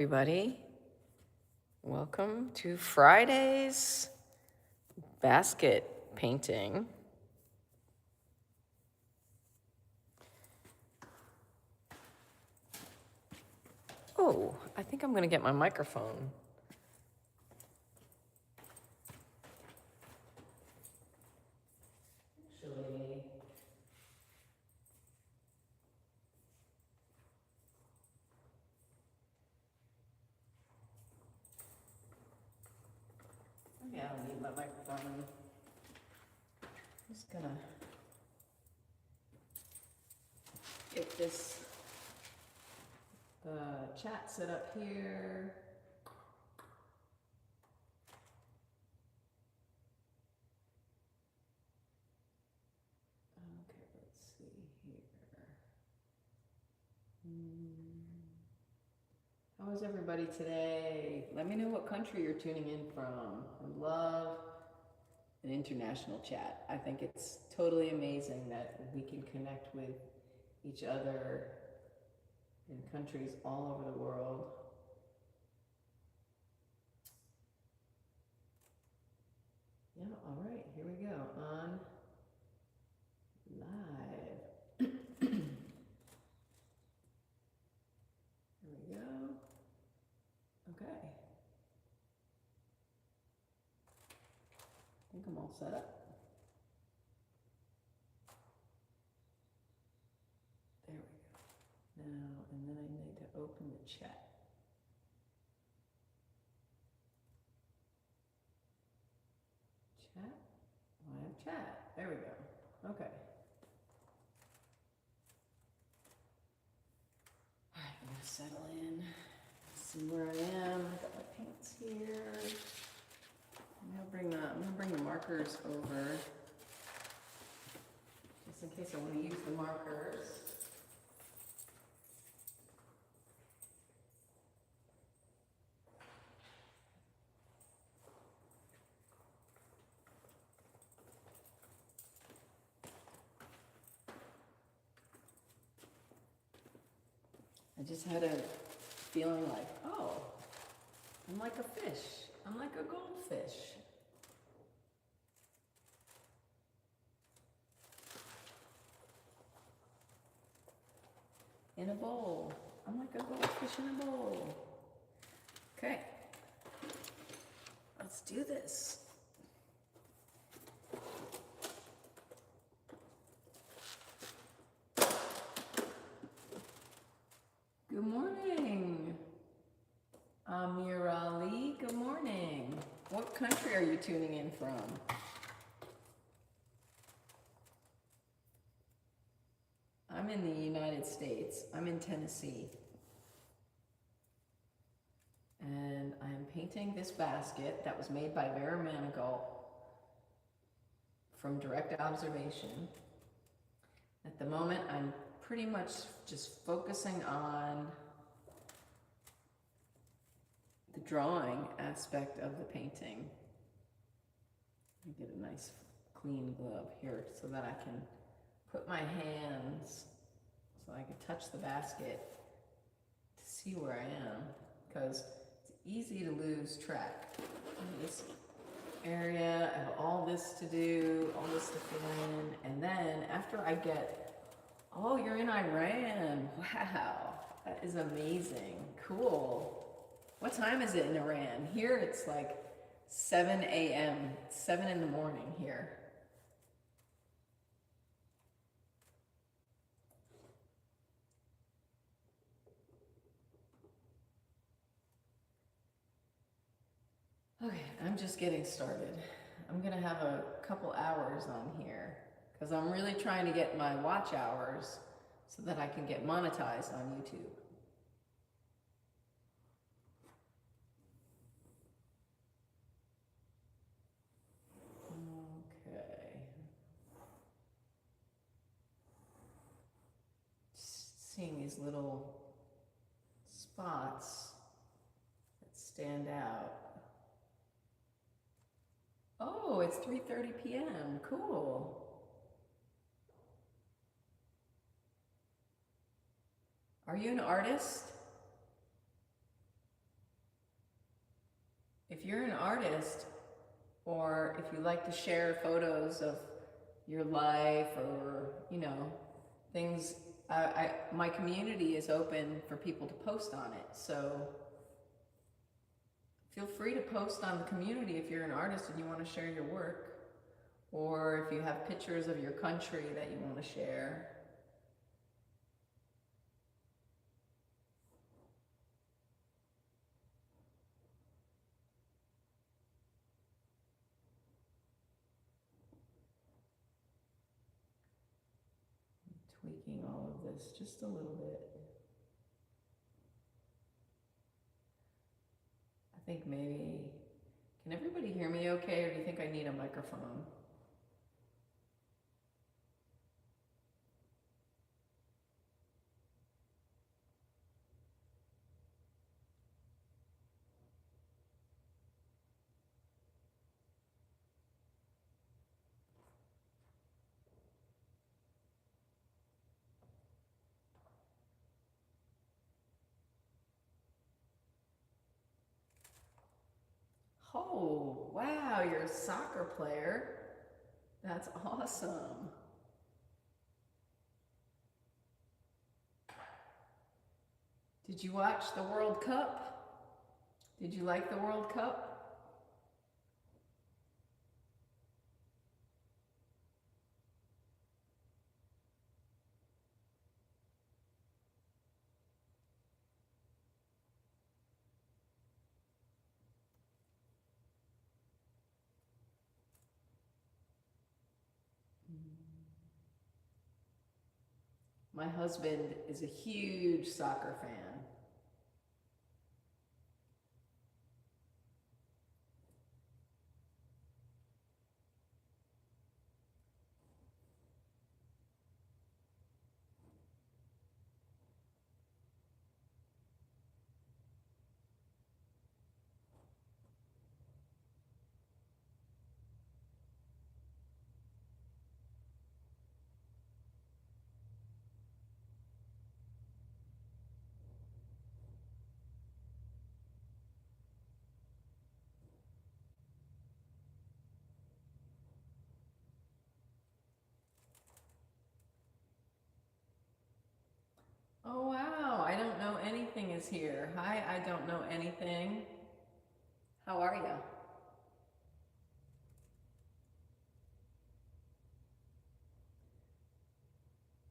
Everybody, welcome to Friday's basket painting. Oh, I think I'm going to get my microphone. Actually, maybe I don't need my microphone. I'm just going to get this chat set up here. Okay, let's see here. How is everybody today? Let me know what country you're tuning in from. I love an international chat. I think it's totally amazing that we can connect with each other in countries all over the world. Yeah, all right, here we go. On live. Here we go. Okay. I think I'm all set up. There we go. Now, and then I need to open the chat. Chat? Live chat. There we go. Okay. All right, I'm gonna settle in. See where I am. I got my paints here. I'm gonna bring the markers over, just in case I want to use the markers. I just had a feeling like, oh, I'm like a fish. I'm like a goldfish. In a bowl. I'm like a goldfish in a bowl. Okay. Let's do this. Good morning. Amir Ali, good morning. What country are you tuning in from? I'm in the United States. I'm in Tennessee. And I'm painting this basket that was made by Vera Manigault from direct observation. At the moment, I'm pretty much just focusing on the drawing aspect of the painting. Let me get a nice clean glove here so that I can put my hands so I can touch the basket to see where I am, because it's easy to lose track. In this area, I have all this to do, all this to fill in, and then after I get, oh, you're in Iran. Wow, that is amazing. Cool. What time is it in Iran? Here it's like 7 a.m., 7 in the morning here. Okay, I'm just getting started. I'm gonna have a couple hours on here because I'm really trying to get my watch hours so that I can get monetized on YouTube. Okay. Just seeing these little spots that stand out. Oh, it's 3:30 p.m. Cool. Are you an artist? if you're an artist, or if you like to share photos of your life, or, you know, things, my community is open for people to post on it. So feel free to post on the community if you're an artist and you want to share your work, or if you have pictures of your country that you want to share. Tweaking all of this just a little bit. I think maybe, can everybody hear me okay, or do you think I need a microphone? Oh, wow, you're a soccer player. That's awesome. Did you watch the World Cup? Did you like the World Cup? My husband is a huge soccer fan. Oh, wow, I don't know anything is here. Hi, I don't know anything. How are you?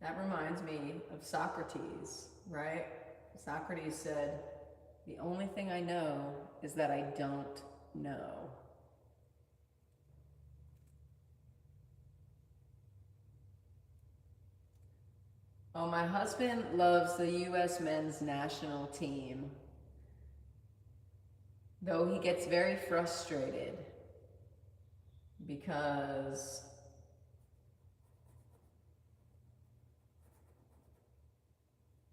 That reminds me of Socrates, right? Socrates said, the only thing I know is that I don't know. Oh, my husband loves the U.S. men's national team, though he gets very frustrated because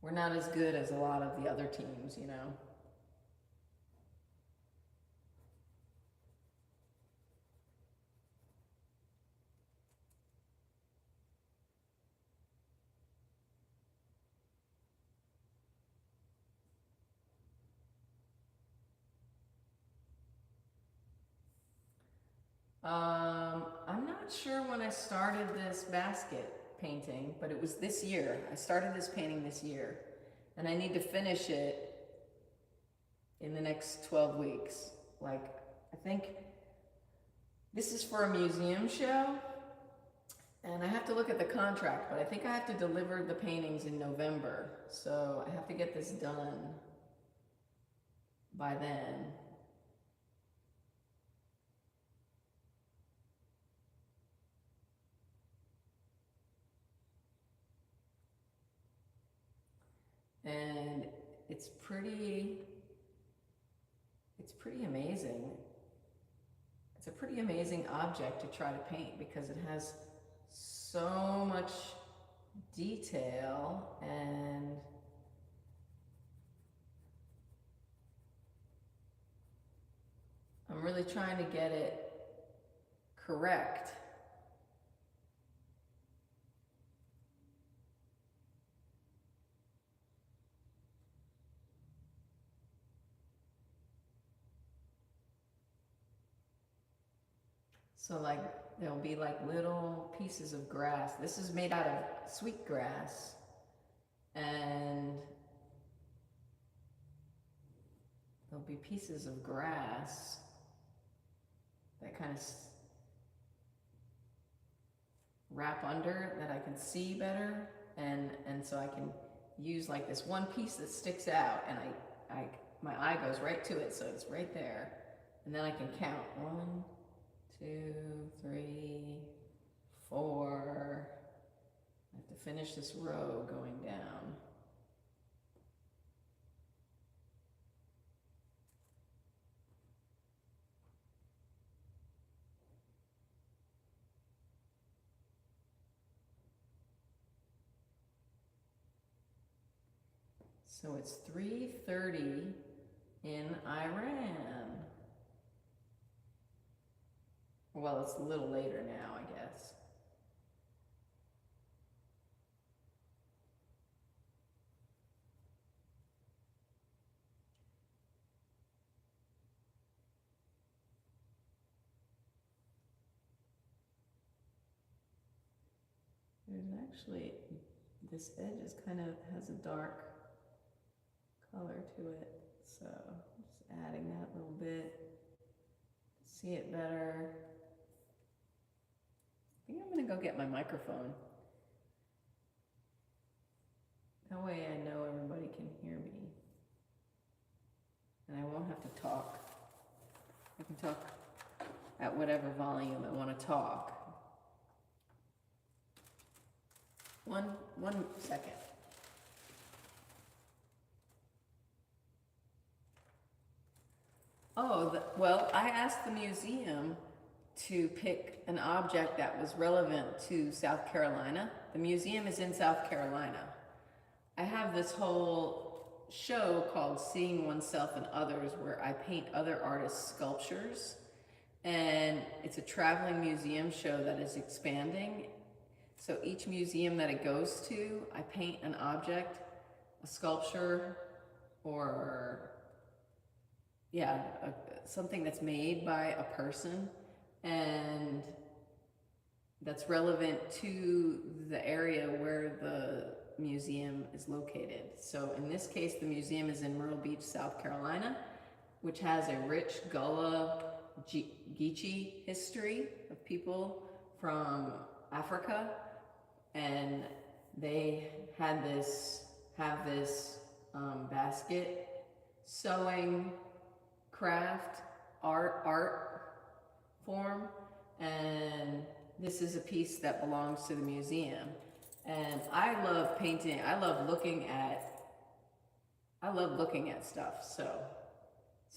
we're not as good as a lot of the other teams, you know. I'm not sure when I started this basket painting, but it was this year. I started this painting this year, and I need to finish it in the next 12 weeks. Like, I think this is for a museum show, and I have to look at the contract, but I think I have to deliver the paintings in November, so I have to get this done by then. And it's pretty amazing. It's a pretty amazing object to try to paint because it has so much detail, and I'm really trying to get it correct. So like there'll be like little pieces of grass. This is made out of sweet grass, and there'll be pieces of grass that kind of wrap under that I can see better, and so I can use like this one piece that sticks out, and my eye goes right to it, so it's right there, and then I can count 1, 2, 3, 4. I have to finish this row going down. So it's 3:30 in Iran. Well, it's a little later now, I guess. There's actually, this edge is kind of has a dark color to it, so just adding that little bit, see it better. I think I'm gonna go get my microphone. That way I know everybody can hear me, and I won't have to talk. I can talk at whatever volume I want to talk. One second. Oh, well, I asked the museum to pick an object that was relevant to South Carolina. The museum is in South Carolina. I have this whole show called Seeing Oneself and Others, where I paint other artists' sculptures. And it's a traveling museum show that is expanding. So each museum that it goes to, I paint an object, a sculpture, or something that's made by a person and that's relevant to the area where the museum is located. So in this case, the museum is in Myrtle Beach, South Carolina, which has a rich Gullah Geechee history of people from Africa, and they have this basket sewing craft art form, and this is a piece that belongs to the museum. And I love painting. I love looking at stuff. So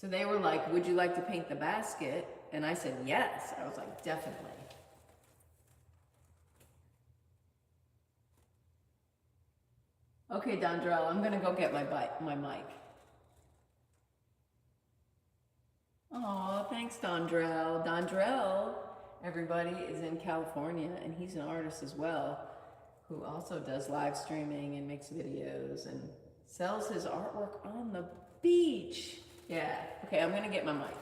they were like, "Would you like to paint the basket?" And I said, "Yes." I was like, "Definitely." Okay, Dondrell, I'm gonna go get my mic. Oh, thanks, Dondrell. Dondrell, everybody, is in California, and he's an artist as well, who also does live streaming and makes videos and sells his artwork on the beach. Yeah. Okay, I'm gonna get my mic.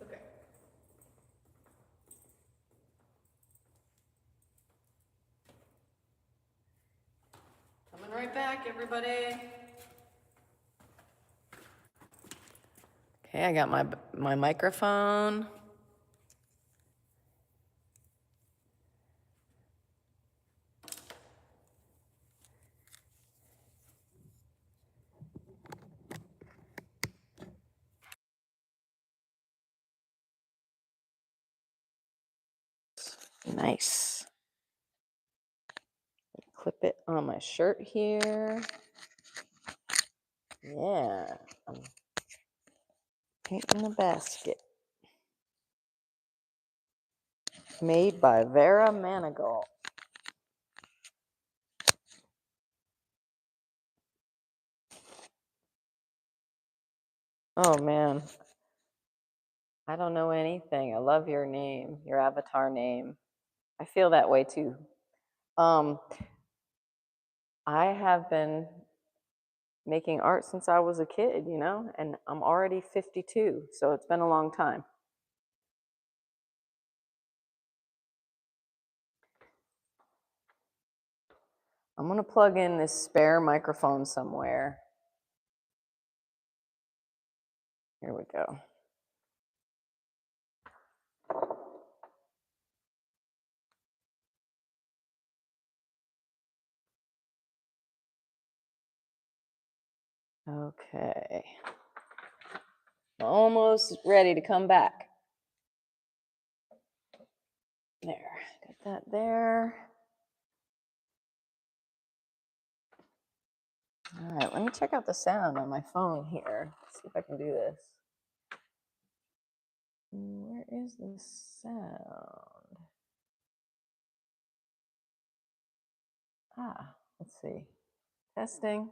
Okay. Coming right back, everybody. Okay, I got my microphone. Nice. Clip it on my shirt here. Yeah, I'm painting a basket. Made by Vera Manigault. Oh man, I don't know anything. I love your name, your avatar name. I feel that way too. I have been making art since I was a kid, you know, and I'm already 52, so it's been a long time. I'm gonna plug in this spare microphone somewhere. Here we go. Okay. Almost ready to come back. There, got that there. All right, let me check out the sound on my phone here. See if I can do this. Where is the sound? Ah, let's see. Testing.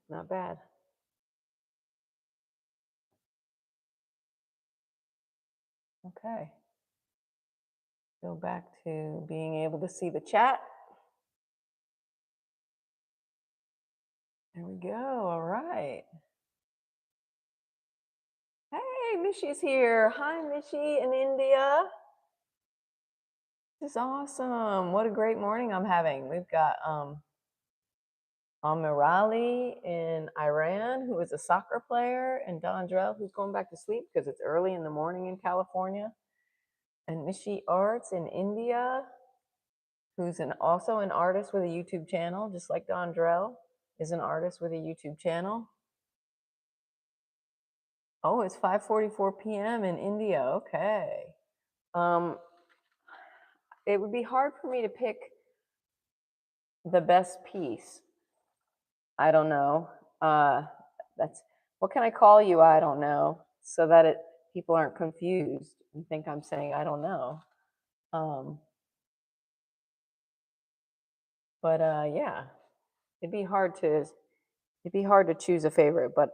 Not bad. Okay. Go back to being able to see the chat. There we go. All right. Hey, Mishy's here. Hi, Mishy in India. This is awesome. What a great morning I'm having. We've got Amirali in Iran, who is a soccer player, and Dondrell, who's going back to sleep because it's early in the morning in California, and Mishy Arts in India, who's also an artist with a YouTube channel, just like Dondrell is an artist with a YouTube channel. Oh, it's 5:44 p.m. in India. Okay. It would be hard for me to pick the best piece. I don't know. That's what can I call you? I don't know, so that people aren't confused and think I'm saying I don't know. But yeah, it'd be hard to choose a favorite. But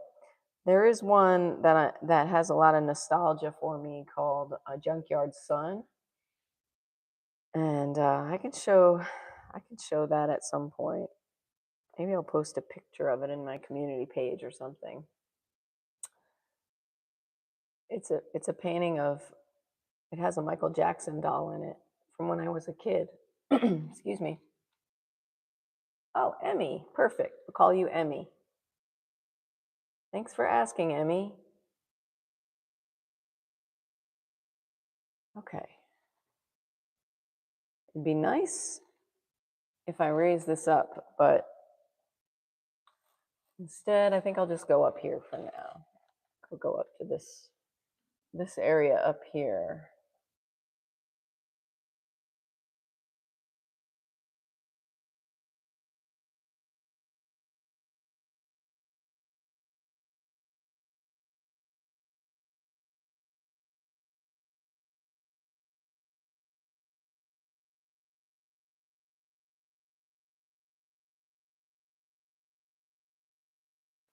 there is one that has a lot of nostalgia for me called Junkyard Sun, and I can show that at some point. Maybe I'll post a picture of it in my community page or something. It's a painting of, it has a Michael Jackson doll in it from when I was a kid. Excuse me. Oh, Emmy, perfect. We'll call you Emmy. Thanks for asking, Emmy. Okay. It'd be nice if I raise this up, but instead, I think I'll just go up here for now. I'll go up to this area up here.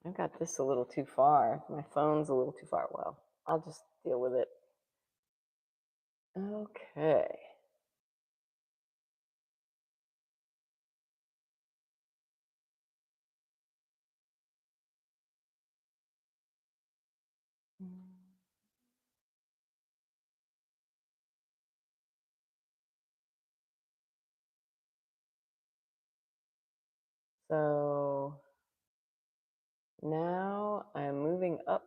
I've got this a little too far. My phone's a little too far. Well, I'll just deal with it. Okay. So now I'm moving up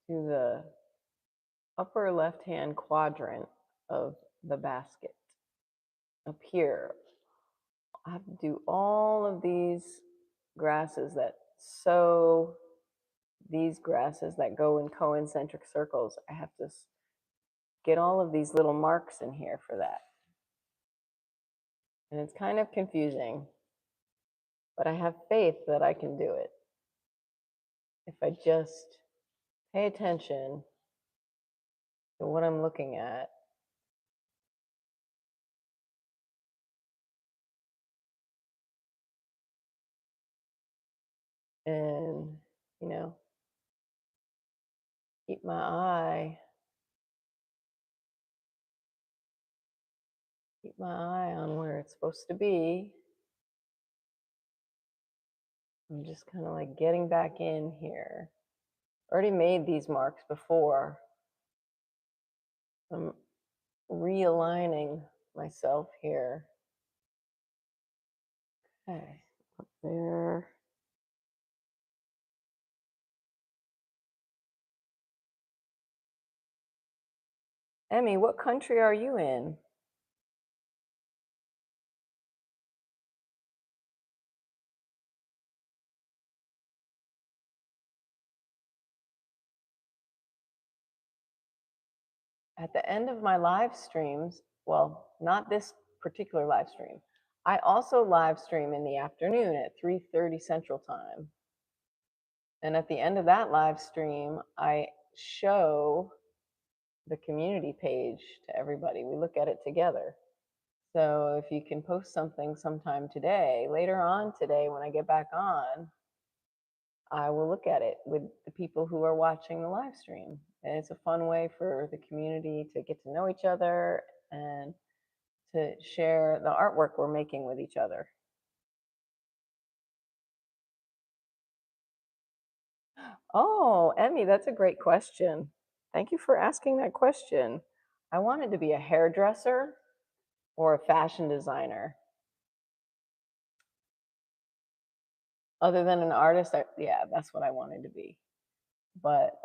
to the upper left-hand quadrant of the basket. Up here, I have to do all of these grasses that so these grasses that go in concentric circles. I have to get all of these little marks in here for that. And it's kind of confusing, but I have faith that I can do it. If I just pay attention to what I'm looking at. And, you know, keep my eye on where it's supposed to be. I'm just kind of like getting back in here. Already made these marks before. I'm realigning myself here. Okay, up there. Emmy, what country are you in? At the end of my live streams, well, not this particular live stream, I also live stream in the afternoon at 3:30 Central Time. And at the end of that live stream, I show the community page to everybody. We look at it together. So if you can post something sometime today, later on today when I get back on, I will look at it with the people who are watching the live stream. And it's a fun way for the community to get to know each other and to share the artwork we're making with each other. Oh, Emmy, that's a great question. Thank you for asking that question. I wanted to be a hairdresser or a fashion designer. Other than an artist, yeah, that's what I wanted to be. But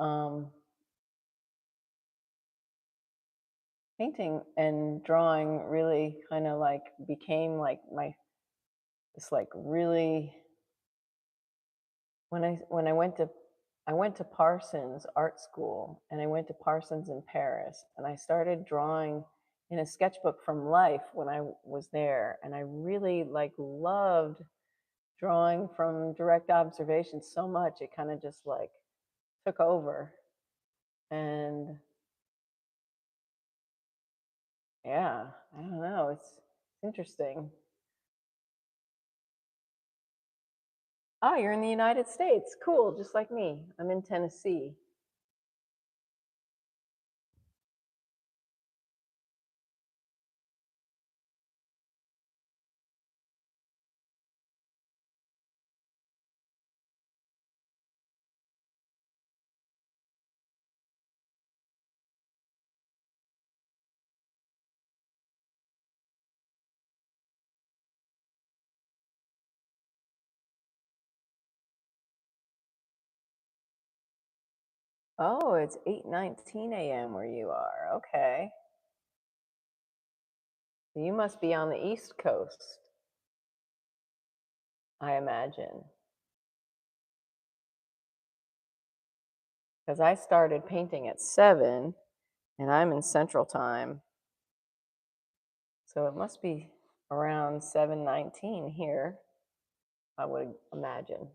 painting and drawing really kind of like became like it's like really when I went to Parsons Art School, and I went to Parsons in Paris, and I started drawing in a sketchbook from life when I was there, and I really like loved drawing from direct observation so much it kind of just like took over. And yeah, I don't know, it's interesting. Oh, you're in the United States. Cool, just like me. I'm in Tennessee. Oh, it's 8:19 a.m. where you are. Okay. So you must be on the East Coast, I imagine. Because I started painting at 7 and I'm in Central Time. So it must be around 7:19 here, I would imagine.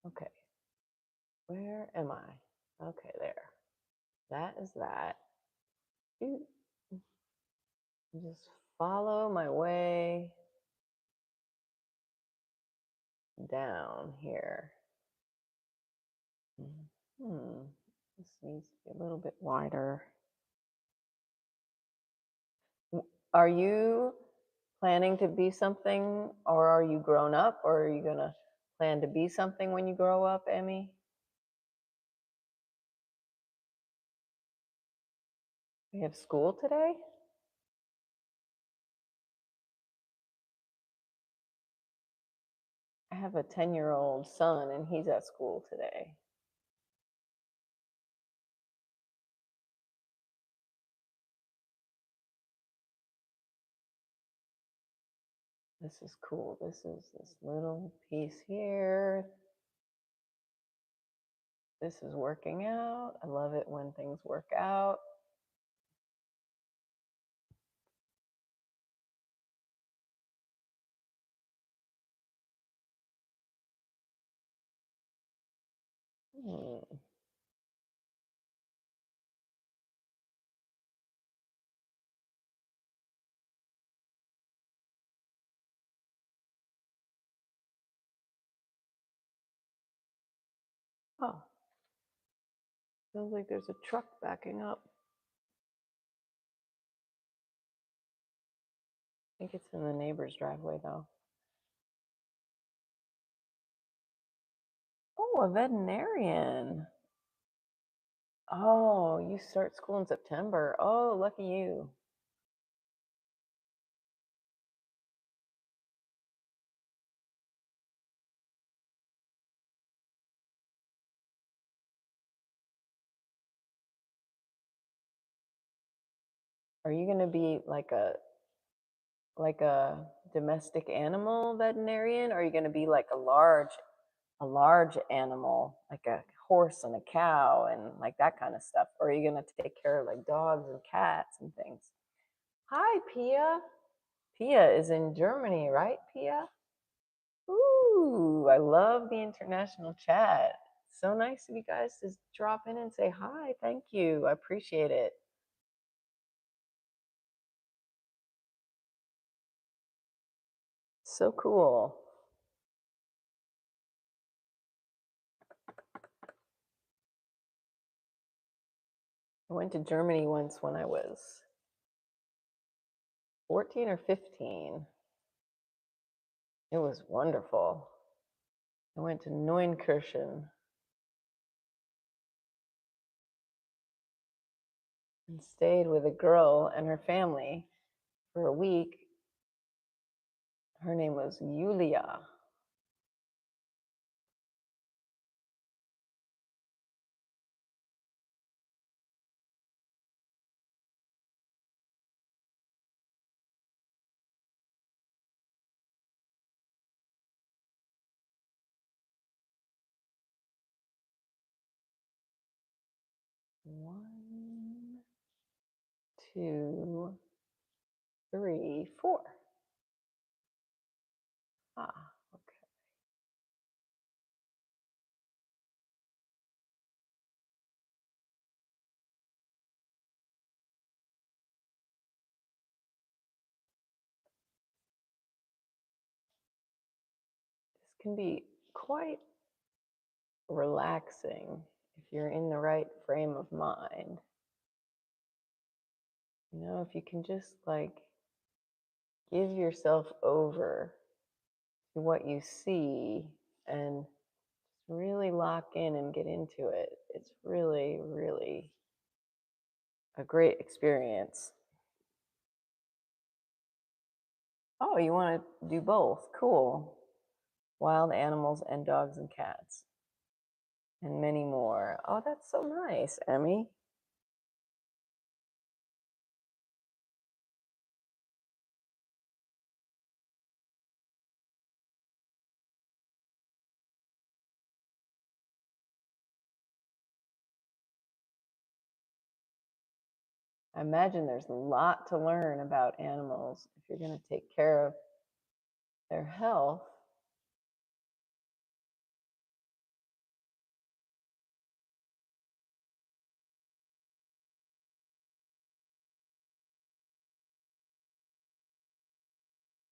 Okay. Where am I? Okay, there. That is that. Just follow my way down here. This needs to be a little bit wider. Are you planning to be something, or are you grown up, or are you gonna plan to be something when you grow up, Emmy? We have school today? I have a 10-year-old son and he's at school today. This is cool. This is this little piece here. This is working out. I love it when things work out. Oh, sounds like there's a truck backing up. I think it's in the neighbor's driveway though. Oh, a veterinarian. Oh, you start school in September. Oh, lucky you. Are you going to be like a domestic animal veterinarian, or are you going to be like a large animal, like a horse and a cow and like that kind of stuff? Or are you going to take care of like dogs and cats and things? Hi, Pia. Pia is in Germany, right, Pia? Ooh, I love the international chat. So nice of you guys to drop in and say hi. Thank you. I appreciate it. So cool. I went to Germany once when I was 14 or 15. It was wonderful. I went to Neunkirchen and stayed with a girl and her family for a week. Her name was Julia. One, two, three, four. Ah, okay. This can be quite relaxing if you're in the right frame of mind. You know, if you can just like give yourself over to what you see and really lock in and get into it, it's really, really a great experience. Oh, you want to do both? Cool. Wild animals and dogs and cats and many more. Oh, that's so nice, Emmy. I imagine there's a lot to learn about animals if you're going to take care of their health.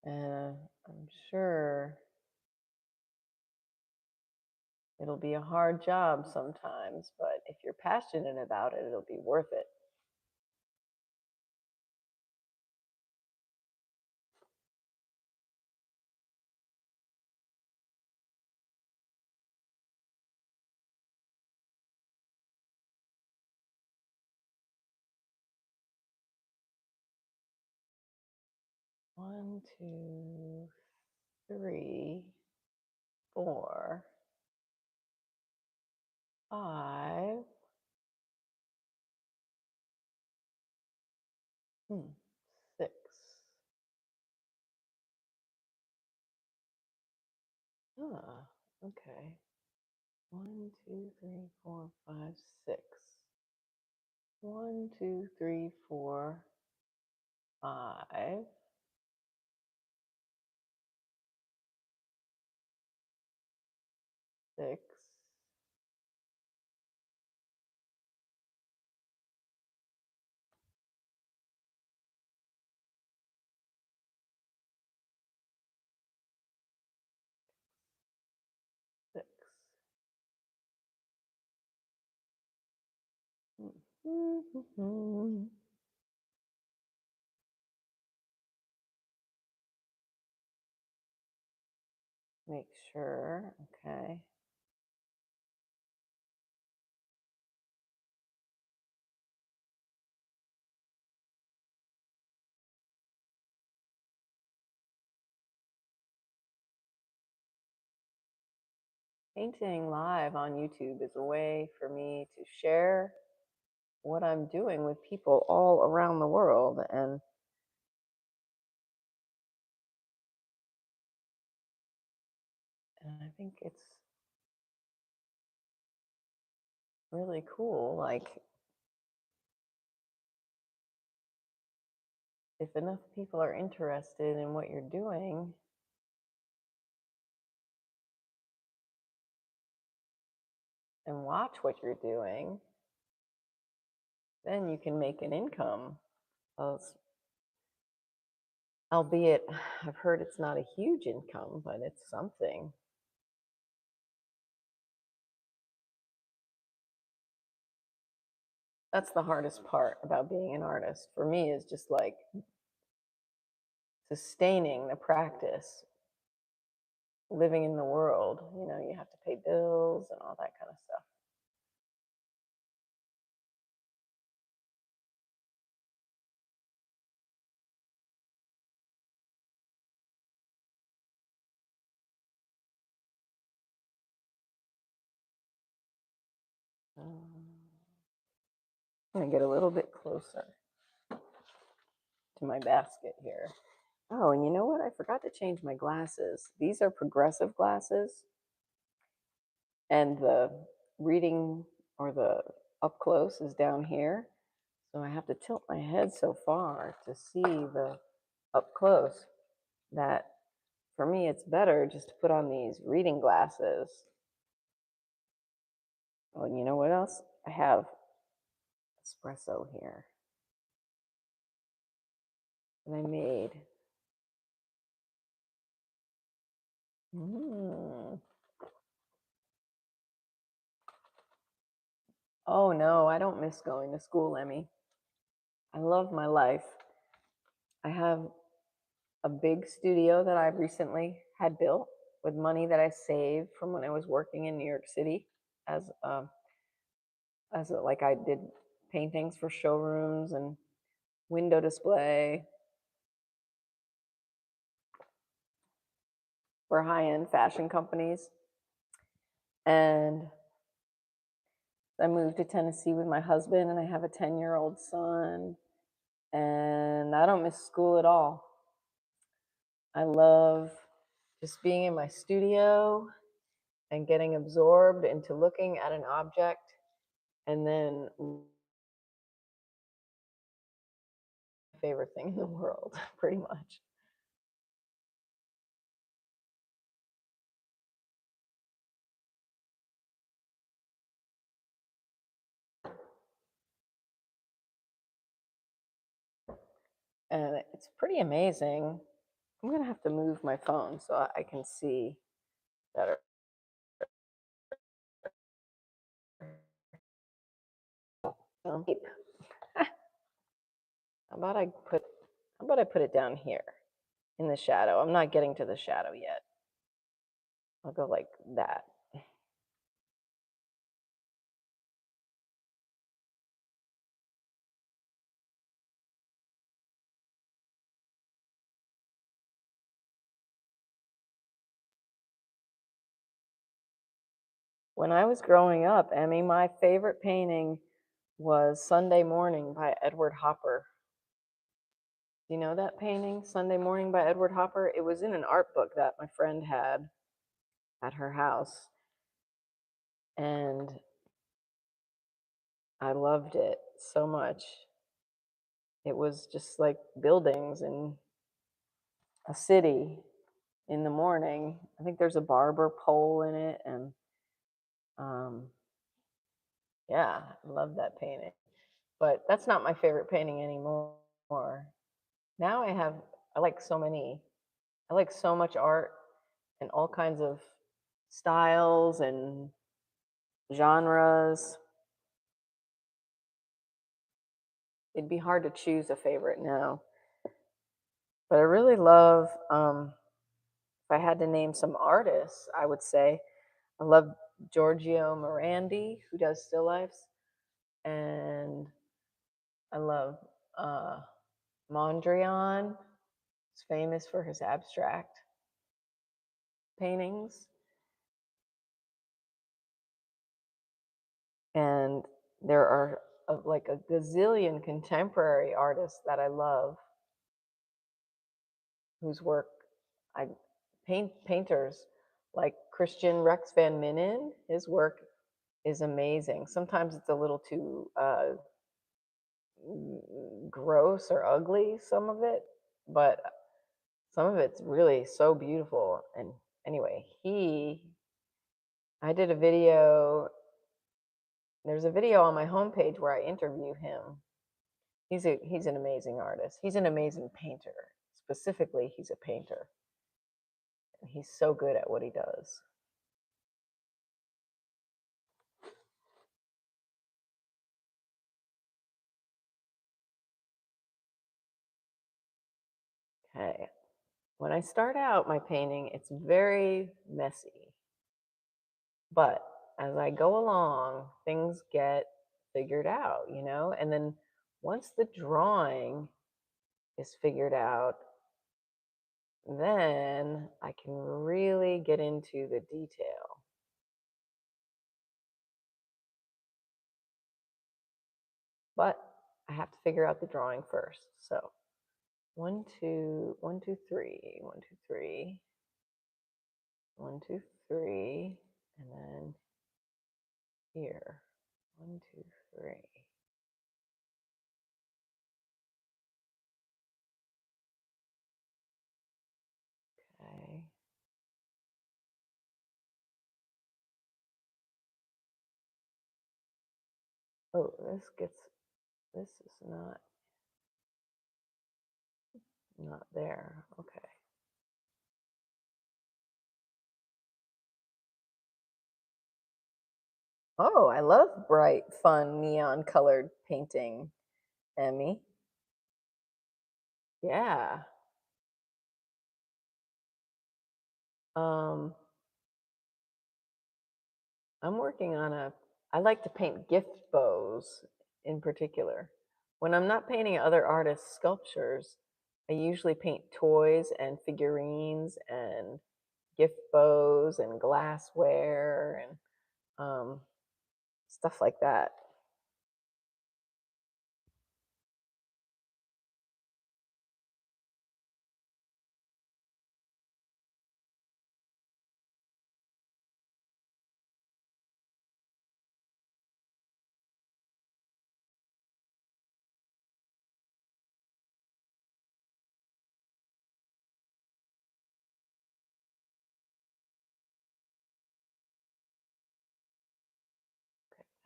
And I'm sure it'll be a hard job sometimes, but if you're passionate about it, it'll be worth it. One, two, three, four, five, six, Okay. 1, 2, 3, 4, 5, 6. 1, 2, 3, 4, 5. 6. 6. Make sure. Okay. Painting live on YouTube is a way for me to share what I'm doing with people all around the world. And I think it's really cool. Like, if enough people are interested in what you're doing, and watch what you're doing, then you can make an income. Albeit, I've heard it's not a huge income, but it's something. That's the hardest part about being an artist for me, is just like sustaining the practice, living in the world. You know, you have to pay bills and all that kind of stuff. I'm gonna get a little bit closer to my basket here. Oh, and you know what? I forgot to change my glasses. These are progressive glasses, and the reading, or the up close, is down here. So I have to tilt my head so far to see the up close that for me it's better just to put on these reading glasses. Oh, and you know what else? I have espresso here that I made. Oh no, I don't miss going to school, Emmy. I love my life. I have a big studio that I've recently had built with money that I saved from when I was working in New York City as like I did paintings for showrooms and window display for high-end fashion companies. And I moved to Tennessee with my husband, and I have a 10-year-old son, and I don't miss school at all. I love just being in my studio and getting absorbed into looking at an object, and then favorite thing in the world, pretty much. And it's pretty amazing. I'm gonna have to move my phone so I can see better. How about I put it down here in the shadow? I'm not getting to the shadow yet. I'll go like that. When I was growing up, Emmy, my favorite painting was Sunday Morning by Edward Hopper. Do you know that painting, Sunday Morning by Edward Hopper? It was in an art book that my friend had. at her house, and I loved it so much. It was just like buildings in a city in the morning. I think there's a barber pole in it, and um, yeah, I love that painting. But that's not my favorite painting anymore. Now I like so many. I like so much art and all kinds of styles and genres. It'd be hard to choose a favorite now. But I really love, if I had to name some artists, I would say I love Giorgio Morandi, who does still lifes. And I love uh, Mondrian. He's famous for his abstract paintings. And there are like a gazillion contemporary artists that I love whose work I painters like Christian Rex van Minnen. His work is amazing. Sometimes it's a little too gross or ugly, some of it, but some of it's really so beautiful. And anyway, I did a video. There's a video on my homepage where I interview him. He's an amazing artist. He's an amazing painter. Specifically, he's a painter. And he's so good at what he does. Okay. When I start out my painting, it's very messy. But as I go along, things get figured out, you know? And then once the drawing is figured out, then I can really get into the detail. But I have to figure out the drawing first. So 1, 2, 1, 2, 3, 1, 2, 3, 1, 2, 3, and then here, 1, 2, 3. Okay. Oh, this is not there. Okay. Oh, I love bright, fun, neon colored painting, Emmy. Yeah. Um, I'm working on I like to paint gift bows in particular. When I'm not painting other artists' sculptures, I usually paint toys and figurines and gift bows and glassware and stuff like that.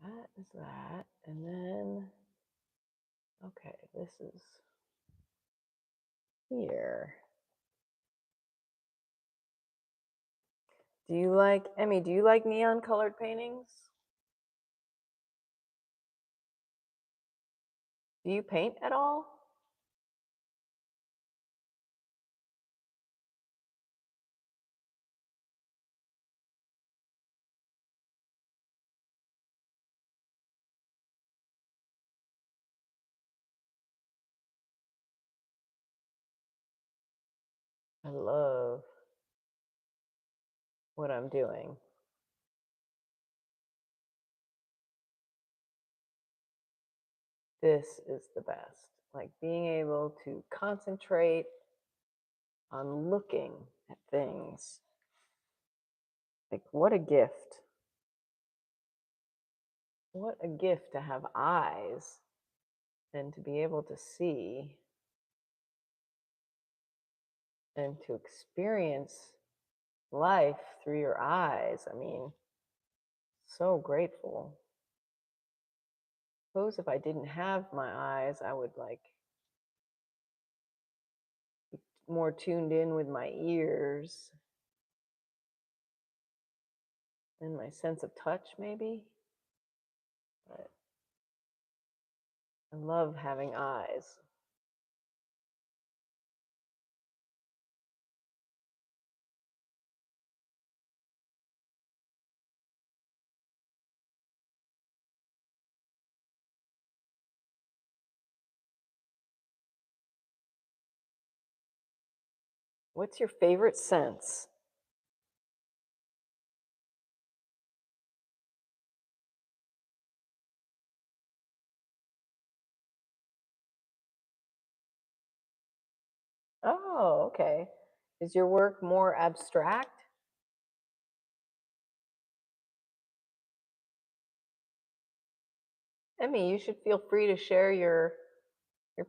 That is that. And then, okay, this is here. Emmy, do you like neon colored paintings? Do you paint at all? I love what I'm doing. This is the best. Like being able to concentrate on looking at things Like, what a gift. What a gift to have eyes and to be able to see and to experience life through your eyes. I mean, so grateful. Suppose if I didn't have my eyes, I would like be more tuned in with my ears and my sense of touch, maybe. But I love having eyes. What's your favorite sense? Oh, okay. Is your work more abstract? Emmy, you should feel free to share your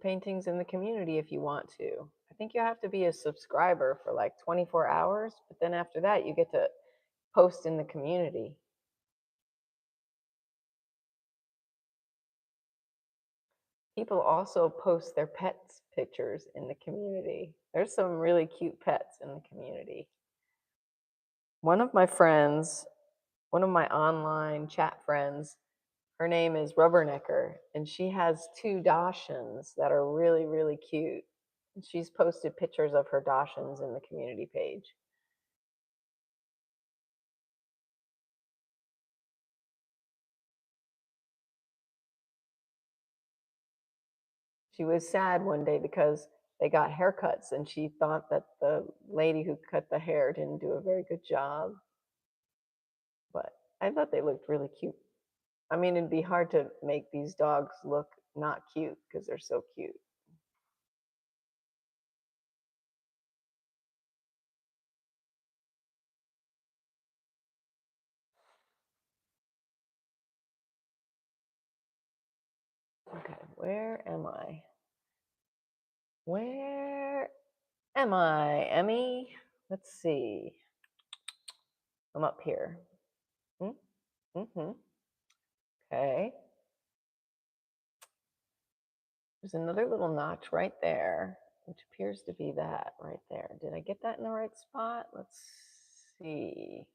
paintings in the community if you want to. I think you have to be a subscriber for like 24 hours, but then after that you get to post in the community. People also post their pets pictures in the community. There's some really cute pets in the community. One of my friends, one of my online chat friends, her name is Rubbernecker, and she has two Dachshunds that are really, really cute. And she's posted pictures of her Dachshunds in the community page. She was sad one day because they got haircuts, and she thought that the lady who cut the hair didn't do a very good job. But I thought they looked really cute. I mean, it'd be hard to make these dogs look not cute because they're so cute. Okay, where am I? Where am I, Emmy? Let's see. I'm up here. Mm-hmm. Okay. There's another little notch right there, which appears to be that right there. Did I get that in the right spot? Let's see.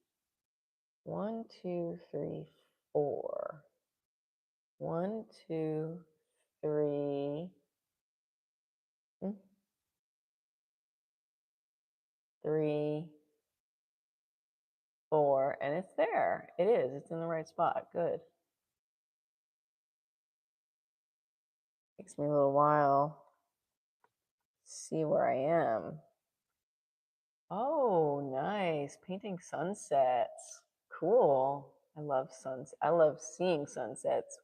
1, 2, 3, 4. 1, 2, 3. 3, 4, and it's there. It is. It's in the right spot. Good. Takes me a little while to see where I am. Oh, nice. Painting sunsets. Cool. I love suns. I love seeing sunsets.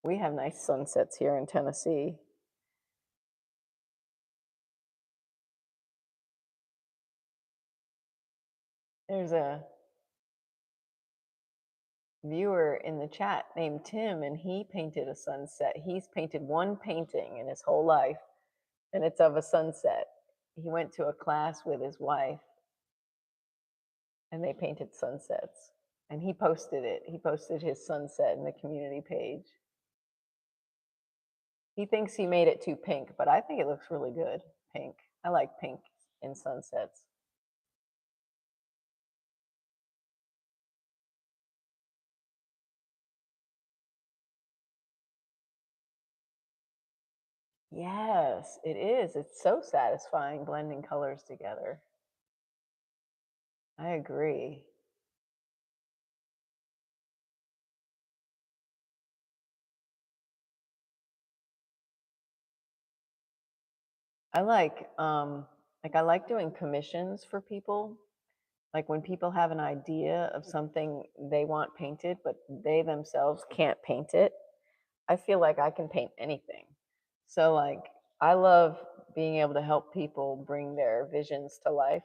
We have nice sunsets here in Tennessee. There's a viewer in the chat named Tim, and he painted a sunset. He's painted one painting in his whole life, and it's of a sunset. He went to a class with his wife, and they painted sunsets. And he posted it. He posted his sunset in the community page. He thinks he made it too pink, but I think it looks really good, pink. I like pink in sunsets. Yes, it is. It's so satisfying blending colors together. I agree. I like I like doing commissions for people. Like when people have an idea of something they want painted, but they themselves can't paint it, I feel like I can paint anything. So like I love being able to help people bring their visions to life.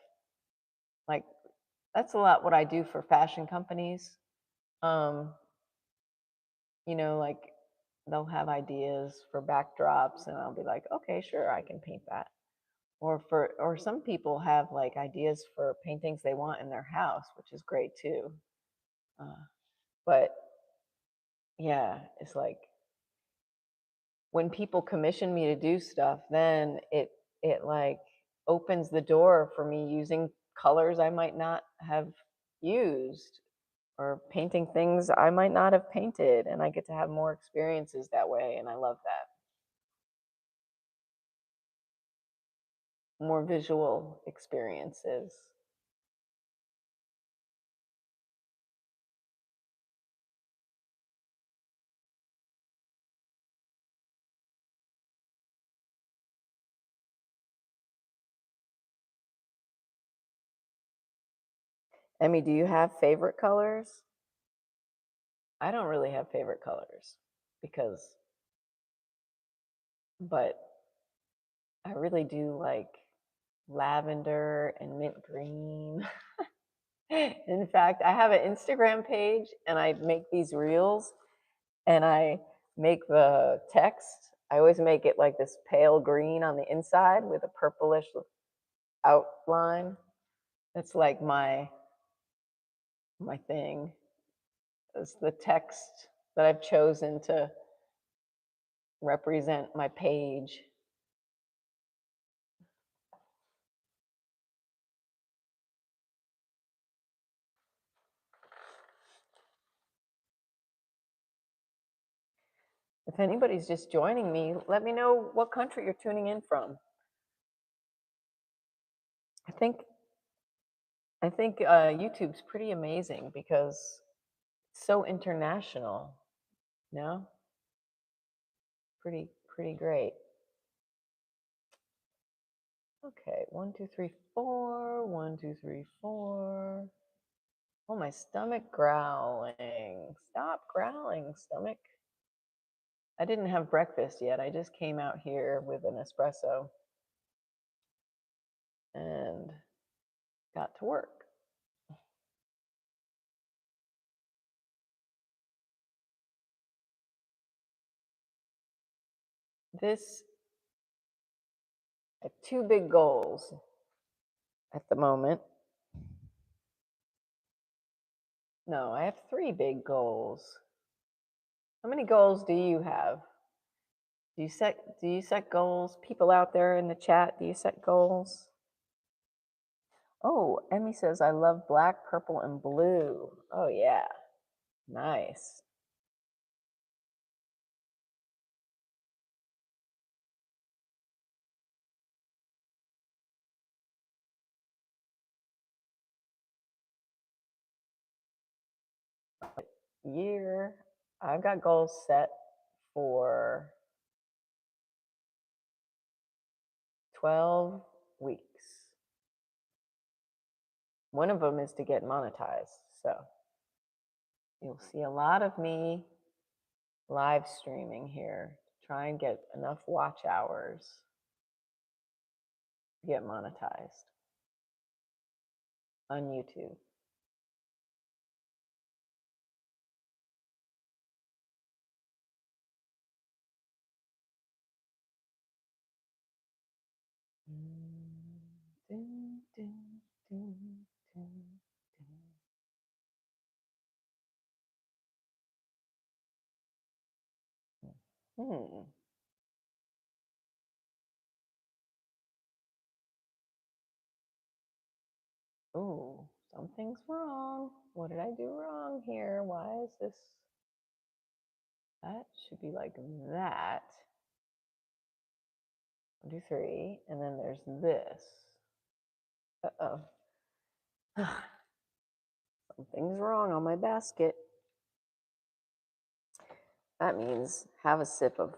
Like that's a lot what I do for fashion companies. Um, like they'll have ideas for backdrops and I'll be like, okay, sure, I can paint that. Or some people have like ideas for paintings they want in their house, which is great too. But yeah, it's like when people commission me to do stuff, then it like opens the door for me using colors I might not have used or painting things I might not have painted, and I get to have more experiences that way, and I love that. More visual experiences. Emmy, do you have favorite colors? I don't really have favorite colors because, but I really do like lavender and mint green. In fact, I have an Instagram page and I make these reels and I make the text. I always make it like this pale green on the inside with a purplish outline. It's like my thing. It's the text that I've chosen to represent my page. If anybody's just joining me, let me know what country you're tuning in from. I think YouTube's pretty amazing because it's so international. No, pretty great. Okay, 1, 2, 3, 4. 1, 2, 3, 4. Oh, my stomach growling. Stop growling, stomach. I didn't have breakfast yet. I just came out here with an espresso and got to work. This, I have 2 big goals at the moment. No, I have 3 big goals. How many goals do you have? Do you set goals? People out there in the chat, do you set goals? Oh, Emmy says I love black, purple, and blue. Oh yeah. Nice. Year. I've got goals set for 12 weeks. One of them is to get monetized. So you'll see a lot of me live streaming here. Try and get enough watch hours to get monetized on YouTube. Hmm. Ooh, something's wrong. What did I do wrong here? Why is this? That should be like that. 1, 2, 3, and then there's this. Uh-oh. Something's wrong on my basket. That means have a sip of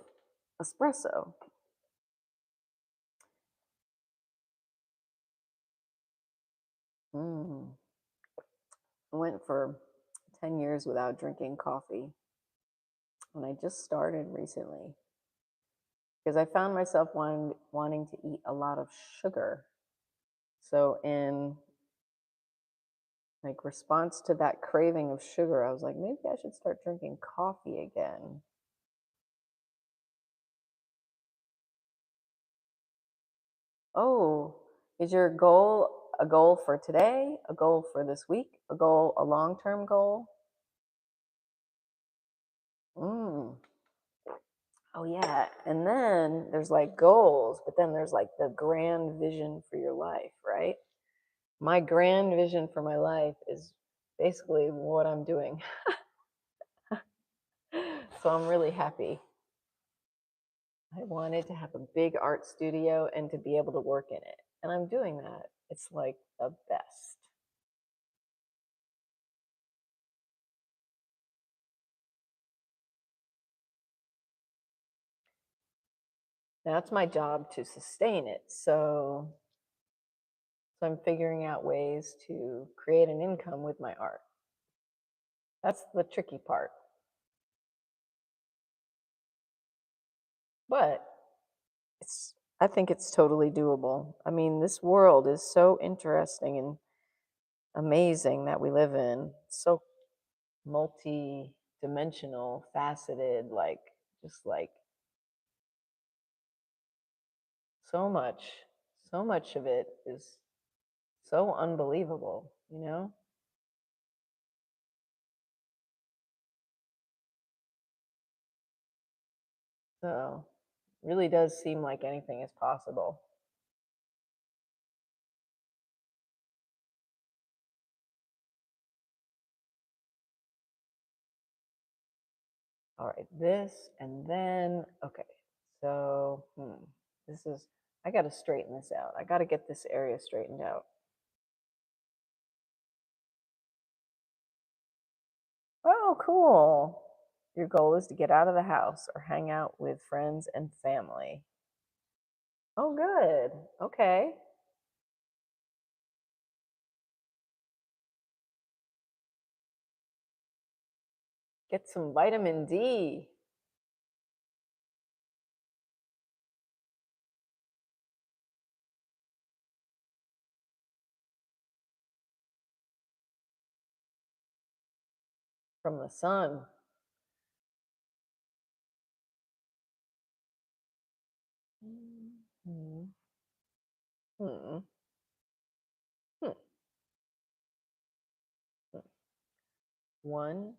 espresso. I went for 10 years without drinking coffee, and I just started recently because I found myself wanting to eat a lot of sugar. So in like response to that craving of sugar, I was like, maybe I should start drinking coffee again. Oh, is your goal a goal for today, a goal for this week, a long-term goal? Mm. Oh yeah. And then there's like goals, but then there's like the grand vision for your life, right? My grand vision for my life is basically what I'm doing. So I'm really happy. I wanted to have a big art studio and to be able to work in it. And I'm doing that. It's like the best. Now it's my job to sustain it. So I'm figuring out ways to create an income with my art. That's the tricky part. But I think it's totally doable. I mean, this world is so interesting and amazing that we live in. So multi-dimensional, faceted, like just like so much, so much of it is so unbelievable, you know? So really does seem like anything is possible. All right, this and then, okay. So, this is, I got to straighten this out. I got to get this area straightened out. Oh, cool. Your goal is to get out of the house or hang out with friends and family. Oh, good. Okay. Get some vitamin D from the sun. Hmm. Hmm. Hmm. Hmm. One,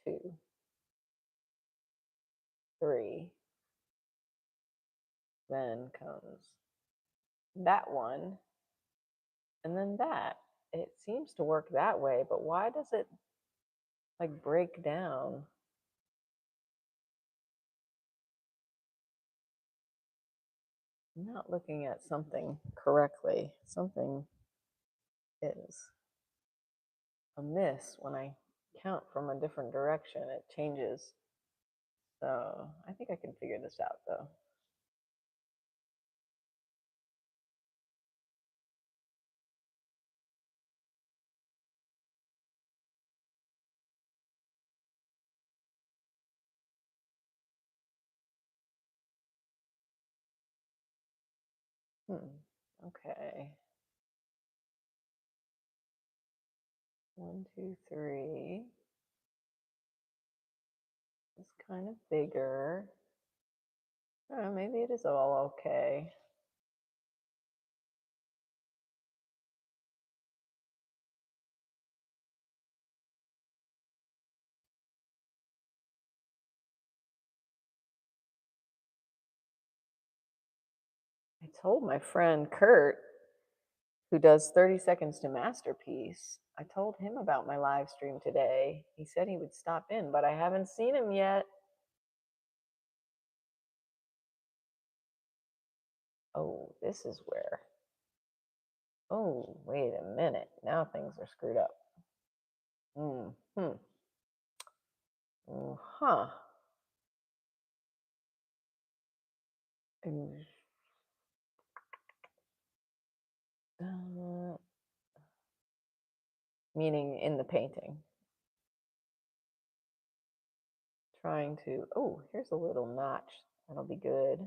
two, three. Then comes that one, and then that. It seems to work that way, but why does it like break down? I'm not looking at something correctly. Something is amiss when I count from a different direction. It changes. So I think I can figure this out though. Okay. One, two, three. It's kind of bigger. Maybe it is all okay. I told my friend Kurt, who does 30 Seconds to Masterpiece, I told him about my live stream today. He said he would stop in, but I haven't seen him yet. Oh, this is where. Oh, wait a minute. Now things are screwed up. Hmm. Huh. meaning in the painting. Trying to, oh, here's a little notch. That'll be good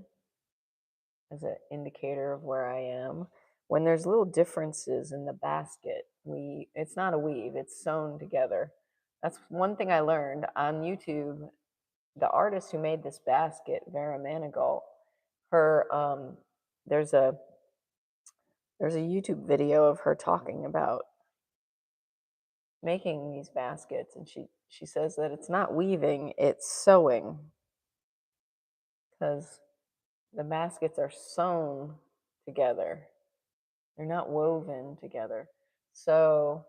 as an indicator of where I am. When there's little differences in the basket, it's not a weave, it's sewn together. That's one thing I learned on YouTube. The artist who made this basket, Vera Manigault, her there's a YouTube video of her talking about making these baskets, and she says that it's not weaving, it's sewing, because the baskets are sewn together. They're not woven together. So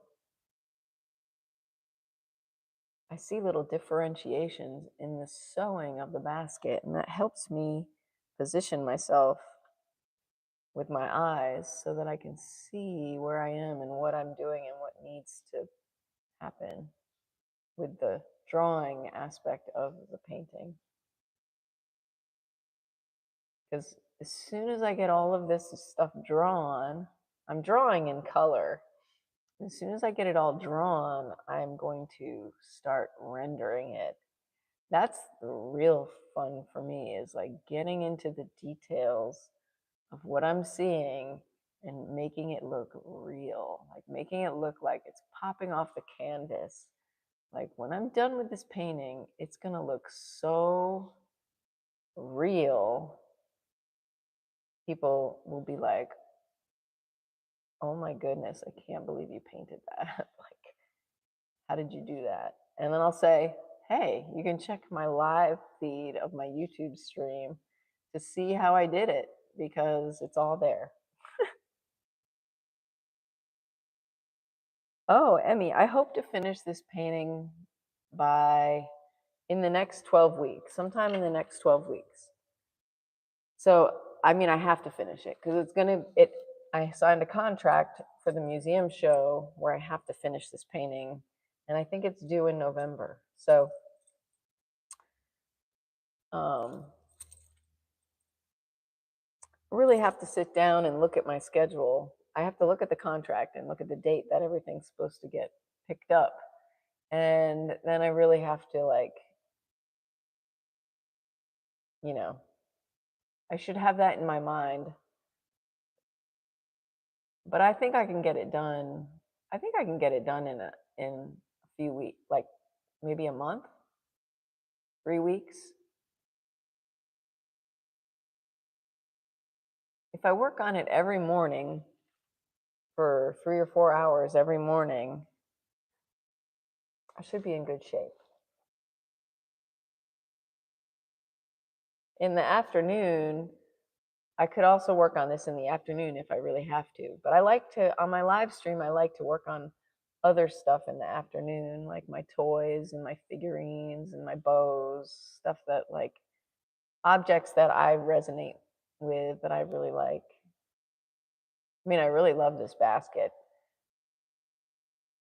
I see little differentiations in the sewing of the basket, and that helps me position myself with my eyes so that I can see where I am and what I'm doing and what needs to happen with the drawing aspect of the painting. Because as soon as I get all of this stuff drawn, I'm drawing in color. As soon as I get it all drawn, I'm going to start rendering it. That's the real fun for me, is like getting into the details of what I'm seeing and making it look real, like making it look like it's popping off the canvas. Like when I'm done with this painting, it's gonna look so real. People will be like, oh my goodness, I can't believe you painted that. Like, how did you do that? And then I'll say, hey, you can check my live feed of my YouTube stream to see how I did it, because it's all there. Oh, Emmy, I hope to finish this painting in the next 12 weeks, sometime in the next 12 weeks. So, I mean, I have to finish it because I signed a contract for the museum show where I have to finish this painting, and I think it's due in November. So, really have to sit down and look at my schedule. I have to look at the contract and look at the date that everything's supposed to get picked up. And then I really have to, like, I should have that in my mind. But I think I can get it done. I think I can get it done in a few weeks, like maybe a month, 3 weeks. If I work on it every morning for 3 or 4 hours every morning, I should be in good shape. In the afternoon, I could also work on this in the afternoon if I really have to. But I like to, on my live stream, I like to work on other stuff in the afternoon, like my toys and my figurines and my bows, stuff that, like, objects that I resonate with, that I really like. I mean, I really love this basket,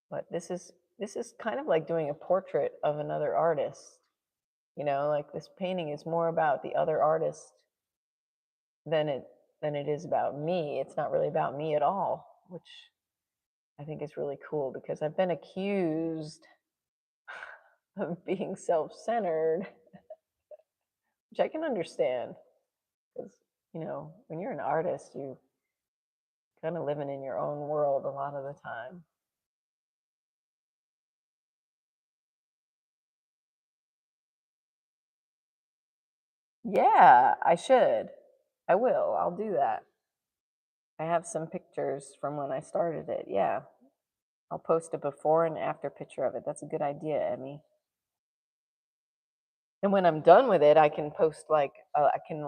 but this is kind of like doing a portrait of another artist. Like, this painting is more about the other artist than it is about me. It's not really about me at all, which I think is really cool, because I've been accused of being self-centered, which I can understand, because when you're an artist, you kind of living in your own world a lot of the time. Yeah, I should. I will. I'll do that. I have some pictures from when I started it. Yeah. I'll post a before and after picture of it. That's a good idea, Emmy. And when I'm done with it, I can post I can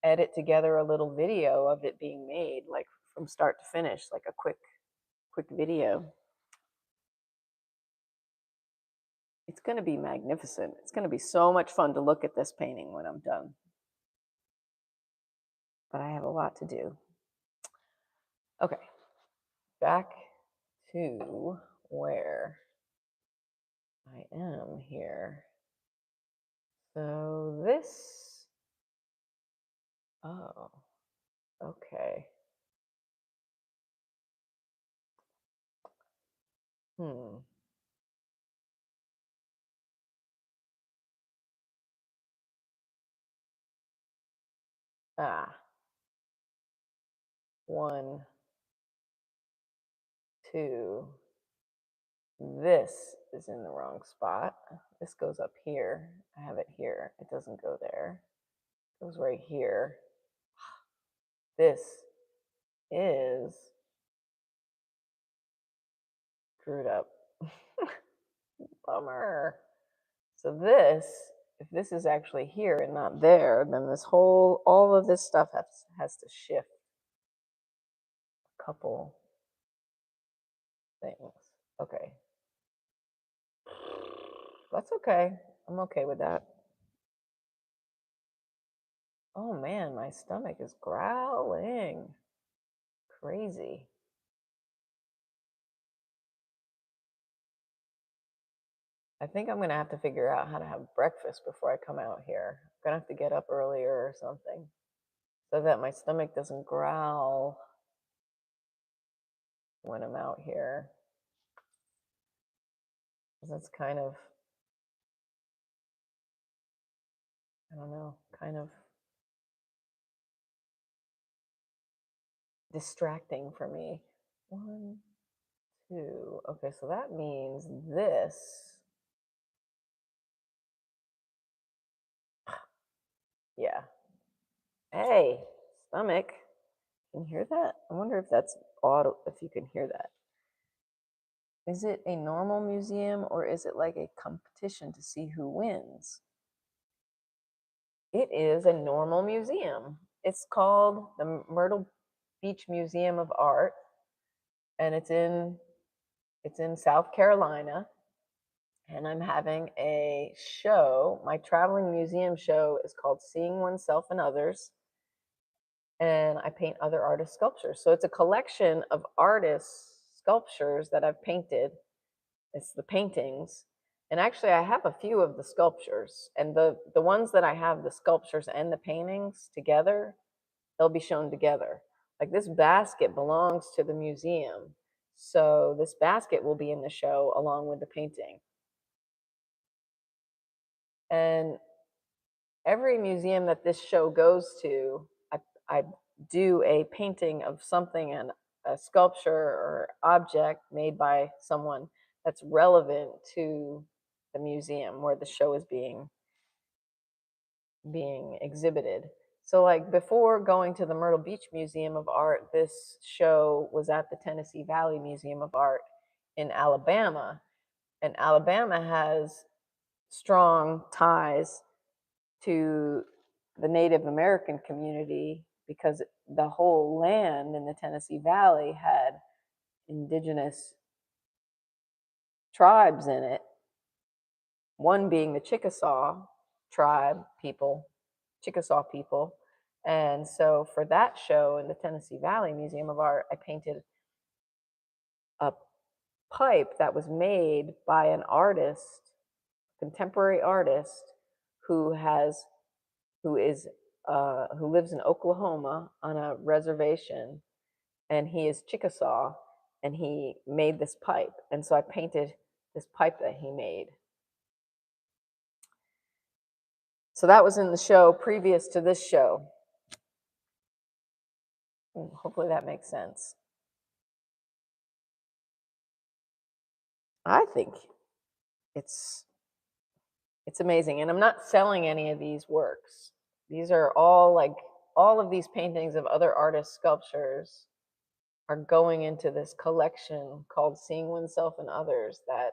edit together a little video of it being made, like from start to finish, like a quick video. It's going to be magnificent. It's going to be so much fun to look at this painting when I'm done. But I have a lot to do. Okay, back to where I am here. So this, oh, okay. Hmm. Ah, 1, 2. This is in the wrong spot. This goes up here. I have it here. It doesn't go there. It goes right here. This is screwed up. Bummer. So this, if this is actually here and not there, then this whole, all of this stuff has to shift a couple things. Okay. That's okay. I'm okay with that. Oh man, my stomach is growling. Crazy. I think I'm gonna have to figure out how to have breakfast before I come out here. I'm gonna have to get up earlier or something so that my stomach doesn't growl when I'm out here. That's kind of, I don't know, kind of distracting for me. 1, 2. Okay, so that means this. Yeah. Hey, stomach. Can you hear that? I wonder if that's auto, if you can hear that. Is it a normal museum or is it like a competition to see who wins? It is a normal museum. It's called the Myrtle Beach Museum of Art, and it's in South Carolina. And I'm having a show. My traveling museum show is called Seeing Oneself and Others, and I paint other artists' sculptures. So it's a collection of artists' sculptures that I've painted. It's the paintings. And actually, I have a few of the sculptures. And the ones that I have, the sculptures and the paintings together, they'll be shown together. Like this basket belongs to the museum. So this basket will be in the show along with the painting. And every museum that this show goes to, I do a painting of something, and a sculpture or object made by someone that's relevant to the museum where the show is being exhibited. So like before going to the Myrtle Beach Museum of Art, this show was at the Tennessee Valley Museum of Art in Alabama. And Alabama has strong ties to the Native American community because the whole land in the Tennessee Valley had indigenous tribes in it, one being the Chickasaw tribe people, Chickasaw people. And so for that show in the Tennessee Valley Museum of Art, I painted a pipe that was made by an artist, contemporary artist, who has who lives in Oklahoma on a reservation, and he is Chickasaw, and he made this pipe, and so I painted this pipe that he made. So that was in the show previous to this show. Hopefully that makes sense. I think it's it's amazing, and I'm not selling any of these works. These are all like all of these paintings of other artists' sculptures are going into this collection called Seeing Oneself and Others that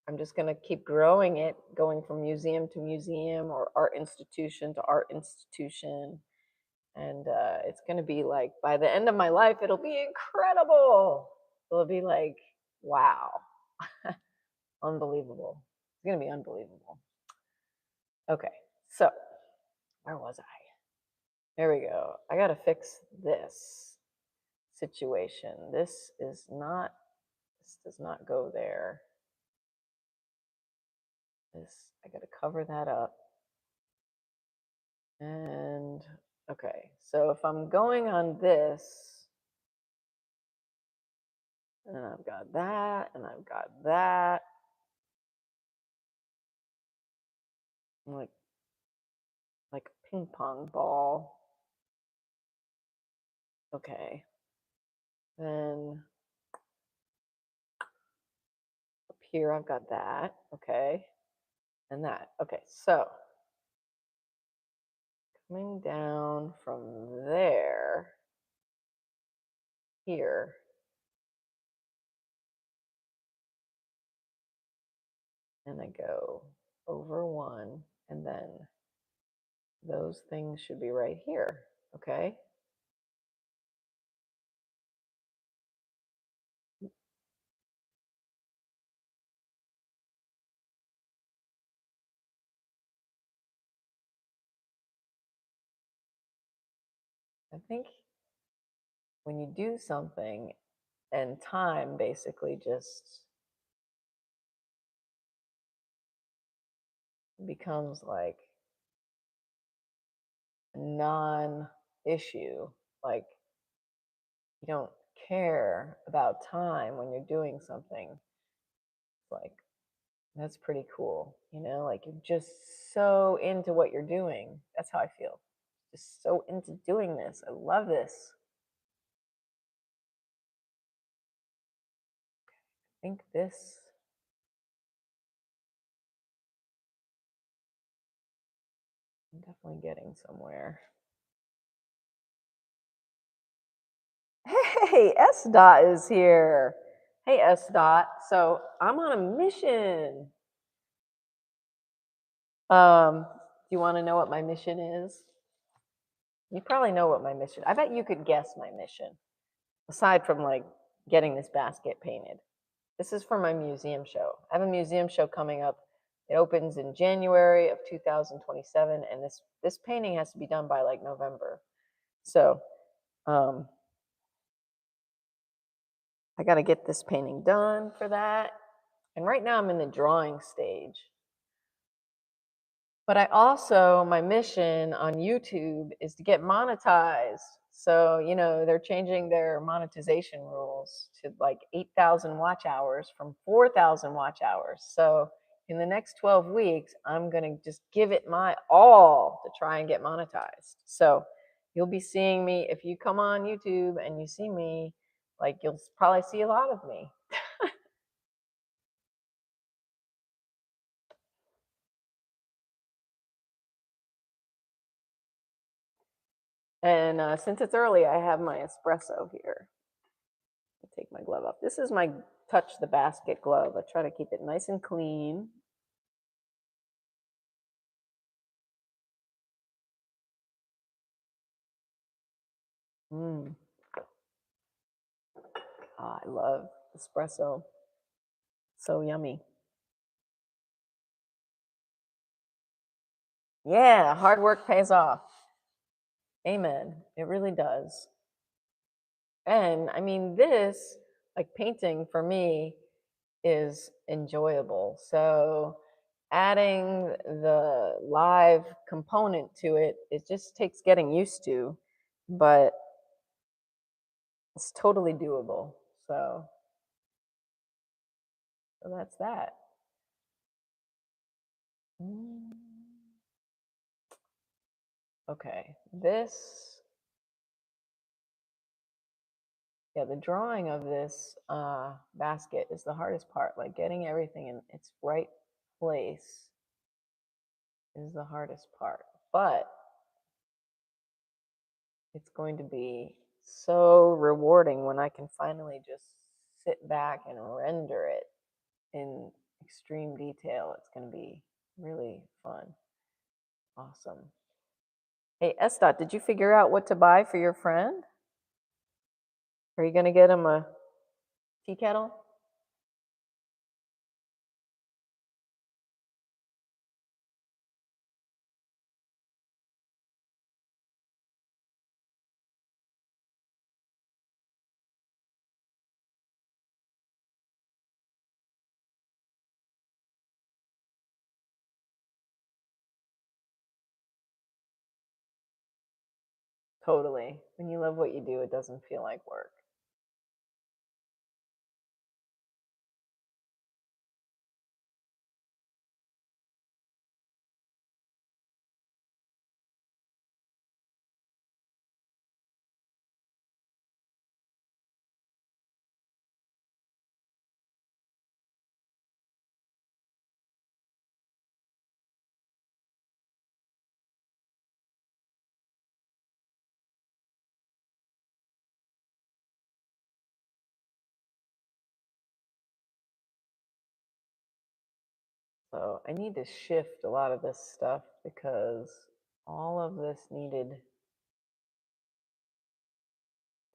I'm just going to keep growing it, going from museum to museum or art institution to art institution. And it's going to be like, by the end of my life, it'll be incredible. It'll be like, wow, unbelievable. It's going to be unbelievable. Okay, so where was I? There we go. I got to fix this situation. This does not go there. I got to cover that up. And okay, so if I'm going on this, And I've got that, and I've got that. Like a ping pong ball. Okay. Then up here I've got that. Okay. And that. Okay, so coming down from there here. And I go over one, and then those things should be right here. Okay. I think when you do something and time basically just becomes like a non-issue, like you don't care about time when you're doing something, like that's pretty cool, like you're just so into what you're doing. That's how I feel. Just so into doing this. I love this. I think this, I'm definitely getting somewhere. Hey, S Dot is here. Hey, S Dot. So I'm on a mission. Do you want to know what my mission is? You probably know what my mission. I bet you could guess my mission, aside from like getting this basket painted. This is for my museum show. I have a museum show coming up. It opens in January of 2027, and this painting has to be done by like November. So I got to get this painting done for that. And right now I'm in the drawing stage. But I also, my mission on YouTube is to get monetized. So, they're changing their monetization rules to like 8,000 watch hours from 4,000 watch hours. So, in the next 12 weeks, I'm going to just give it my all to try and get monetized. So, you'll be seeing me if you come on YouTube and you see me, like you'll probably see a lot of me. And since it's early, I have my espresso here. Take my glove off. This is my touch the basket glove. I try to keep it nice and clean. Mm. Oh, I love espresso. So yummy. Yeah, hard work pays off. Amen. It really does. And I mean, this, like painting for me, is enjoyable. So adding the live component to it, it just takes getting used to, but it's totally doable. So that's that. Okay, the drawing of this basket is the hardest part. Like getting everything in its right place is the hardest part. But it's going to be so rewarding when I can finally just sit back and render it in extreme detail. It's going to be really fun. Awesome. Hey, Estot, did you figure out what to buy for your friend? Are you going to get him a tea kettle? Totally. When you love what you do, it doesn't feel like work. So I need to shift a lot of this stuff because all of this needed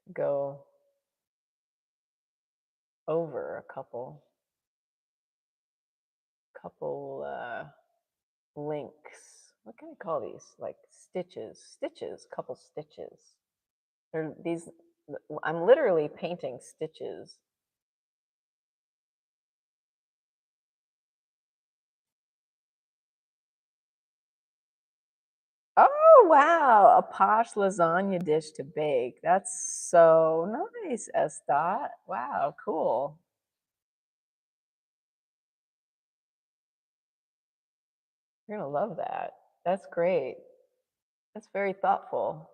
to go over a couple links. What can I call these? Like stitches, couple stitches. They're these, I'm literally painting stitches. Oh, wow. A posh lasagna dish to bake. That's so nice, Estat. Wow, cool. You're going to love that. That's great. That's very thoughtful.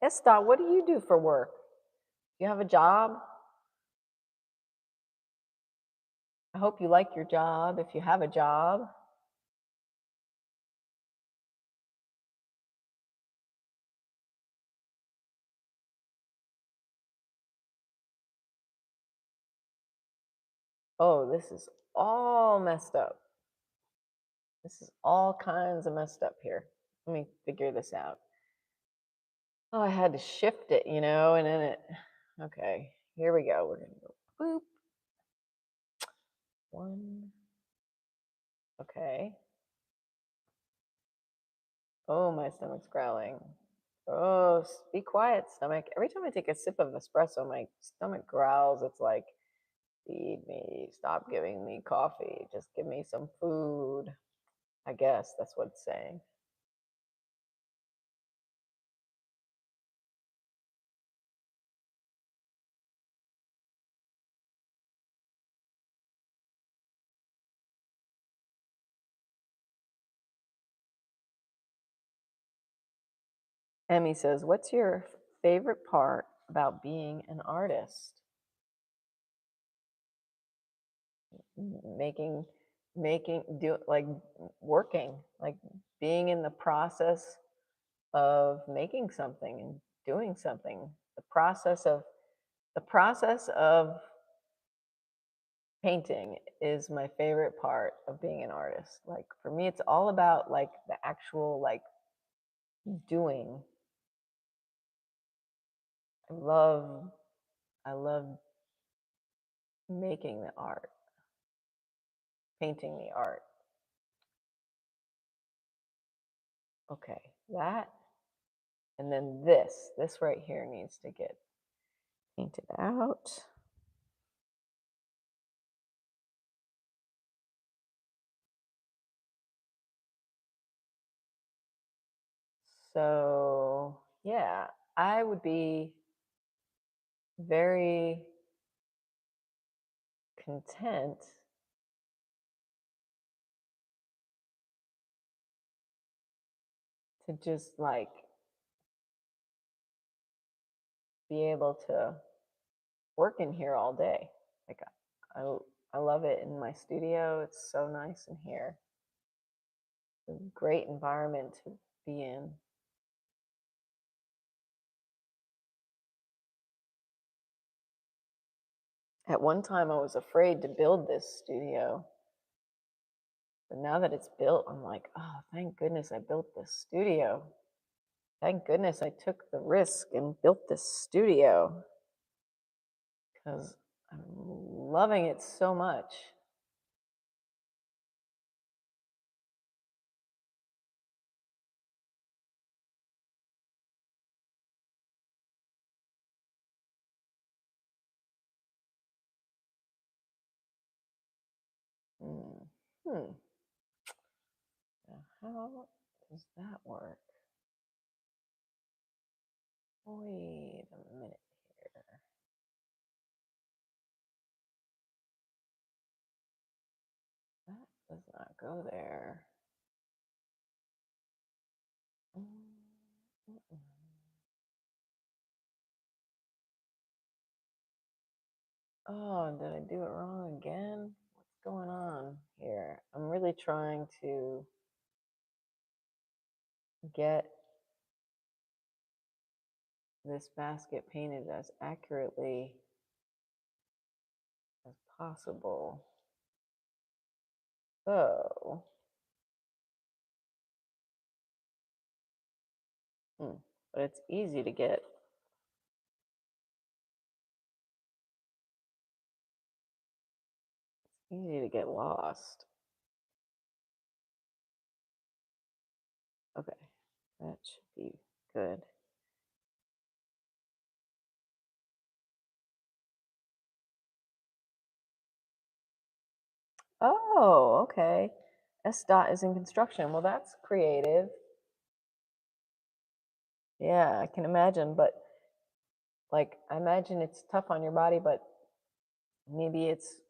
Estat, what do you do for work? You have a job? I hope you like your job if you have a job. Oh, this is all messed up. This is all kinds of messed up here. Let me figure this out. Oh, I had to shift it, and then it, okay, here we go. We're going to go boop. One. Okay. Oh, my stomach's growling. Oh, be quiet, stomach. Every time I take a sip of espresso, my stomach growls. It's like, feed me, stop giving me coffee, just give me some food. I guess that's what it's saying. Emmy says, what's your favorite part about being an artist? Like working, like being in the process of making something and doing something. The process of painting is my favorite part of being an artist. Like for me, it's all about like the actual like doing. I love I love making the art, painting the art. Okay, that, and then this right here needs to get painted out. So yeah, I would be very content to just like be able to work in here all day. Like I, I love it in my studio. It's so nice in here. It's a great environment to be in. At one time, I was afraid to build this studio. But now that it's built, I'm like, oh, thank goodness I built this studio. Thank goodness I took the risk and built this studio because I'm loving it so much. Hmm. Now how does that work? Wait a minute here. That does not go there. Oh, did I do it wrong again? What's going on here? I'm really trying to get this basket painted as accurately as possible. So, but it's easy to get lost. Okay, that should be good. Oh, okay. S dot is in construction. Well, that's creative. Yeah, I can imagine, but like I imagine it's tough on your body, but maybe it's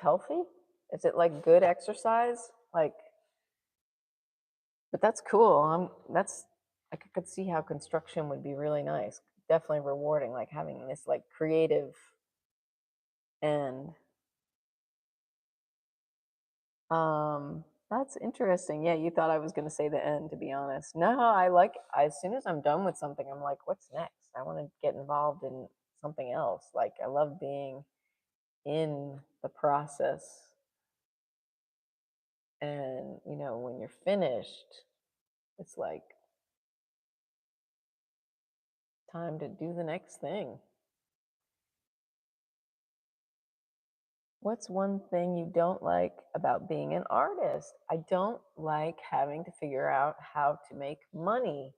healthy. Is it like good exercise? Like, but that's cool. I could see how construction would be really nice. Definitely rewarding, like having this like creative end. That's interesting. Yeah, you thought I was going to say the end, to be honest. No, as soon as I'm done with something, I'm like, what's next? I want to get involved in something else. Like, I love being in the process. And, when you're finished, it's like time to do the next thing. What's one thing you don't like about being an artist? I don't like having to figure out how to make money.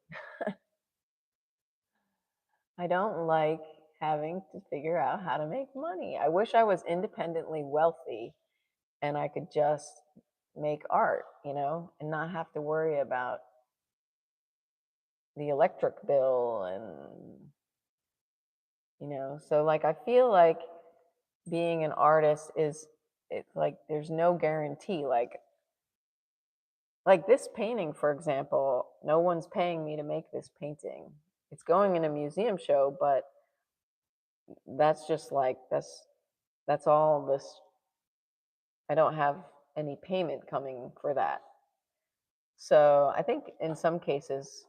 I don't like having to figure out how to make money. I wish I was independently wealthy and I could just make art, and not have to worry about the electric bill and, so like I feel like being an artist it's like there's no guarantee. Like this painting, for example, no one's paying me to make this painting. It's going in a museum show, but that's just like that's all this. I don't have any payment coming for that. So I think in some cases,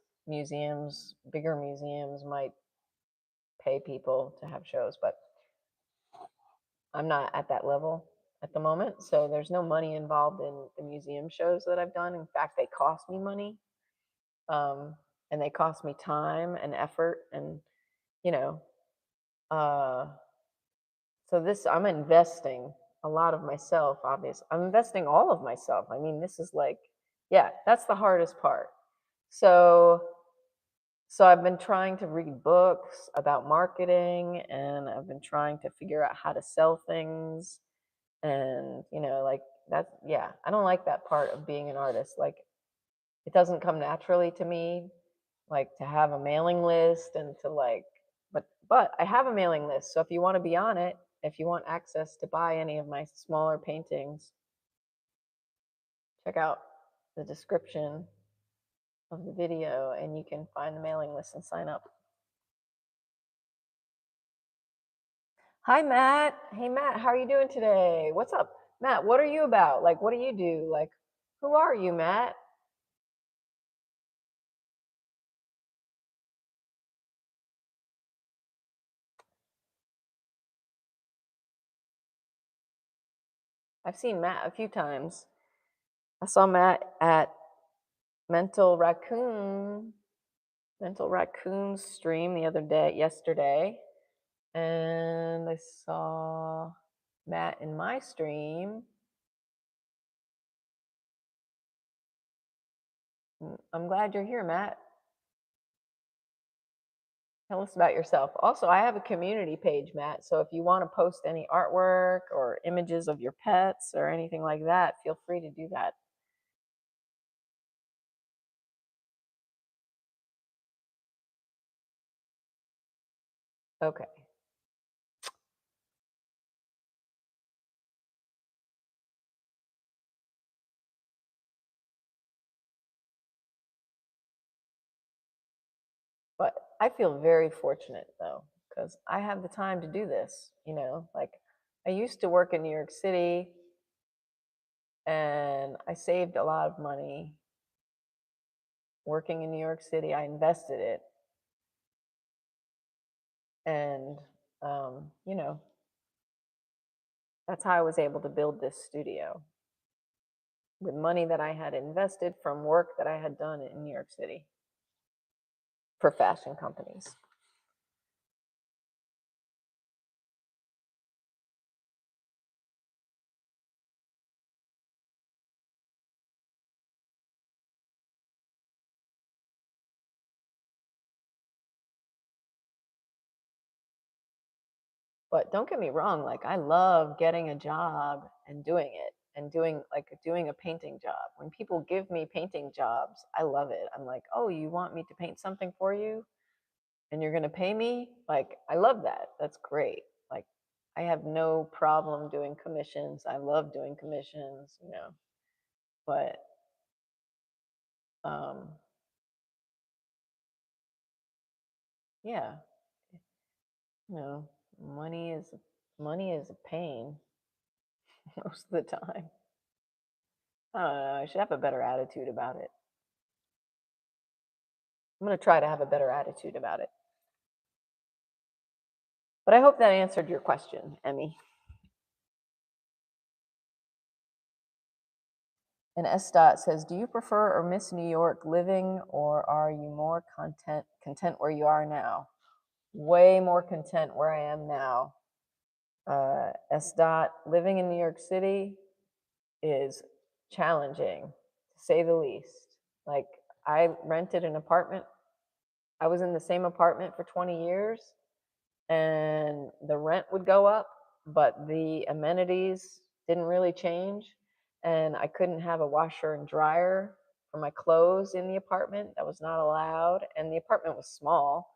bigger museums might pay people to have shows, but I'm not at that level at the moment. So there's no money involved in the museum shows that I've done. In fact, they cost me money. Um, and they cost me time and effort and, you know, uh, so I'm investing a lot of myself, obviously. I'm investing all of myself. I mean, this is like, yeah, that's the hardest part. So I've been trying to read books about marketing and I've been trying to figure out how to sell things and, like that's yeah, I don't like that part of being an artist. Like it doesn't come naturally to me like to have a mailing list and to like but I have a mailing list. So if you want to be on it, if you want access to buy any of my smaller paintings, check out the description of the video and you can find the mailing list and sign up. Hi, Matt. Hey, Matt, how are you doing today? What's up? Matt, what are you about? Like, what do you do? Like, who are you, Matt? I've seen Matt a few times. I saw Matt at Mental Raccoon's stream yesterday, and I saw Matt in my stream. I'm glad you're here, Matt. Tell us about yourself. Also, I have a community page, Matt, so if you want to post any artwork or images of your pets or anything like that, feel free to do that. Okay. But I feel very fortunate though, because I have the time to do this, like I used to work in New York City and I saved a lot of money working in New York City. I invested it And, you know, that's how I was able to build this studio with money that I had invested from work that I had done in New York City for fashion companies. But don't get me wrong, like I love getting a job and doing it and doing a painting job. When people give me painting jobs, I love it. I'm like, "Oh, you want me to paint something for you and you're going to pay me?" Like, I love that. That's great. Like, I have no problem doing commissions. I love doing commissions, you know. But um yeah, you know, money is a pain most of the time. I don't know. I should have a better attitude about it. I'm going to try to have a better attitude about it. But I hope that answered your question, Emmy. And S. Dot says, do you prefer or miss New York living, or are you more content where you are now? Way more content where I am now. S. Dot, living in New York City is challenging, to say the least. Like, I rented an apartment. I was in the same apartment for 20 years, and the rent would go up, but the amenities didn't really change. And I couldn't have a washer and dryer for my clothes in the apartment. That was not allowed. And the apartment was small.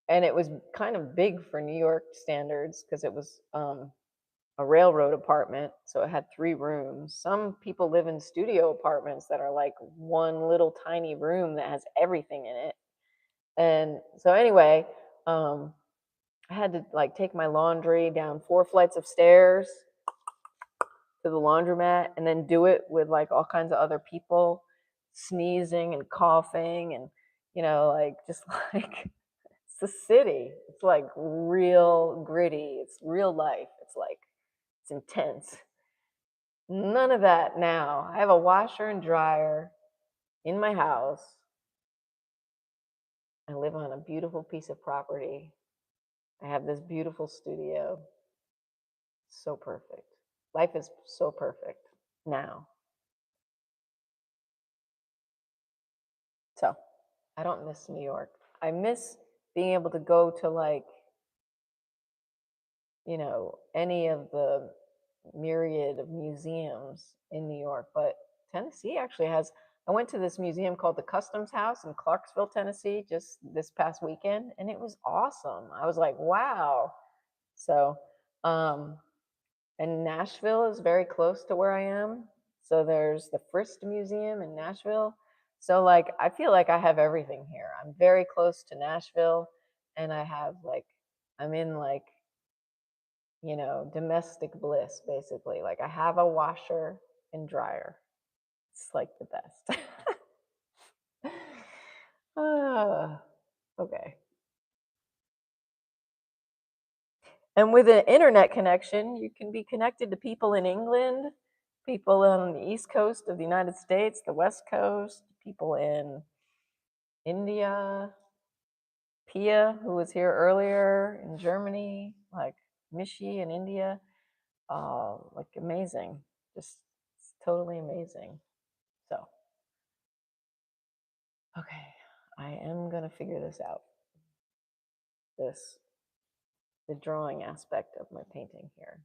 And it was kind of big for New York standards because it was a railroad apartment. So it had 3 rooms. Some people live in studio apartments that are like one little tiny room that has everything in it. And so, anyway, I had to like take my laundry down 4 flights of stairs to the laundromat and then do it with like all kinds of other people sneezing and coughing and, you know, like just like it's the city. It's like real gritty. It's real life. It's like it's intense. None of that now. I have a washer and dryer in my house. I live on a beautiful piece of property. I have this beautiful studio. So perfect. Life is so perfect now. So I don't miss New York. I miss being able to go to like, you know, any of the myriad of museums in New York. But Tennessee actually has, I went to this museum called the Customs House in Clarksville, Tennessee, just this past weekend, and it was awesome. I was like, wow. So, and Nashville is very close to where I am. So there's the Frist Museum in Nashville. So like I feel like I have everything here. I'm very close to Nashville, and I have like I'm in like, you know, domestic bliss basically. Like I have a washer and dryer. It's like the best. Okay. And with an internet connection, you can be connected to people in England, people on the East Coast of the United States, the West Coast, people in India, Pia, who was here earlier in Germany, like Mishi in India. Like amazing. Just totally amazing. So, okay, I am going to figure this out. The drawing aspect of my painting here.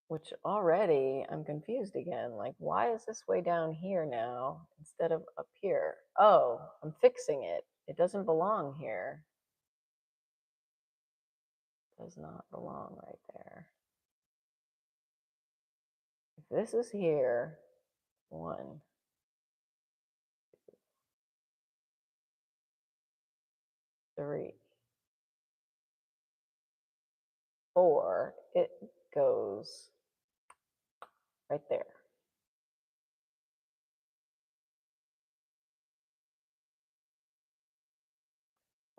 Which already I'm confused again. Like, why is this way down here now instead of up here? Oh, I'm fixing it. It doesn't belong here. It does not belong right there. If this is here, 1, 3, 4, it goes right there.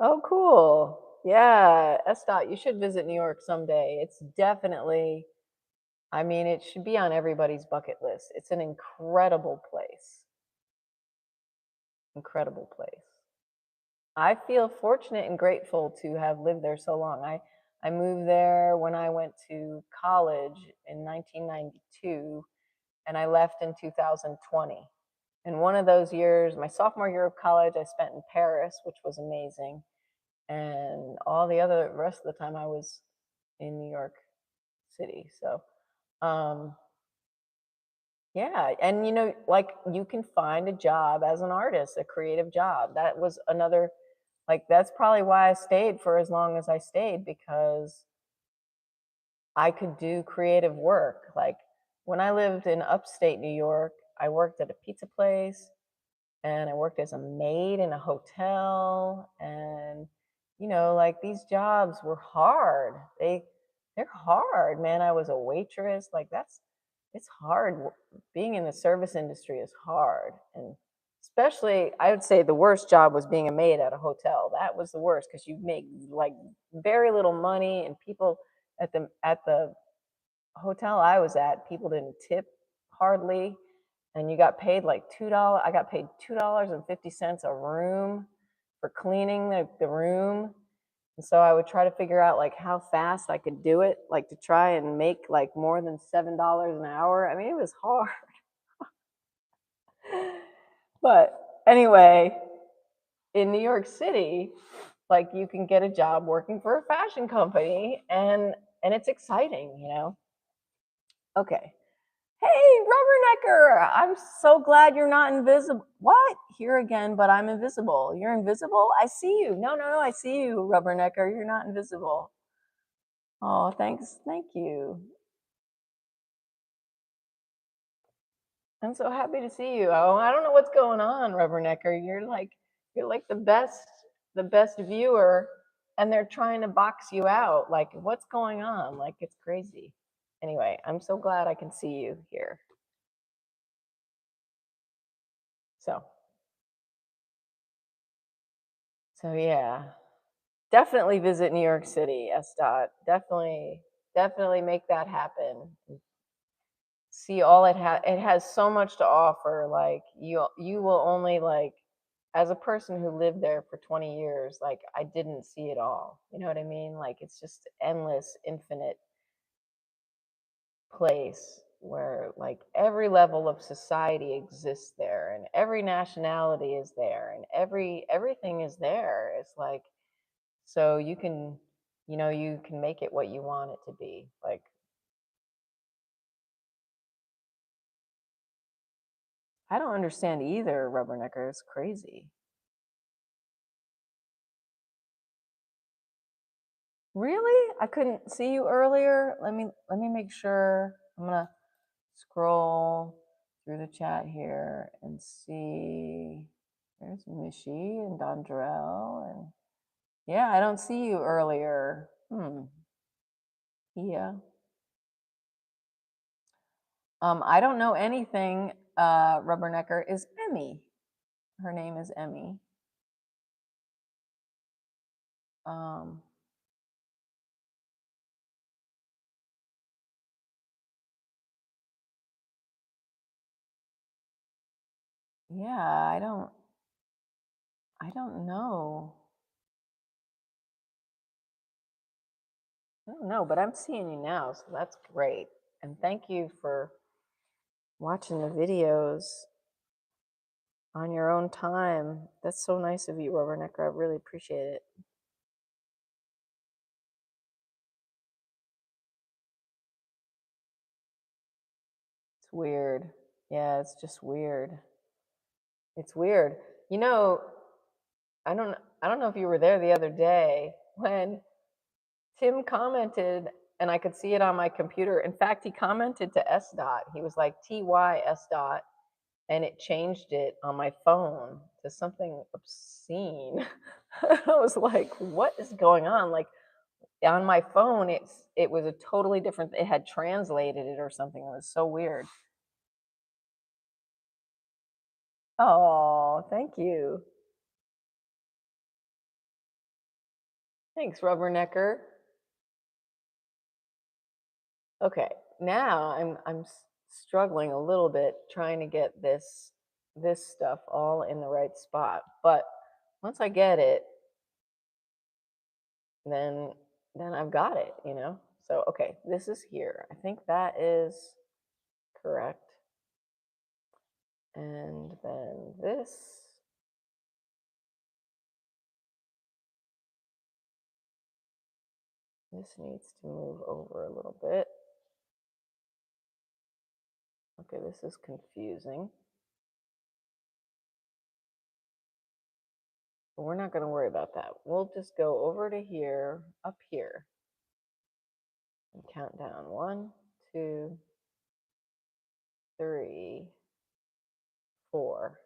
Oh, cool. Yeah, Estot, you should visit New York someday. It's definitely, I mean, it should be on everybody's bucket list. It's an incredible place. Incredible place. I feel fortunate and grateful to have lived there so long. I moved there when I went to college in 1992, and I left in 2020. And one of those years, my sophomore year of college, I spent in Paris, which was amazing. And all the other rest of the time I was in New York City. So, um, yeah, and like you can find a job as an artist, a creative job. That was another, like, that's probably why I stayed for as long as I stayed, because I could do creative work. Like when I lived in upstate New York, I worked at a pizza place and I worked as a maid in a hotel, and like these jobs were hard. They're hard, man. I was a waitress. Like it's hard. Being in the service industry is hard, and especially I would say the worst job was being a maid at a hotel. That was the worst because you make like very little money, and people at the hotel I was at, people didn't tip hardly, and you got paid like $2. I got paid $2.50 a room for cleaning the room. And so I would try to figure out like how fast I could do it, like to try and make like more than $7 an hour. I mean, it was hard. But anyway, in New York City, like you can get a job working for a fashion company, and it's exciting. Okay. Hey, Rubbernecker, I'm so glad you're not invisible. What? Here again, but I'm invisible. You're invisible? I see you. No, no, no, I see you, Rubbernecker. You're not invisible. Oh, thanks. Thank you. I'm so happy to see you. Oh, I don't know what's going on, Rubbernecker. You're like the best viewer, and they're trying to box you out. Like, what's going on? Like, it's crazy. Anyway, I'm so glad I can see you here. So, so yeah. Definitely visit New York City, S. Dot. Definitely make that happen. See all it has so much to offer. Like you will only, like, as a person who lived there for 20 years, like I didn't see it all. You know what I mean? Like it's just endless, infinite place where like every level of society exists there, and every nationality is there, and everything is there. It's like, so you can make it what you want it to be. Like, I don't understand either, Rubbernecker. It's crazy. Really? I couldn't see you earlier. Let me make sure. I'm gonna scroll through the chat here and see. There's Mishi and Dondrell, and yeah, I don't see you earlier. Yeah. I don't know anything. Rubbernecker is Emmy. Her name is Emmy. Um, yeah, I don't know. I don't know, but I'm seeing you now, so that's great. And thank you for watching the videos on your own time. That's so nice of you, Rubbernecker. I really appreciate it. It's weird. Yeah, it's just weird. It's weird. You know, I don't know if you were there the other day when Tim commented, and I could see it on my computer. In fact, he commented to S. Dot. He was like TY S. Dot, and it changed it on my phone to something obscene. I was like, what is going on? Like on my phone, it was a totally different, it had translated it or something. It was so weird. Oh, thank you. Thanks, Rubbernecker. Okay, now I'm struggling a little bit trying to get this stuff all in the right spot. But once I get it, then I've got it, you know? So, okay, this is here. I think that is correct. And then this. This needs to move over a little bit. Okay, this is confusing. But we're not going to worry about that. We'll just go over to here, up here, and count down. 1, 2, 3, 4,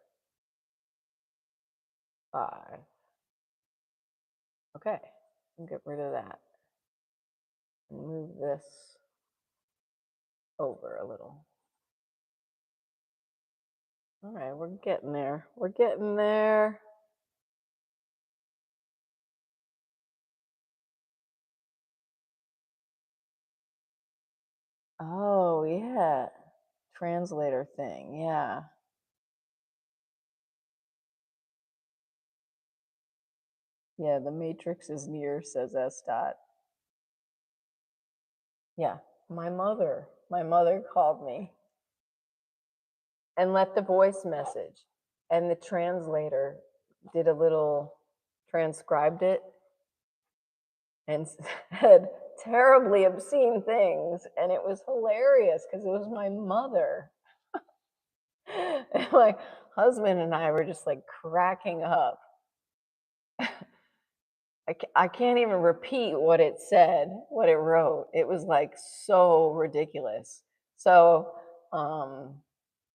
5. Okay, and get rid of that. And move this over a little. All right, we're getting there. We're getting there. Oh, yeah. Translator thing, yeah. Yeah, the matrix is near, says S. Dot. Yeah, my mother called me and left a voice message. And the translator did a little, transcribed it and said terribly obscene things. And it was hilarious because it was my mother. And my husband and I were just like cracking up. I can't even repeat what it said, what it wrote. It was like so ridiculous. So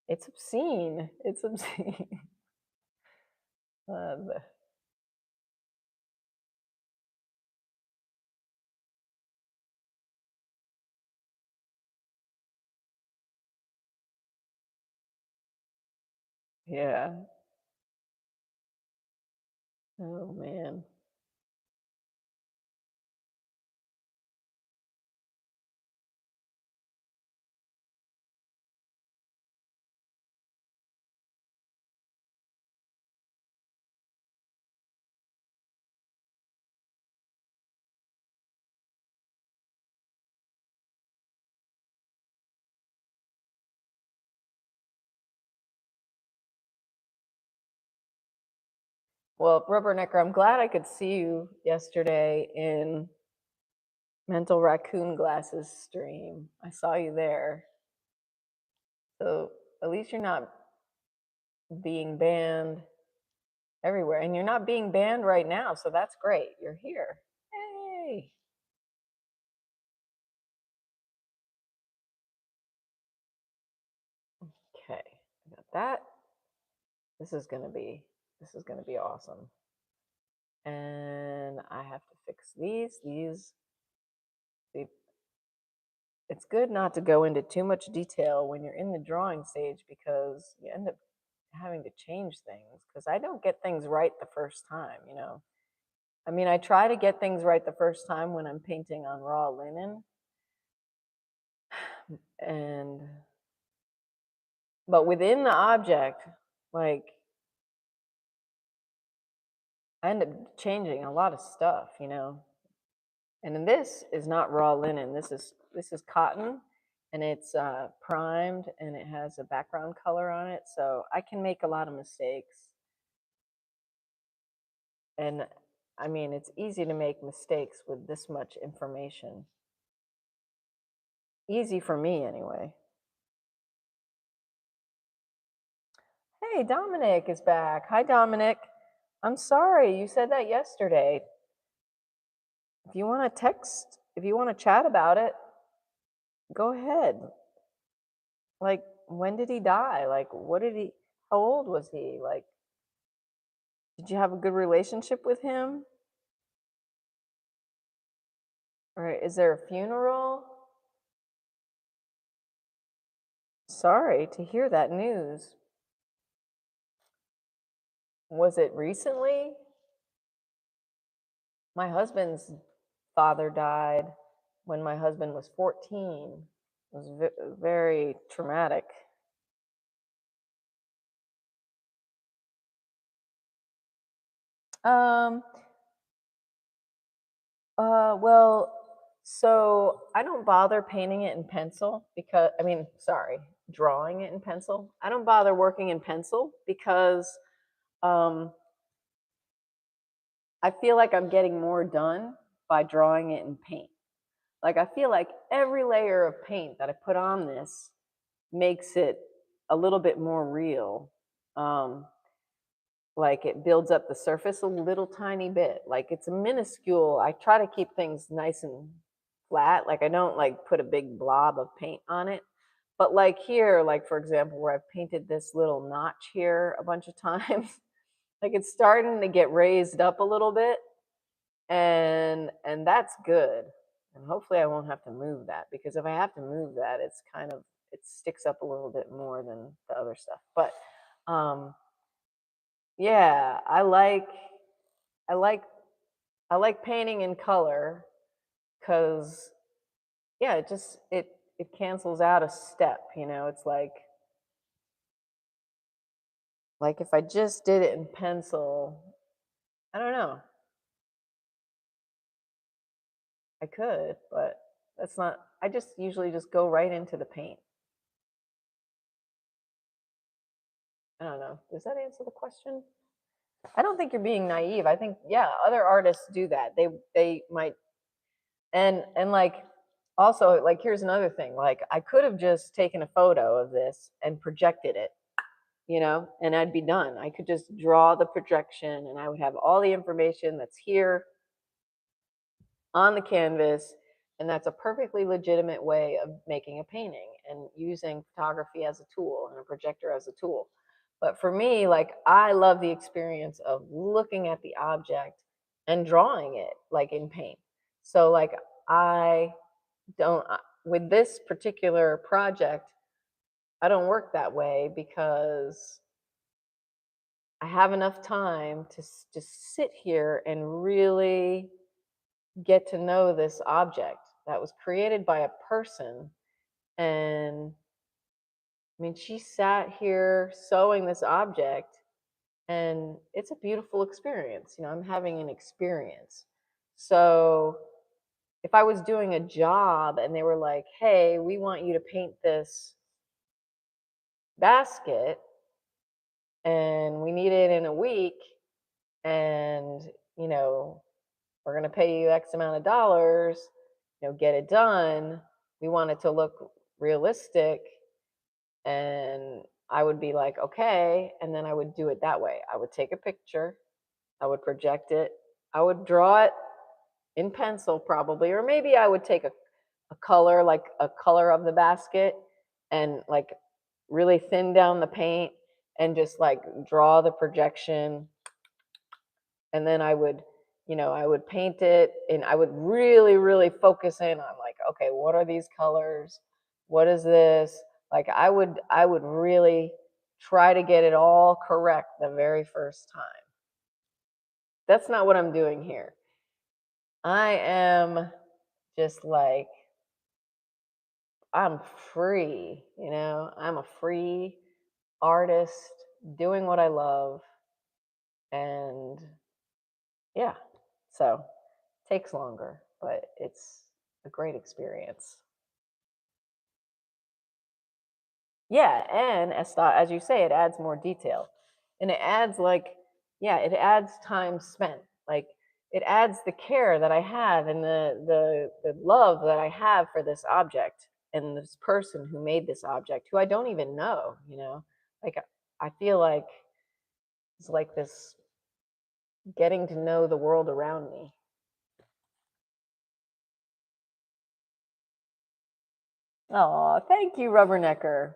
it's obscene. It's obscene. Yeah. Oh man. Well, Rubbernecker, I'm glad I could see you yesterday in Mental Raccoon Glasses stream. I saw you there. So at least you're not being banned everywhere. And you're not being banned right now, so that's great. You're here. Hey. Okay, I got that. This is gonna be awesome. And I have to fix these. It's good not to go into too much detail when you're in the drawing stage because you end up having to change things because I don't get things right the first time, you know. I mean, I try to get things right the first time when I'm painting on raw linen. But within the object, like, I end up changing a lot of stuff, you know. And then this is not raw linen. This is cotton, and it's primed, and it has a background color on it. So I can make a lot of mistakes. And I mean, it's easy to make mistakes with this much information. Easy for me, anyway. Hey, Dominic is back. Hi, Dominic. I'm sorry, you said that yesterday. If you want to text, if you want to chat about it, go ahead. Like, when did he die? Like, how old was he? Like, did you have a good relationship with him? Or is there a funeral? Sorry to hear that news. Was it recently? My husband's father died when my husband was 14. It was very traumatic. Um, well, so I don't bother painting it in pencil because, I mean, sorry, drawing it in pencil. I don't bother working in pencil because um, I feel like I'm getting more done by drawing it in paint. Like, I feel like every layer of paint that I put on this makes it a little bit more real. Um, like it builds up the surface a little tiny bit. Like it's a minuscule. I try to keep things nice and flat. Like I don't like put a big blob of paint on it. But like here, like for example, where I've painted this little notch here a bunch of times, like it's starting to get raised up a little bit, and that's good. And hopefully I won't have to move that, because if I have to move that, it's kind of, it sticks up a little bit more than the other stuff. But um, yeah, I like I like painting in color because yeah, it cancels out a step, you know. It's like if I just did it in pencil, I don't know. I could, but that's not, I just usually just go right into the paint. I don't know. Does that answer the question? I don't think you're being naive. I think yeah, other artists do that. They might, and like also like here's another thing. Like I could have just taken a photo of this and projected it, you know, and I'd be done. I could just draw the projection and I would have all the information that's here on the canvas. And that's a perfectly legitimate way of making a painting and using photography as a tool and a projector as a tool. But for me, like I love the experience of looking at the object and drawing it like in paint. So like I don't, with this particular project, I don't work that way because I have enough time to just sit here and really get to know this object that was created by a person. And I mean, she sat here sewing this object, and it's a beautiful experience. You know, I'm having an experience. So if I was doing a job and they were like, hey, we want you to paint this basket and we need it in a week, and, you know, we're going to pay you X amount of dollars, you know, get it done. We want it to look realistic. And I would be like, okay. And then I would do it that way. I would take a picture, I would project it, I would draw it in pencil probably, or maybe I would take a color, like a color of the basket, and like really thin down the paint and just like draw the projection. And then I would, you know, I would paint it and I would really, really focus in on like, okay, what are these colors? What is this? Like I would really try to get it all correct the very first time. That's not what I'm doing here. I am just like, I'm free, you know, I'm a free artist doing what I love. And yeah, so takes longer, but it's a great experience. Yeah, and as you say, it adds more detail, and it adds like, yeah, it adds time spent. Like it adds the care that I have and the love that I have for this object and this person who made this object, who I don't even know. You know, like I feel like it's like this getting to know the world around me. Oh, thank you, Rubbernecker.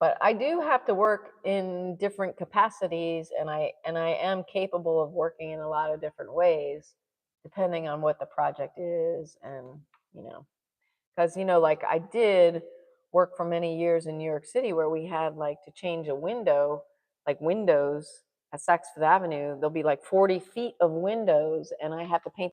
But I do have to work in different capacities, and I am capable of working in a lot of different ways depending on what the project is. And you know, because you know, like I did work for many years in New York City where we had like to change a window, like windows, at Saks Fifth Avenue, there'll be like 40 feet of windows, and I have to paint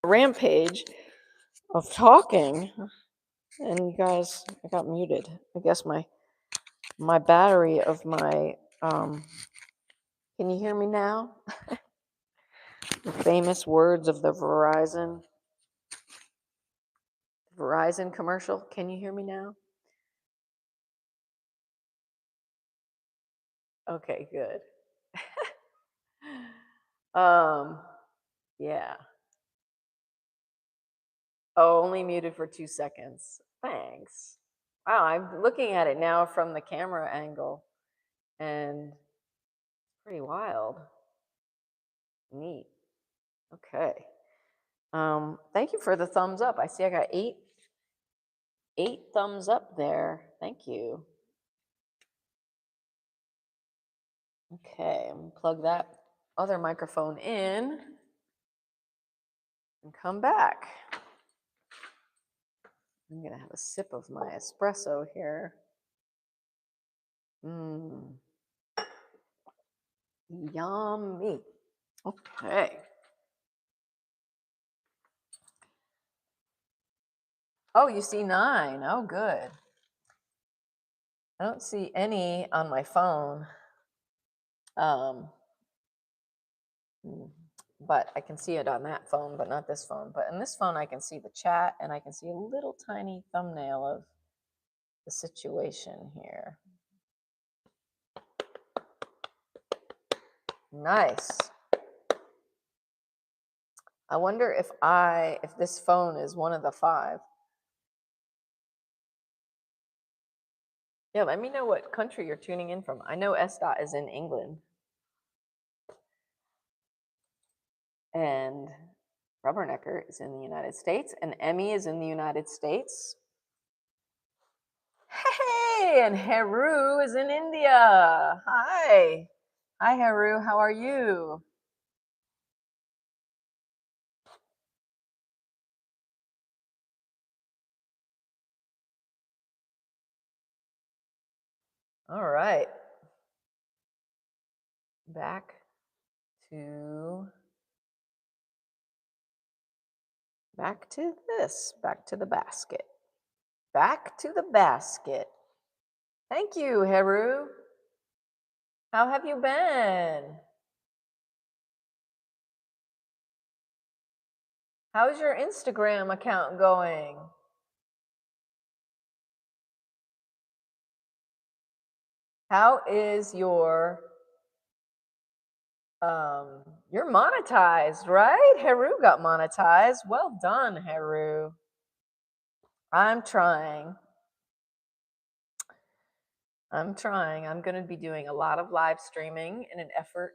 a rampage of talking, and you guys, I got muted. I guess my battery of my can you hear me now? The famous words of the Verizon commercial. Can you hear me now? Okay, good. Yeah. Oh, only muted for 2 seconds. Thanks. Wow, I'm looking at it now from the camera angle, and it's pretty wild. Neat. Okay. Thank you for the thumbs up. I see I got eight thumbs up there. Thank you. Okay, I'm gonna plug that other microphone in and come back. I'm gonna have a sip of my espresso here. Yummy. Okay. Oh, you see 9. Oh, good. I don't see any on my phone. But I can see it on that phone, but not this phone. But in this phone, I can see the chat, and I can see a little tiny thumbnail of the situation here. Nice. I wonder if this phone is one of the 5. Yeah, let me know what country you're tuning in from. I know S.Dot is in England. And Rubbernecker is in the United States. And Emmy is in the United States. Hey, and Heru is in India. Hi. Hi, Heru. How are you? All right. Back to this. Back to the basket. Back to the basket. Thank you, Heru. How have you been? How's your Instagram account going? How is you're monetized, right? Heru got monetized. Well done, Heru. I'm trying. I'm going to be doing a lot of live streaming in an effort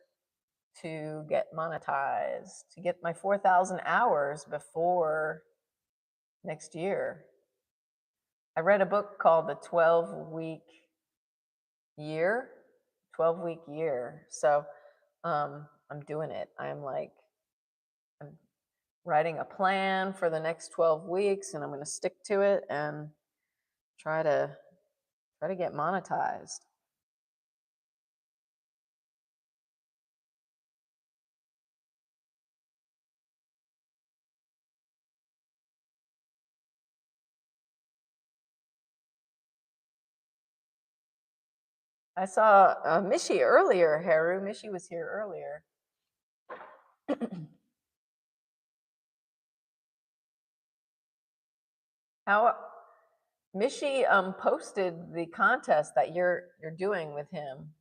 to get monetized, to get my 4,000 hours before next year. I read a book called The 12-Week Year. 12-week year. So I'm doing it. I'm writing a plan for the next 12 weeks, and I'm going to stick to it and try to get monetized. I saw Mishi earlier, Heru. Mishi was here earlier. Mishi posted the contest that you're doing with him.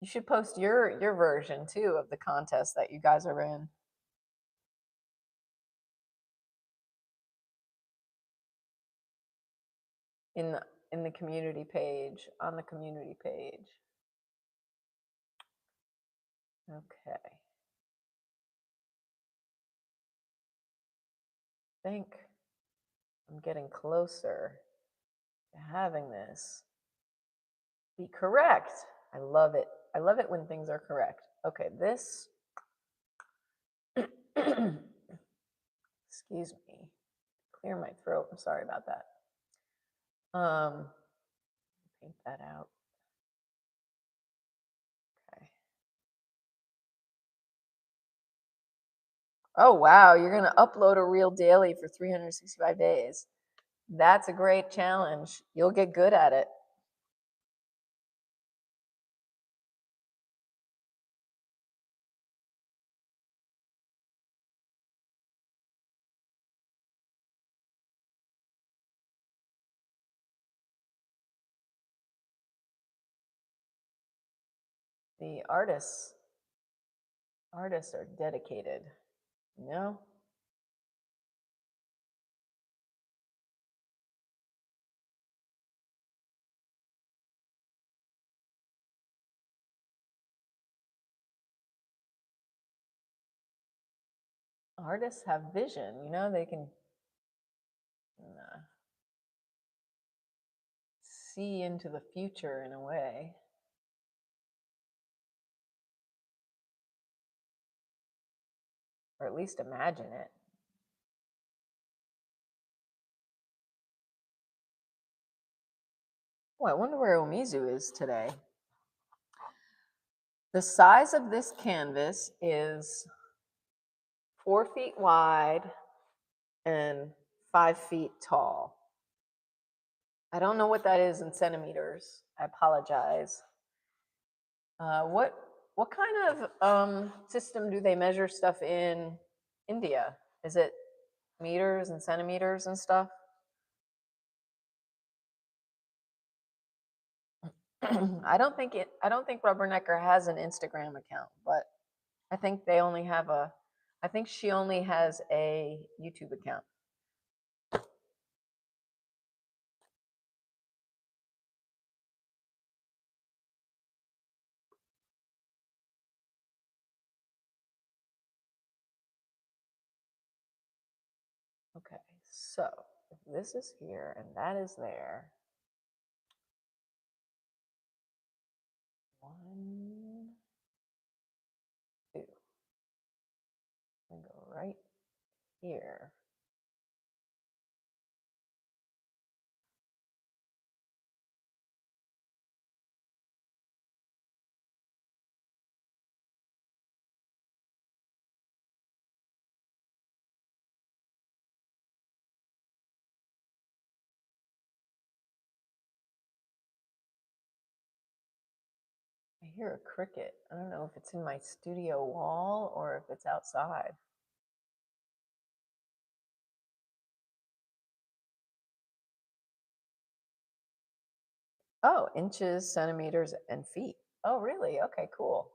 You should post your version too of the contest that you guys are in. In the community page, on the community page. Okay. I think I'm getting closer to having this be correct. I love it. I love it when things are correct. Okay, this, excuse me, clear my throat. I'm sorry about that. Paint that out. Okay. Oh, wow, you're going to upload a reel daily for 365 days. That's a great challenge. You'll get good at it. The artists are dedicated, you know? Artists have vision, you know, they can see into the future in a way. Or at least imagine it. Oh, I wonder where Omizu is today. The size of this canvas is 4 feet wide and 5 feet tall. I don't know what that is in centimeters. I apologize. What kind of system do they measure stuff in India? Is it meters and centimeters and stuff? I don't think Rubbernecker has an Instagram account, but I think they only have I think she only has a YouTube account. Okay, so if this is here and that is there, 1, 2, and go right here. I hear a cricket. I don't know if it's in my studio wall or if it's outside. Oh, inches, centimeters, and feet. Oh, really? Okay, cool.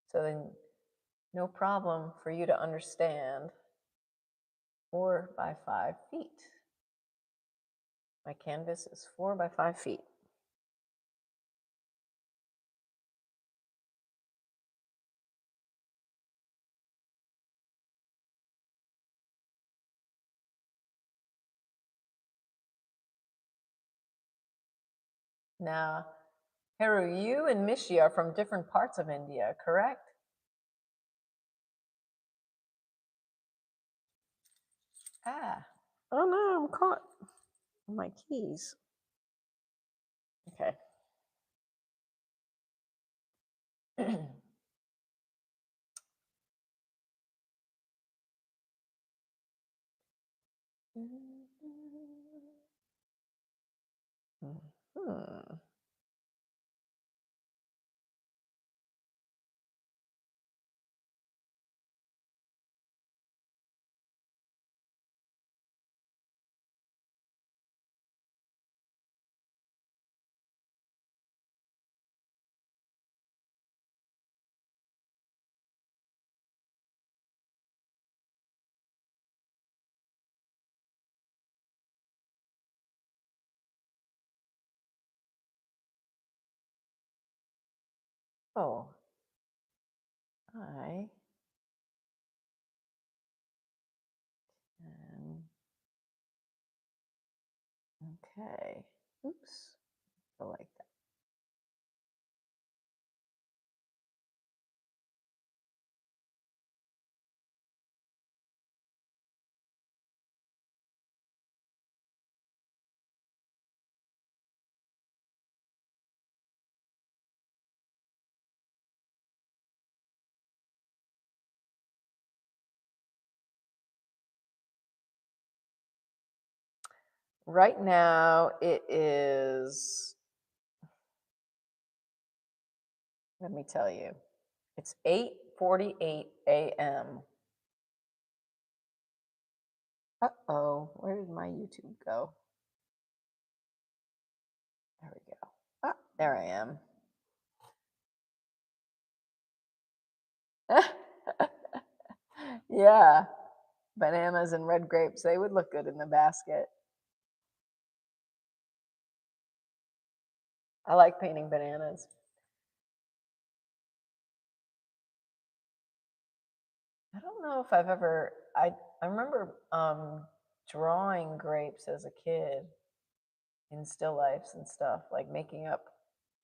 So then no problem for you to understand 4 by 5 feet. My canvas is 4 by 5 feet. Now, Heru, you and Mishi are from different parts of India, correct? Ah, oh no, I'm caught on my keys. Okay. Hmm. Oh, I can, okay. Oops, I like that. Right now it is, let me tell you, it's 8:48 a.m. Uh-oh, where did my YouTube go? There we go. Ah, there I am. Yeah, bananas and red grapes, they would look good in the basket. I like painting bananas. I don't know if I've ever, I remember drawing grapes as a kid in still lifes and stuff, like making up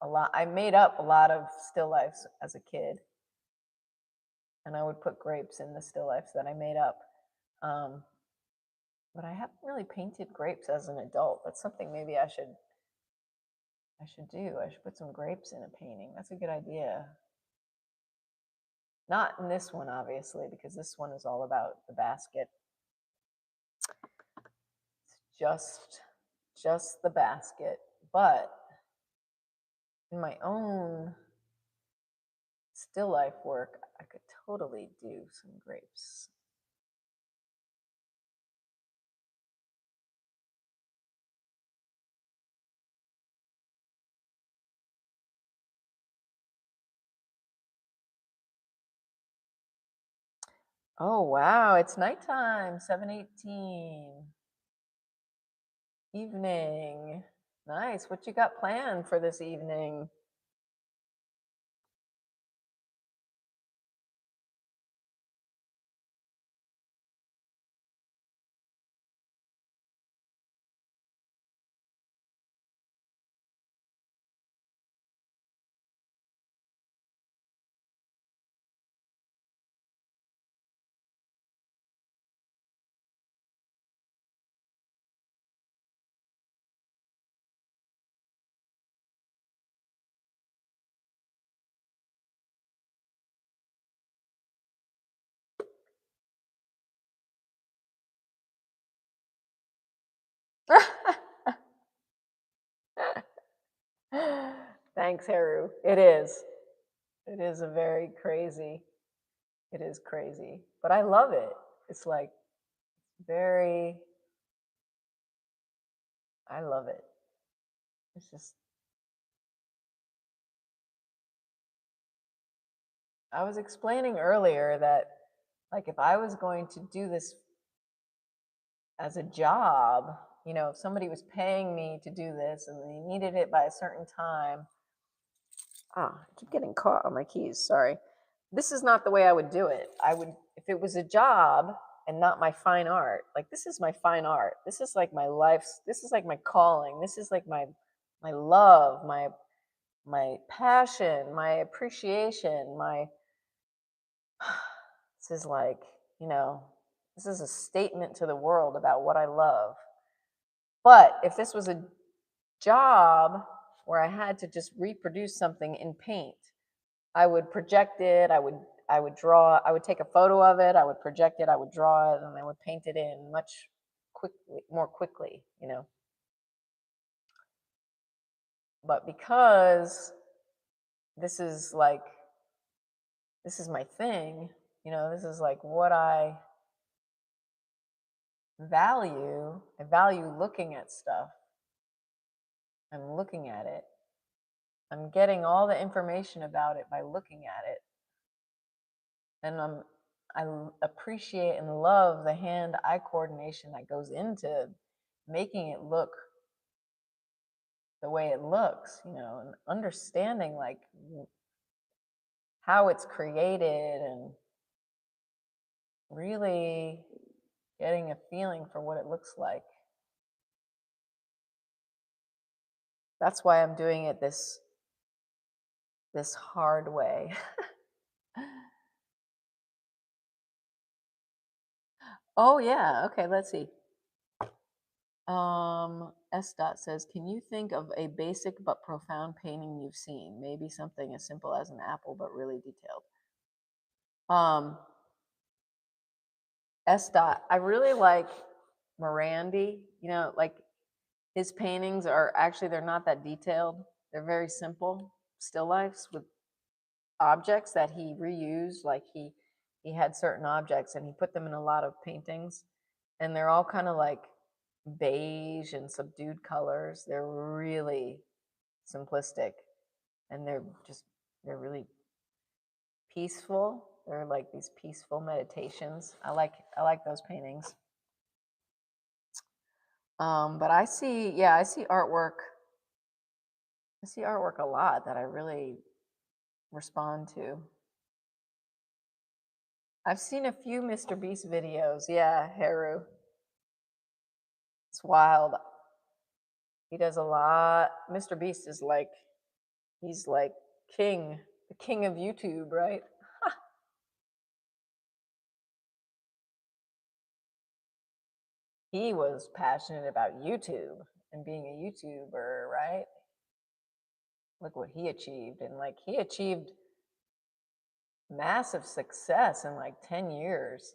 a lot. I made up a lot of still lifes as a kid, and I would put grapes in the still lifes that I made up. But I haven't really painted grapes as an adult. That's something maybe I should do. I should put some grapes in a painting. That's a good idea. Not in this one, obviously, because this one is all about the basket. It's just the basket. But in my own still life work, I could totally do some grapes. Oh, wow, it's nighttime, 7:18. Evening. Nice. What you got planned for this evening? Thanks, Haru. It is. It is a very crazy. It is crazy, but I love it. It's like very. I love it. It's just. I was explaining earlier that, like, if I was going to do this as a job, if somebody was paying me to do this and they needed it by a certain time, I keep getting caught on my keys. Sorry. This is not the way I would do it. I would, if it was a job and not my fine art, like this is my fine art. This is like my life's, this is like my calling. This is like my love, my passion, my appreciation, this is like, this is a statement to the world about what I love. But if this was a job where I had to just reproduce something in paint, I would project it, I would draw, I would take a photo of it, I would project it, I would draw it, and I would paint it in much more quickly. But because this is like, this is my thing, this is like what I value looking at stuff. I'm looking at it. I'm getting all the information about it by looking at it. And I appreciate and love the hand-eye coordination that goes into making it look the way it looks, and understanding like how it's created and really getting a feeling for what it looks like. That's why I'm doing it this hard way. Oh yeah, okay, let's see. S. Dot says, can you think of a basic but profound painting you've seen? Maybe something as simple as an apple, but really detailed. S. Dot, I really like Morandi. You know, like his paintings are actually, they're not that detailed. They're very simple still lifes with objects that he reused. Like he had certain objects and he put them in a lot of paintings, and they're all kind of like beige and subdued colors. They're really simplistic, and they're really peaceful. They're like these peaceful meditations. I like those paintings. But I see artwork. I see artwork a lot that I really respond to. I've seen a few Mr. Beast videos. Yeah, Haru. It's wild. He does a lot. Mr. Beast is like, he's like the king of YouTube, right? He was passionate about YouTube and being a YouTuber, right? Look what he achieved. And like he achieved massive success in like 10 years.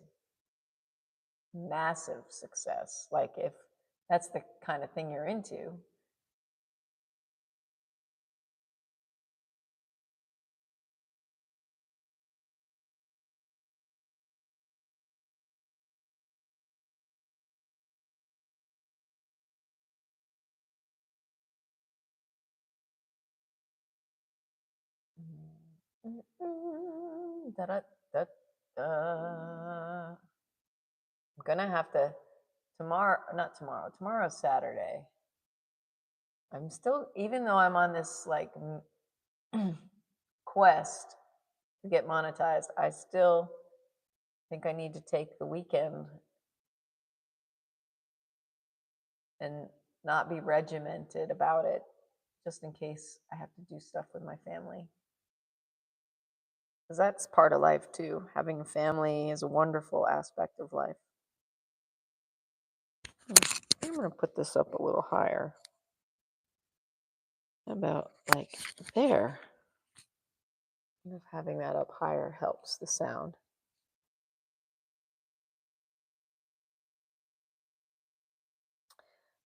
Massive success. Like if that's the kind of thing you're into. I'm gonna have to tomorrow's Saturday. I'm still, even though I'm on this like quest to get monetized, I still think I need to take the weekend and not be regimented about it, just in case I have to do stuff with my family. Because that's part of life too. Having a family is a wonderful aspect of life. I'm going to put this up a little higher. About like there. If having that up higher helps the sound.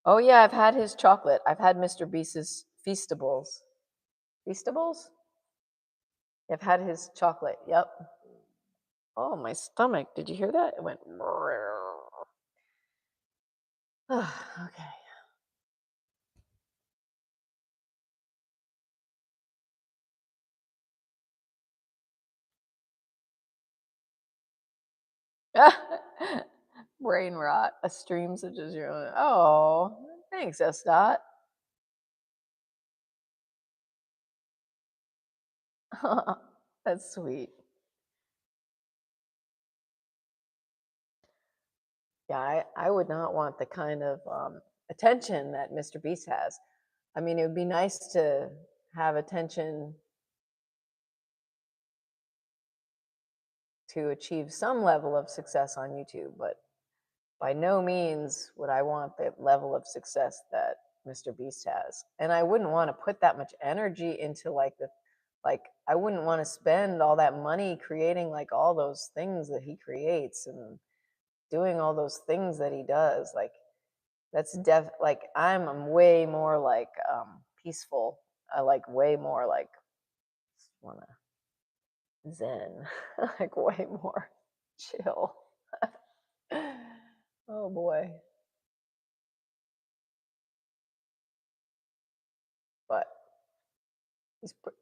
Oh yeah, I've had his chocolate. I've had Mr. Beast's Feastables. Feastables? I've had his chocolate. Yep. Oh, my stomach. Did you hear that? It went. Okay. Brain rot. A stream such as your own. Oh, thanks, S. Dot. That's sweet. Yeah, I would not want the kind of attention that Mr. Beast has. I mean, it would be nice to have attention to achieve some level of success on YouTube, but by no means would I want the level of success that Mr. Beast has. And I wouldn't want to put that much energy into like I wouldn't want to spend all that money creating like all those things that he creates and doing all those things that he does. Like that's like I'm way more like peaceful. I like way more like wanna zen, like way more chill. Oh boy. But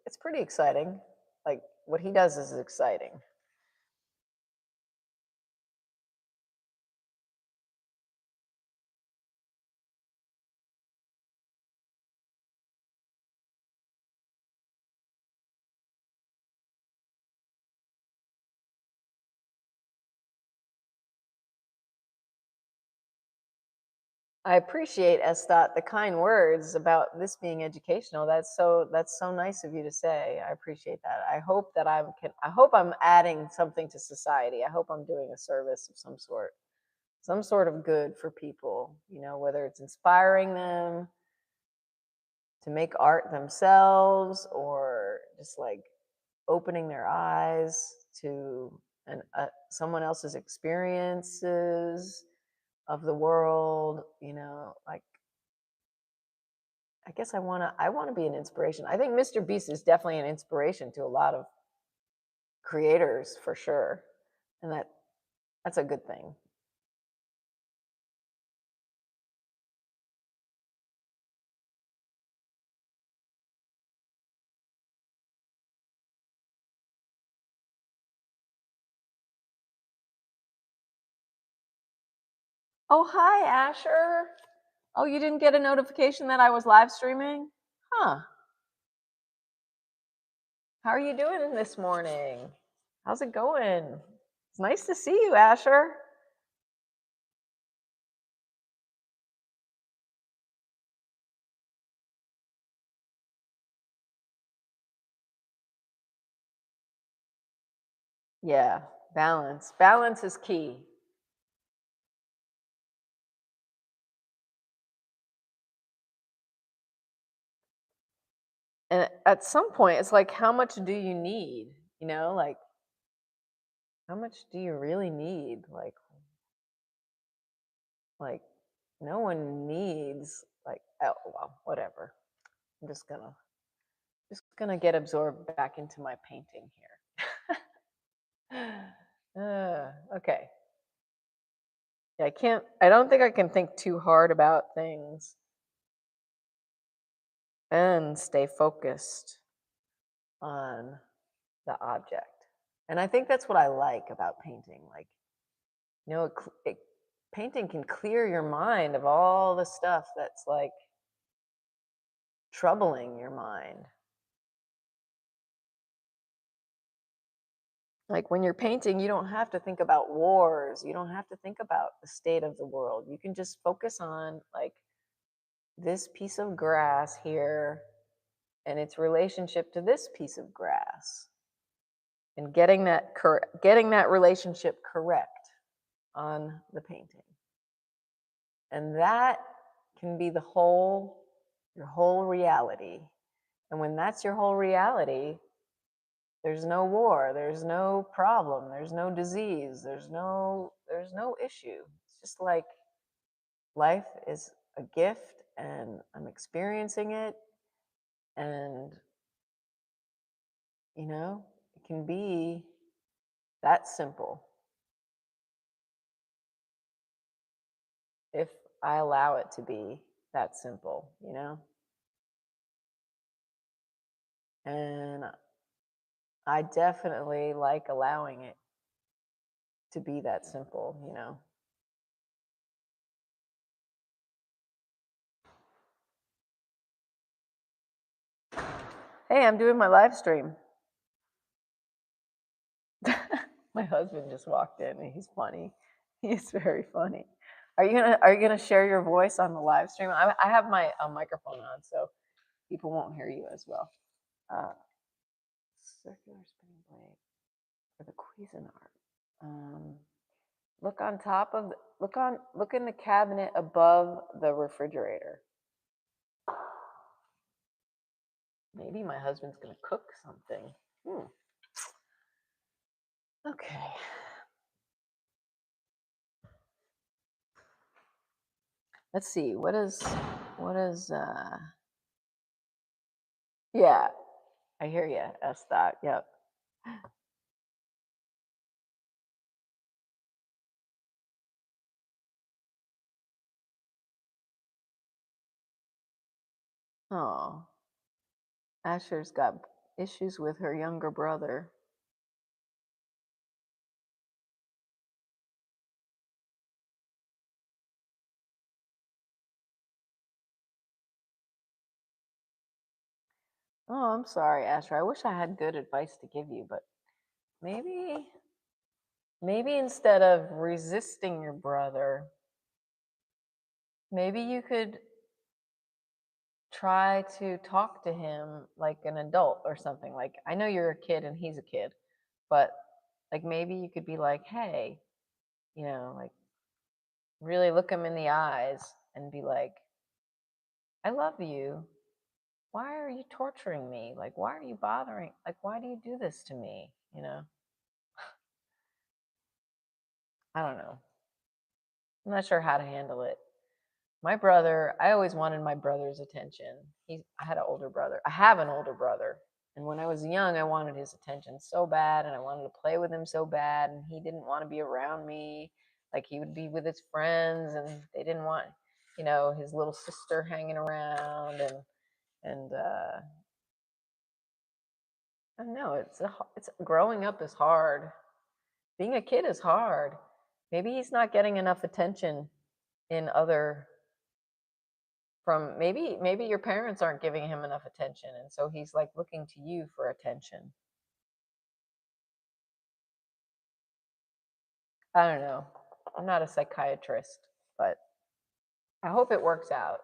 it's pretty exciting. Like what he does is exciting. I appreciate, Estat, the kind words about this being educational. That's so nice of you to say. I appreciate that. I hope that I hope I'm adding something to society. I hope I'm doing a service of some sort of good for people, you know, whether it's inspiring them to make art themselves or just like opening their eyes to someone else's experiences of the world, you know, like I guess I want to be an inspiration. I think Mr. Beast is definitely an inspiration to a lot of creators for sure. And that's a good thing. Oh, hi, Asher. Oh, you didn't get a notification that I was live streaming? Huh. How are you doing this morning? How's it going? It's nice to see you, Asher. Yeah, balance. Balance is key. And at some point, it's like, how much do you need? You know, like, how much do you really need? Like no one needs like, oh, well, whatever. I'm just gonna get absorbed back into my painting here. Okay. Yeah, I don't think I can think too hard about things and stay focused on the object. And I think that's what I like about painting. Like, you know, painting can clear your mind of all the stuff that's like troubling your mind. Like when you're painting, you don't have to think about wars. You don't have to think about the state of the world. You can just focus on like this piece of grass here and its relationship to this piece of grass and getting that relationship correct on the painting. And that can be your whole reality. And when that's your whole reality, there's no war, there's no problem, there's no disease, there's no issue. It's just like life is a gift and I'm experiencing it, and you know, it can be that simple if I allow it to be that simple, you know? And I definitely like allowing it to be that simple, you know? Hey, I'm doing my live stream. My husband just walked in and he's funny. He's very funny. Are you gonna share your voice on the live stream? I have my microphone on, so people won't hear you as well. Circular spinning blade for the Cuisinart. Look on top of look in the cabinet above the refrigerator. Maybe my husband's gonna cook something. Okay. Let's see. What is yeah, I hear you. That's that. Yep. Oh, Asher's got issues with her younger brother. Oh, I'm sorry, Asher. I wish I had good advice to give you, but maybe instead of resisting your brother, maybe you could try to talk to him like an adult or something. Like, I know you're a kid and he's a kid, but like maybe you could be like, hey, like really look him in the eyes and be like, I love you. Why are you torturing me? Like, why are you bothering? Like, why do you do this to me? I don't know. I'm not sure how to handle it. My brother, I always wanted my brother's attention. I had an older brother. I have an older brother. And when I was young, I wanted his attention so bad, and I wanted to play with him so bad, and he didn't want to be around me. Like, he would be with his friends, and they didn't want, his little sister hanging around, and I don't know. It's growing up is hard. Being a kid is hard. Maybe he's not getting enough attention in other from maybe your parents aren't giving him enough attention, and so he's like looking to you for attention. I don't know. I'm not a psychiatrist, but I hope it works out.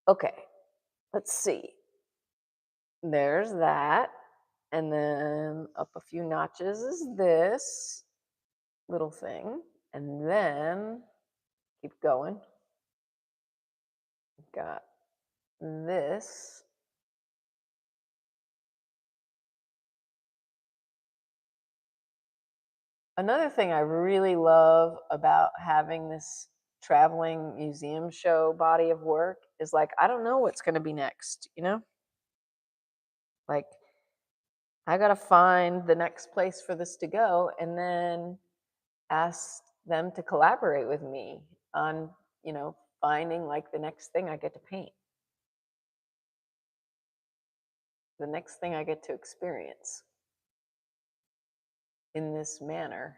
Okay, let's see. There's that. And then up a few notches is this little thing. And then keep going. Got this. Another thing I really love about having this traveling museum show body of work is like, I don't know what's going to be next, Like, I got to find the next place for this to go and then ask them to collaborate with me on, finding like the next thing I get to paint, the next thing I get to experience in this manner.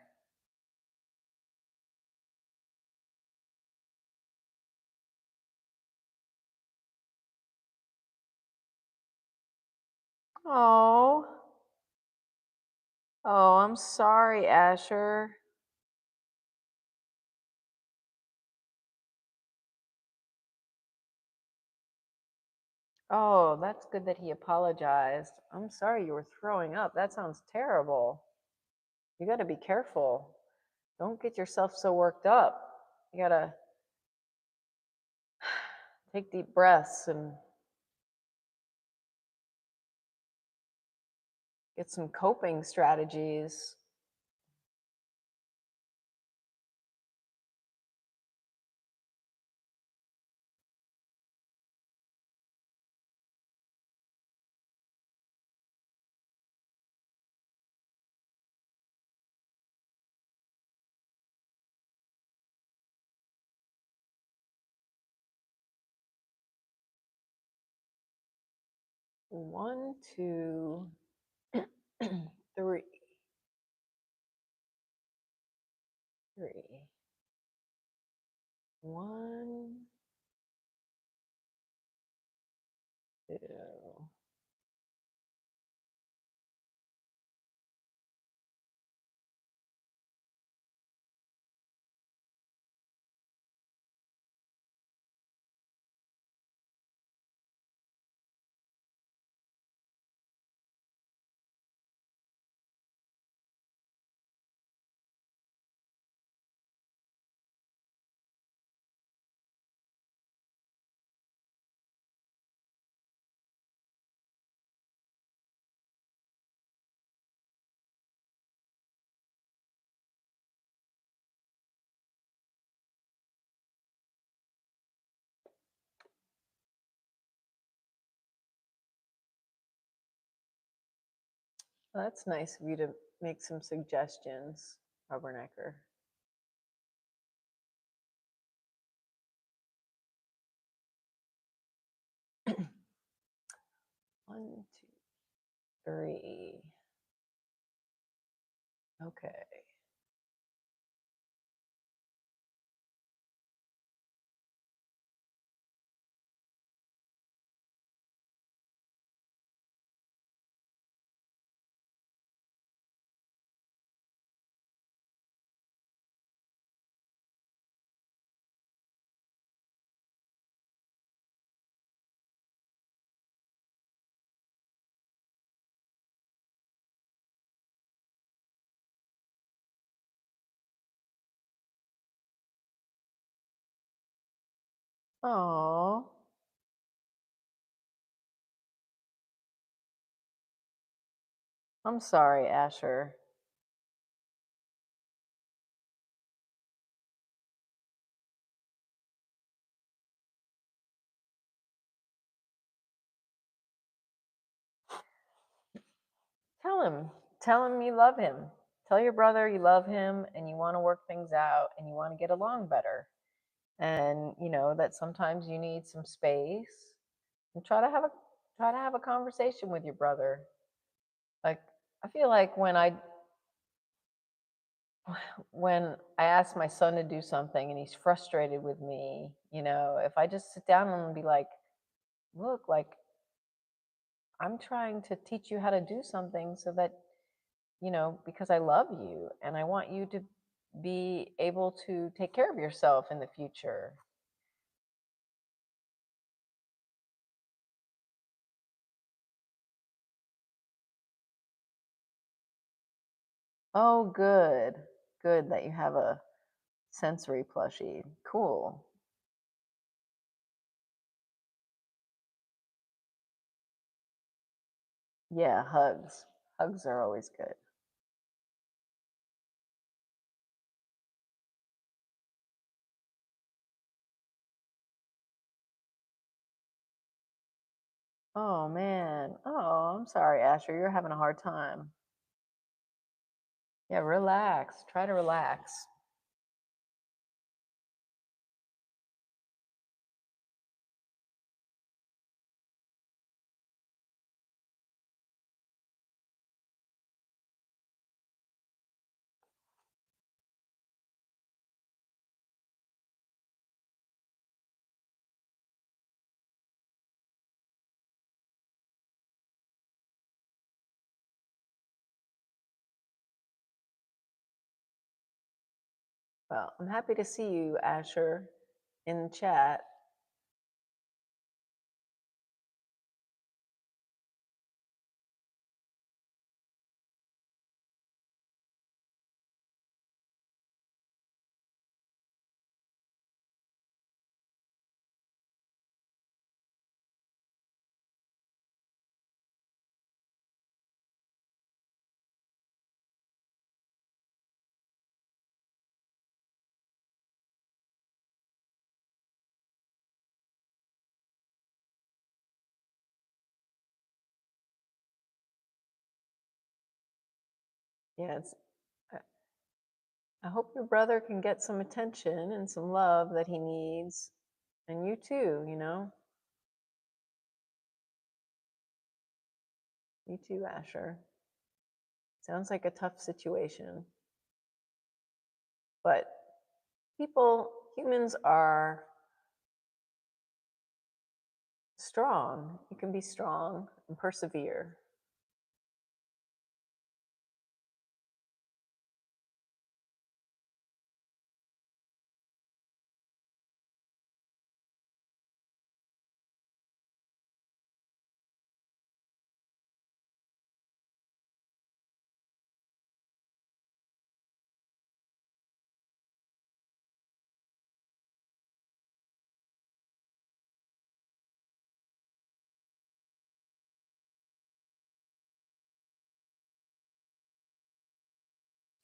Oh, I'm sorry, Asher. Oh, that's good that he apologized. I'm sorry you were throwing up. That sounds terrible. You got to be careful. Don't get yourself so worked up. You got to take deep breaths and get some coping strategies. One, two, three. One, two. Well, that's nice of you to make some suggestions, Rubernecker. One, two, three. Okay. Oh, I'm sorry, Asher. Tell him. Tell him you love him. Tell your brother you love him and you want to work things out and you want to get along better. And you know that sometimes you need some space and try to have a conversation with your brother. Like I feel like when I ask my son to do something and he's frustrated with me, you know, if I just sit down and be like, look, like I'm trying to teach you how to do something so that, you know, because I love you and I want you to be able to take care of yourself in the future. Oh, good. Good that you have a sensory plushie. Cool. Yeah, hugs. Hugs are always good. Oh, man. Oh, I'm sorry, Asher. You're having a hard time. Yeah, relax. Try to relax. Well, I'm happy to see you, Asher, in the chat. Yeah, I I hope your brother can get some attention and some love that he needs. And you too, you know? You too, Asher. Sounds like a tough situation. But humans are strong. You can be strong and persevere.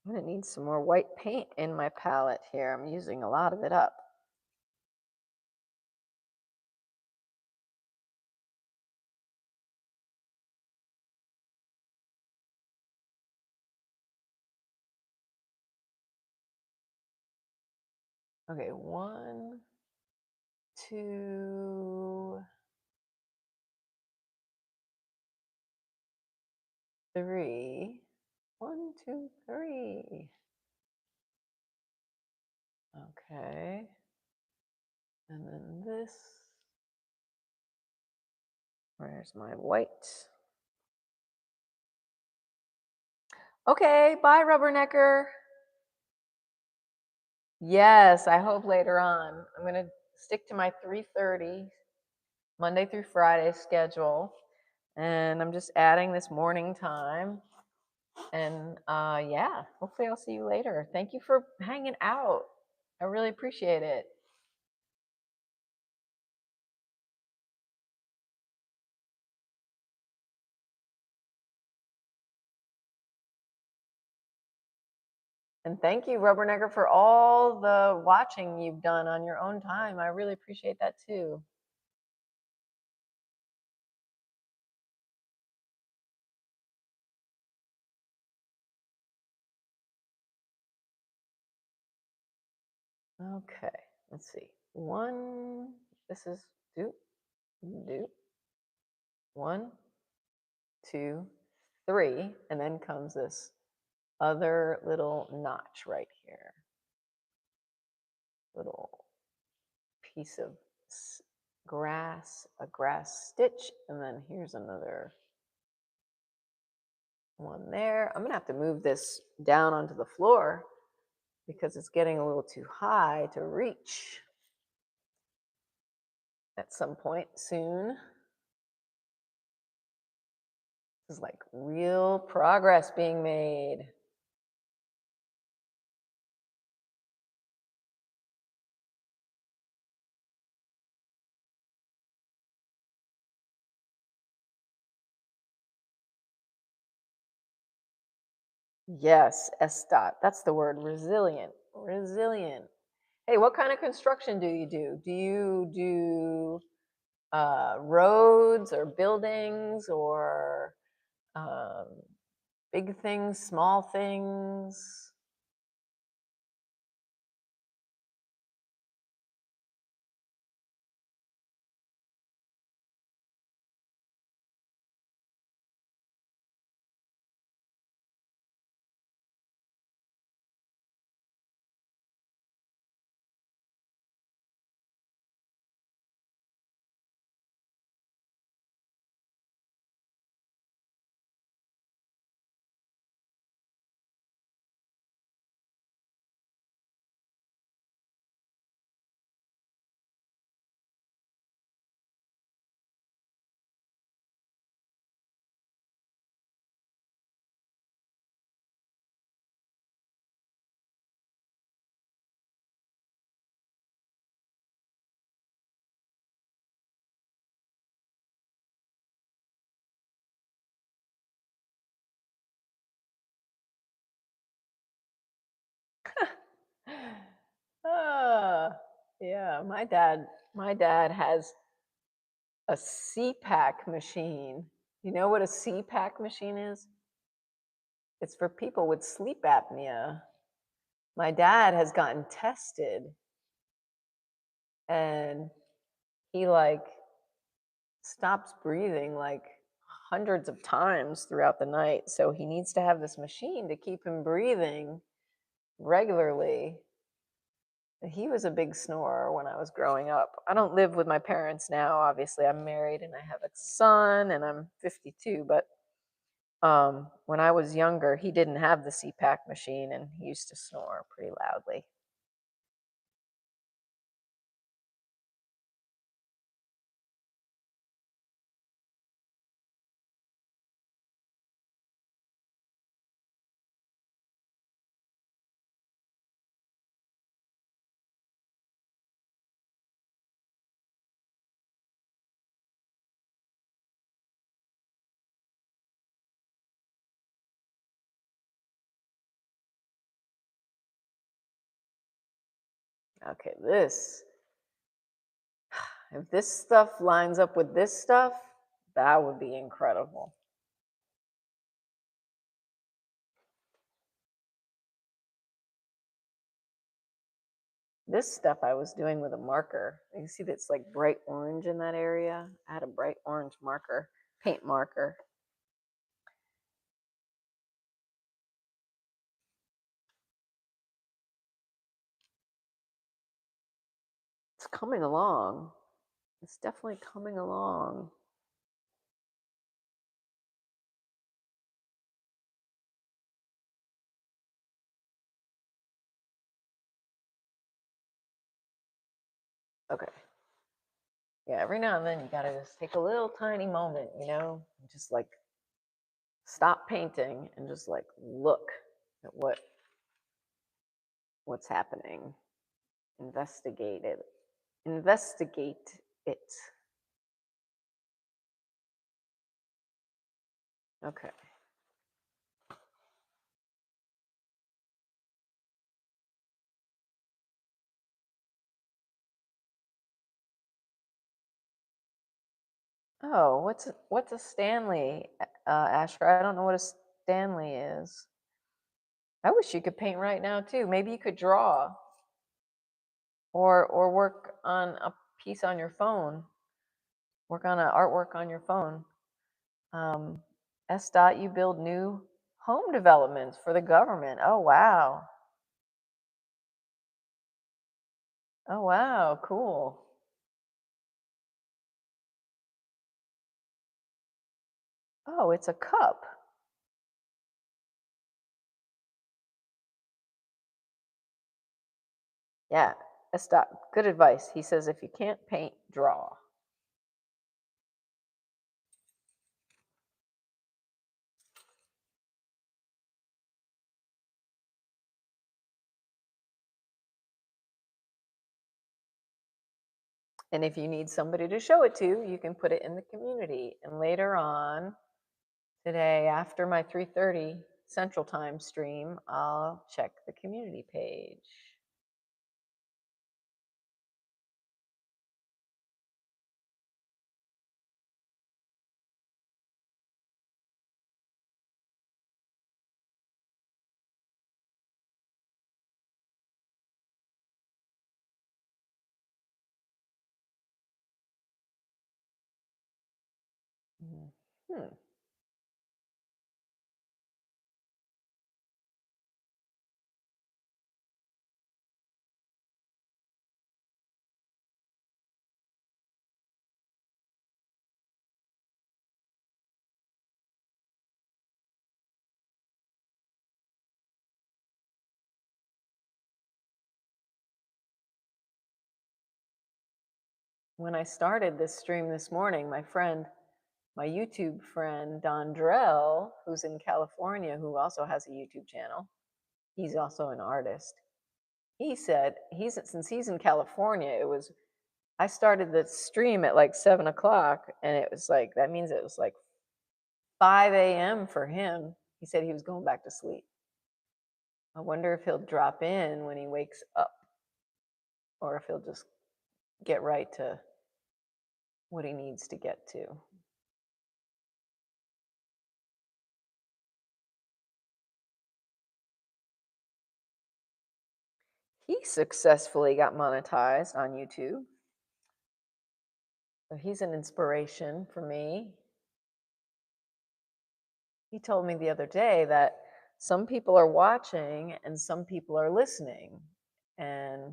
I'm gonna need some more white paint in my palette here. I'm using a lot of it up. Okay, 1, 2, 3. 1, 2, 3. Okay. And then this. Where's my white? Okay, bye, Rubbernecker. Yes, I hope later on. I'm going to stick to my 3:30 Monday through Friday schedule. And I'm just adding this morning time. And yeah, hopefully I'll see you later. Thank you for hanging out. I really appreciate it. And thank you, Rubbernegger, for all the watching you've done on your own time. I really appreciate that too. Okay, let's see. This is do. 1, 2, 3, and then comes this other little notch right here. Little piece of grass, a grass stitch, and then here's another one there. I'm gonna have to move this down onto the floor because it's getting a little too high to reach at some point soon. This is like real progress being made. Yes, S dot. That's the word, resilient. Resilient. Hey, what kind of construction do you do? Do you do roads or buildings or um, big things, small things? Yeah, my dad has a CPAC machine. You know what a CPAC machine is? It's for people with sleep apnea. My dad has gotten tested and he like stops breathing like hundreds of times throughout the night. So he needs to have this machine to keep him breathing regularly. He was a big snorer when I was growing up. I don't live with my parents now. Obviously, I'm married and I have a son and I'm 52. But when I was younger, he didn't have the CPAC machine and he used to snore pretty loudly. Okay, if this stuff lines up with this stuff, that would be incredible. This stuff I was doing with a marker. You can see that's like bright orange in that area. I had a bright orange marker, paint marker. It's coming along. It's definitely coming along. Okay. Yeah, every now and then you gotta just take a little tiny moment, and just like stop painting and just like look at what's happening. Investigate it. Investigate it. Okay. Oh, what's a Stanley, Asher? I don't know what a Stanley is. I wish you could paint right now too. Maybe you could draw or work on a piece on your phone. Work on an artwork on your phone. S. Dot, you build new home developments for the government. Oh wow. Oh wow, cool. Oh, it's a cup. Yeah, S. Dot, good advice. He says if you can't paint, draw. And if you need somebody to show it to, you can put it in the community. And later on today, after my 3:30 Central Time stream, I'll check the community page. Hmm. When I started this stream this morning, my YouTube friend, Dondrell, who's in California, who also has a YouTube channel, he's also an artist. He said since he's in California, I started the stream at like 7 o'clock, and it was like, that means it was like 5 a.m. for him. He said he was going back to sleep. I wonder if he'll drop in when he wakes up, or if he'll just get right to what he needs to get to. He successfully got monetized on YouTube. So he's an inspiration for me. He told me the other day that some people are watching and some people are listening. And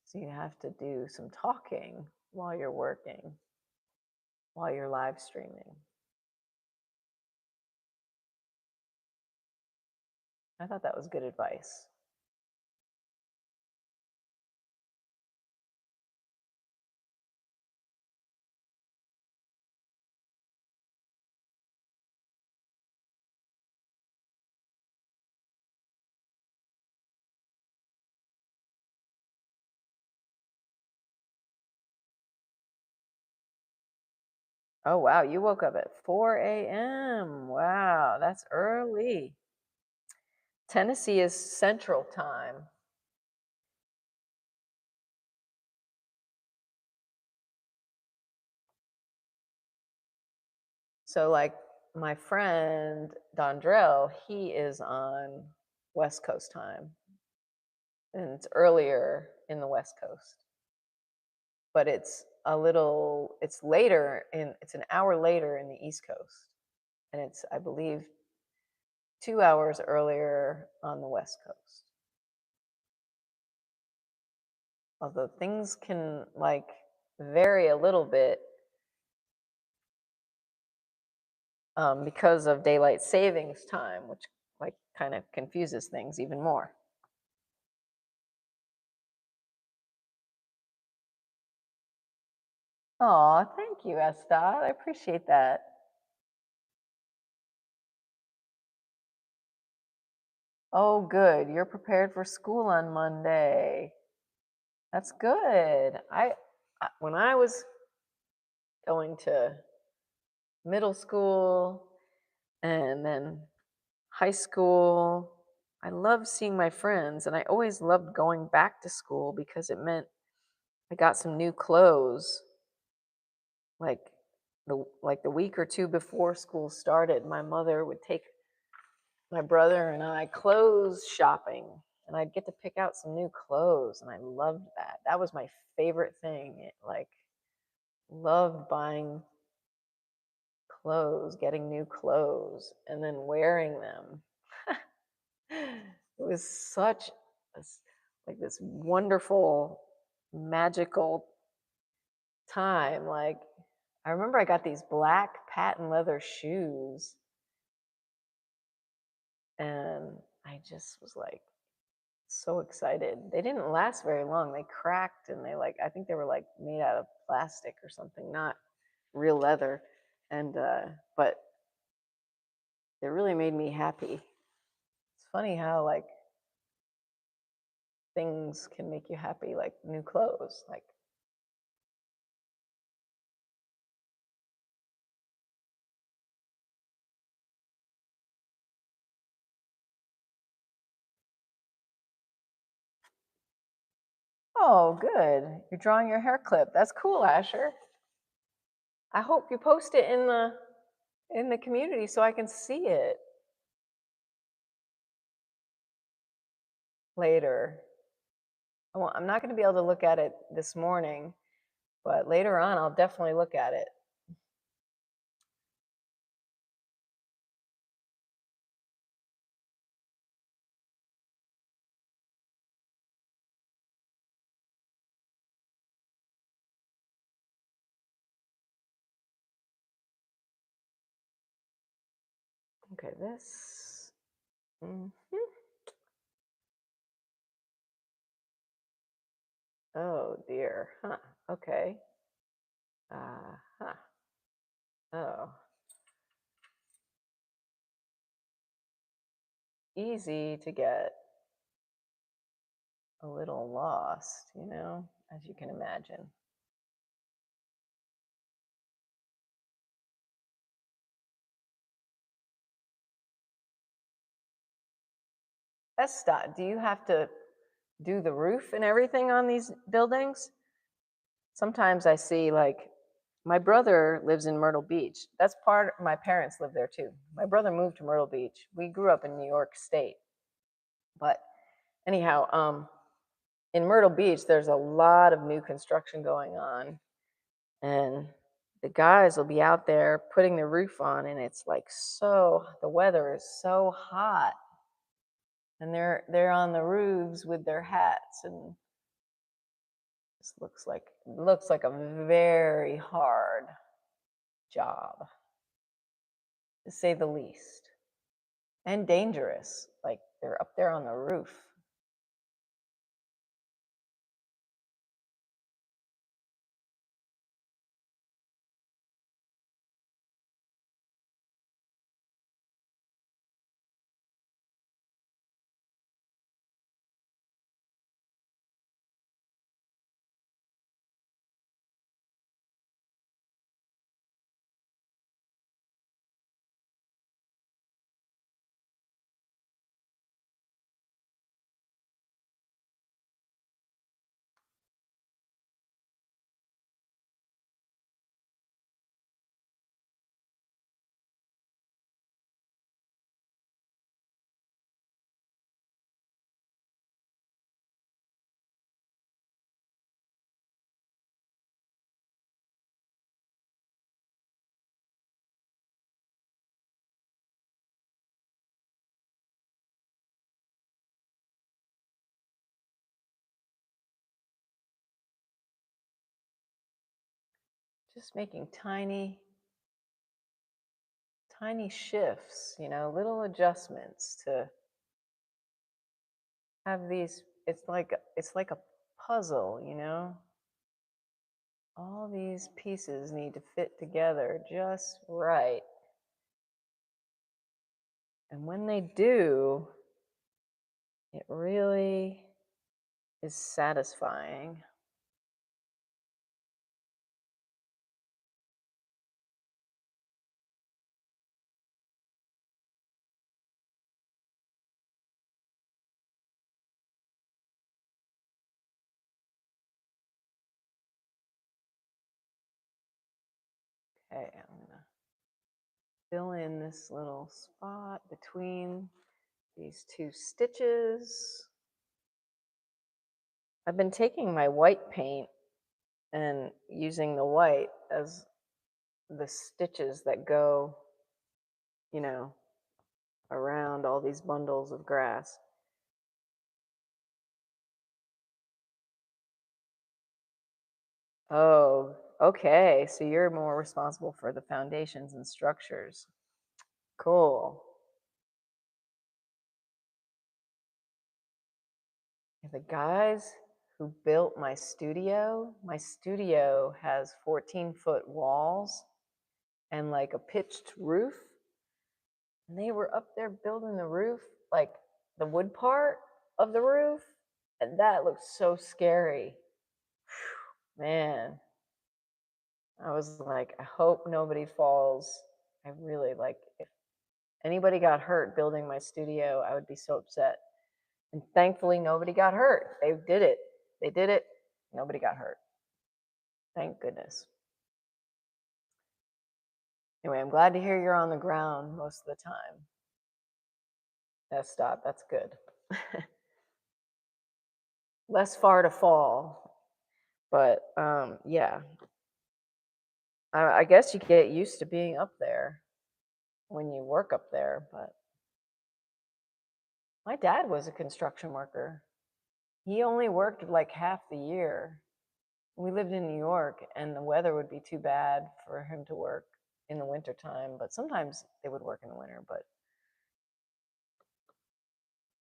so you have to do some talking while you're working, while you're live streaming. I thought that was good advice. Oh, wow. You woke up at 4 a.m. Wow, that's early. Tennessee is Central Time. So, like my friend Dondrell, he is on West Coast time, and it's earlier in the West Coast. But it's it's an hour later in the East Coast, and it's, I believe, 2 hours earlier on the West Coast. Although things can like vary a little bit because of daylight savings time, which like kind of confuses things even more. Oh, thank you, Estat. I appreciate that. Oh, good. You're prepared for school on Monday. That's good. When I was going to middle school and then high school, I loved seeing my friends, and I always loved going back to school because it meant I got some new clothes. Like the week or two before school started, my mother would take my brother and I clothes shopping, and I'd get to pick out some new clothes, and I loved that. That was my favorite thing. Loved buying clothes, getting new clothes, and then wearing them. It was such this wonderful, magical time. Like, I remember I got these black patent leather shoes, and I just was like so excited. They didn't last very long. They cracked, and I think they were like made out of plastic or something, not real leather. And but it really made me happy. It's funny how like things can make you happy, like new clothes. Like, oh, good. You're drawing your hair clip. That's cool, Asher. I hope you post it in the community so I can see it later. I'm not going to be able to look at it this morning, but later on I'll definitely look at it. Okay, this. Oh dear. Huh. Okay. Huh. Oh. Easy to get a little lost, as you can imagine. Estat, do you have to do the roof and everything on these buildings? Sometimes I see, like, my brother lives in Myrtle Beach. My parents live there too. My brother moved to Myrtle Beach. We grew up in New York State. But anyhow, in Myrtle Beach, there's a lot of new construction going on. And the guys will be out there putting the roof on, and it's like the weather is so hot. And they're on the roofs with their hats, and it looks like a very hard job, to say the least, and dangerous. Like, they're up there on the roof. Just making tiny shifts, little adjustments to have these. It's like a puzzle, all these pieces need to fit together just right. And when they do, it really is satisfying. Okay, I'm gonna fill in this little spot between these two stitches. I've been taking my white paint and using the white as the stitches that go, you know, around all these bundles of grass. Oh, okay. So you're more responsible for the foundations and structures. Cool. The guys who built my studio has 14-foot walls and like a pitched roof. And they were up there building the roof, like the wood part of the roof. And that looked so scary. Man, I was like, I hope nobody falls. I really like, if anybody got hurt building my studio, I would be so upset. And thankfully, nobody got hurt. They did it. They did it. Nobody got hurt. Thank goodness. Anyway, I'm glad to hear you're on the ground most of the time. Stop. That's good. Less far to fall. But yeah, I guess you get used to being up there when you work up there. But my dad was a construction worker. He only worked like half the year. We lived in New York, and the weather would be too bad for him to work in the wintertime, but sometimes they would work in the winter, but it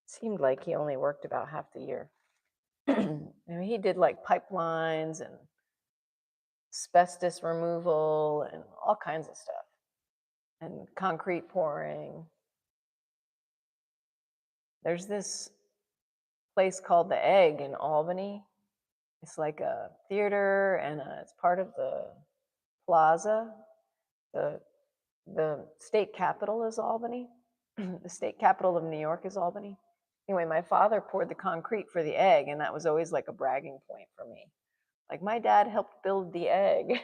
seemed like he only worked about half the year. And he did like pipelines and asbestos removal and all kinds of stuff, and concrete pouring. There's this place called The Egg in Albany. It's like a theater, and it's part of the plaza. The state capital is Albany. The state capital of New York is Albany. Anyway, my father poured the concrete for The Egg, and that was always like a bragging point for me. Like, my dad helped build The Egg.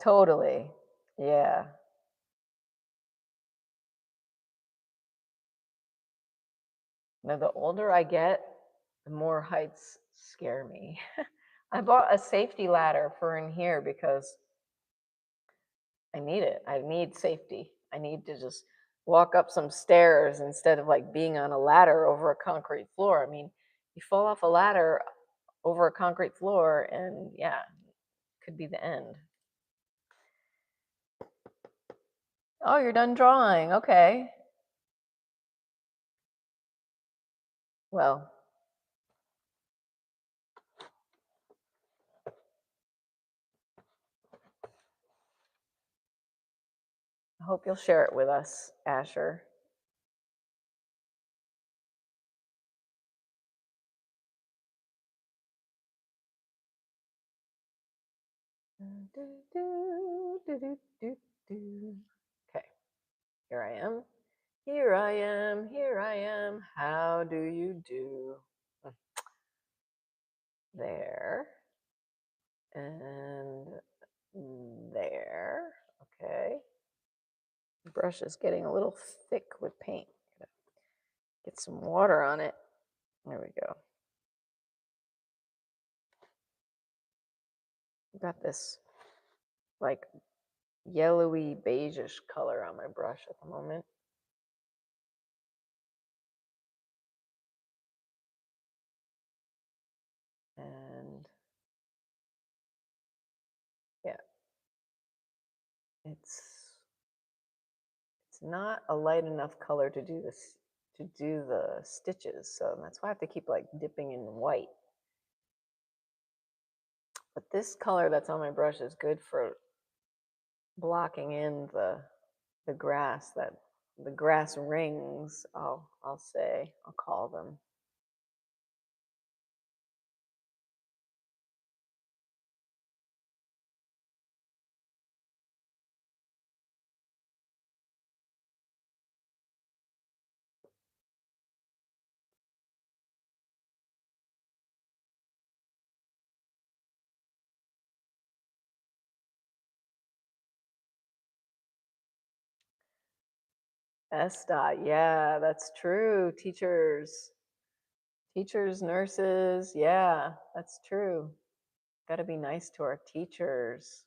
Totally. Yeah. Now, the older I get, the more heights scare me. I bought a safety ladder for in here because I need it. I need safety. I need to just walk up some stairs instead of like being on a ladder over a concrete floor. I mean, you fall off a ladder over a concrete floor and yeah, could be the end. Oh, you're done drawing. Okay. Well, I hope you'll share it with us, Asher. Okay, here I am. Here I am. Here I am. How do you do? There. And there. Okay. The brush is getting a little thick with paint. Get some water on it. There we go. Got this like yellowy beigeish color on my brush at the moment. And yeah, it's not a light enough color to do this, to do the stitches, so that's why I have to keep like dipping in white. But this color that's on my brush is good for blocking in the grass, that the grass rings, I'll say, I'll call them. S dot. Yeah, that's true. Teachers, nurses. Yeah, that's true. Got to be nice to our teachers.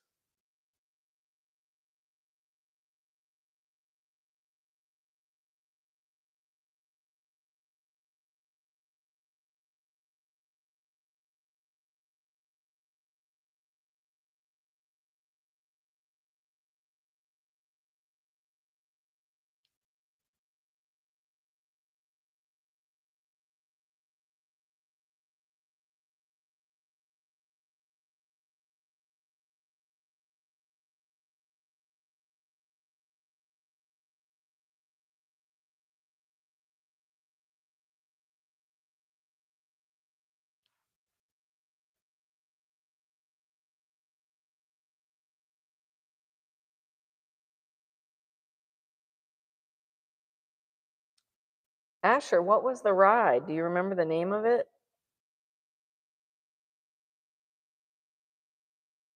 Asher, what was the ride? Do you remember the name of it?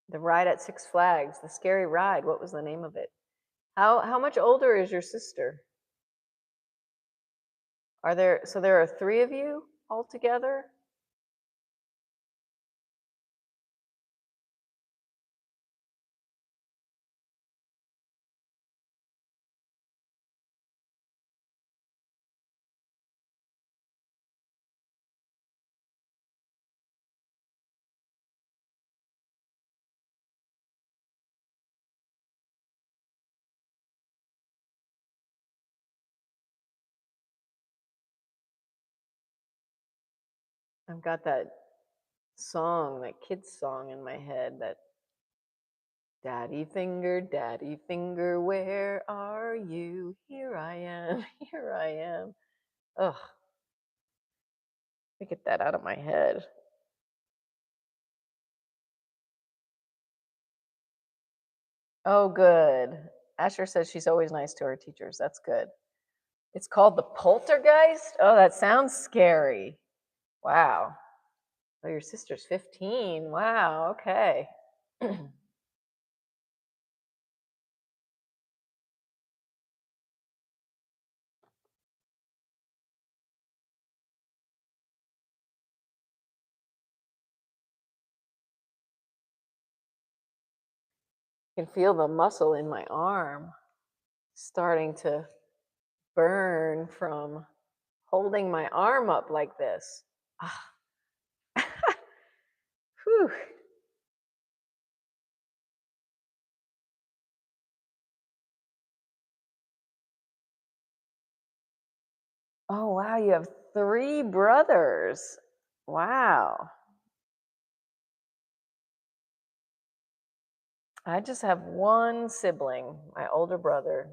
The ride at Six Flags, the scary ride. What was the name of it? How much older is your sister? There are three of you all together? I've got that song, that kid's song in my head, that Daddy finger, where are you? Here I am, here I am. Ugh, let me get that out of my head. Oh, good. Asher says she's always nice to her teachers. That's good. It's called The Poltergeist? Oh, that sounds scary. Wow. Oh, your sister's 15. Wow, okay. I can feel the muscle in my arm starting to burn from holding my arm up like this. Ah. Whew. Oh, wow, you have three brothers. Wow. I just have one sibling, my older brother.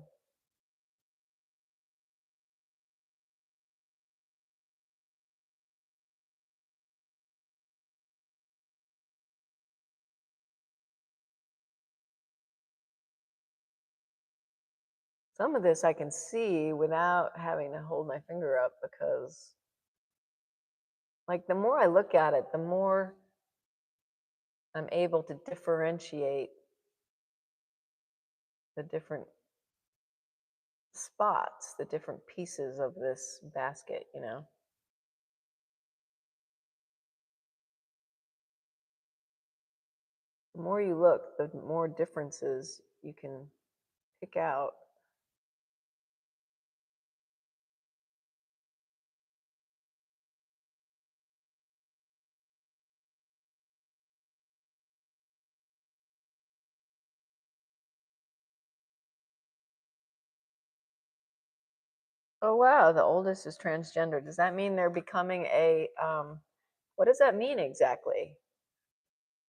Some of this I can see without having to hold my finger up because, like, the more I look at it, the more I'm able to differentiate the different spots, the different pieces of this basket, you know? The more you look, the more differences you can pick out. Oh, wow, the oldest is transgender. Does that mean they're becoming what does that mean exactly?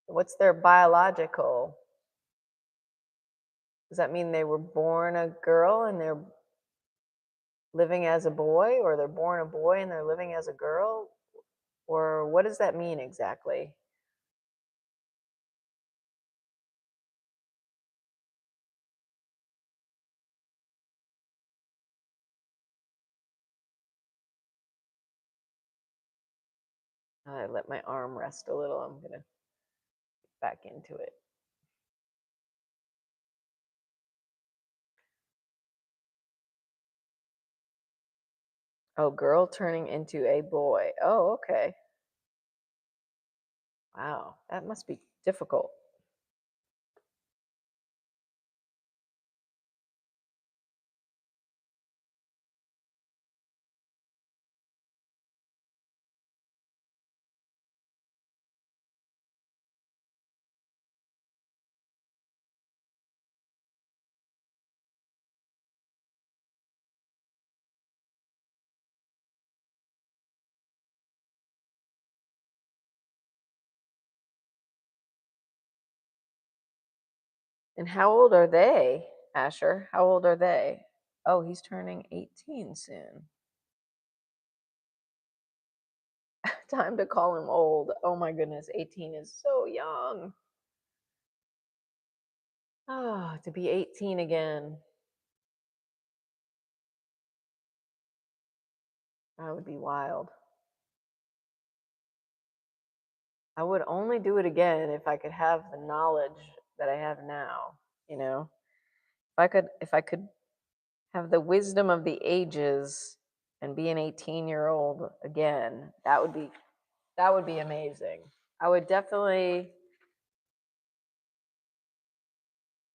What's their biological? Does that mean they were born a girl and they're living as a boy, or they're born a boy and they're living as a girl? Or what does that mean exactly? I let my arm rest a little. I'm gonna get back into it. Oh, girl turning into a boy. Oh, okay. Wow, that must be difficult. And how old are they, Asher? How old are they? Oh, he's turning 18 soon. Time to call him old. Oh my goodness, 18 is so young. Ah, to be 18 again. That would be wild. I would only do it again if I could have the knowledge that I have now, you know? If I could have the wisdom of the ages and be an 18-year-old again, that would be amazing. I would definitely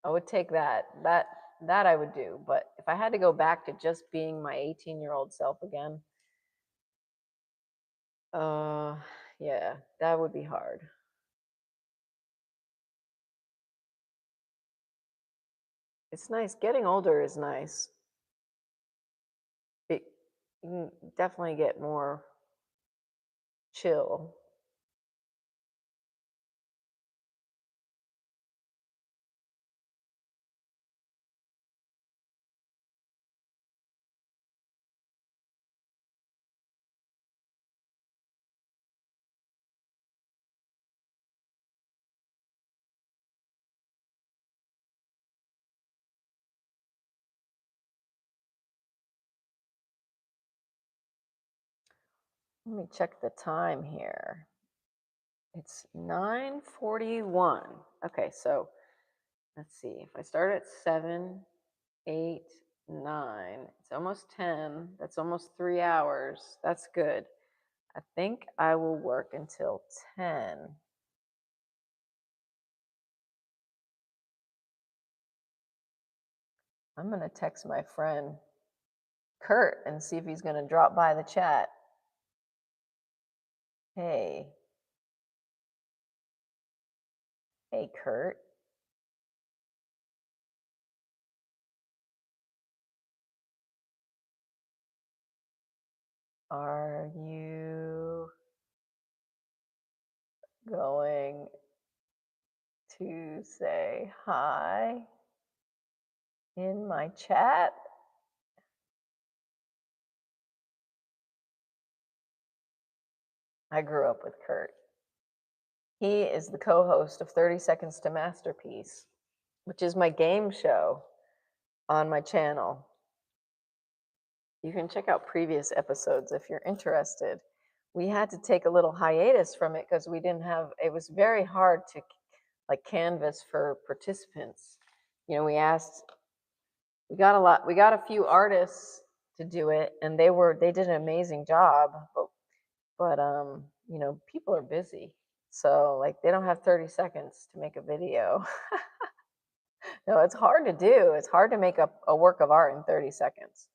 I would take that. That I would do. But if I had to go back to just being my 18-year-old self again, uh yeah, that would be hard. It's nice. Getting older is nice. It, you can definitely get more chill. Let me check the time here. It's 9:41. Okay, so let's see. If I start at 7, 8, 9, it's almost 10. That's almost 3 hours. That's good. I think I will work until 10. I'm going to text my friend Kurt and see if he's going to drop by the chat. Hey. Hey, Kurt. Are you going to say hi in my chat? I grew up with Kurt. He is the co-host of 30 Seconds to Masterpiece, which is my game show on my channel. You can check out previous episodes if you're interested. We had to take a little hiatus from it because we didn't have, it was very hard to like canvas for participants. You know, we got a few artists to do it and they did an amazing job, but you know, people are busy. So like they don't have 30 seconds to make a video. No, it's hard to do. It's hard to make a work of art in 30 seconds.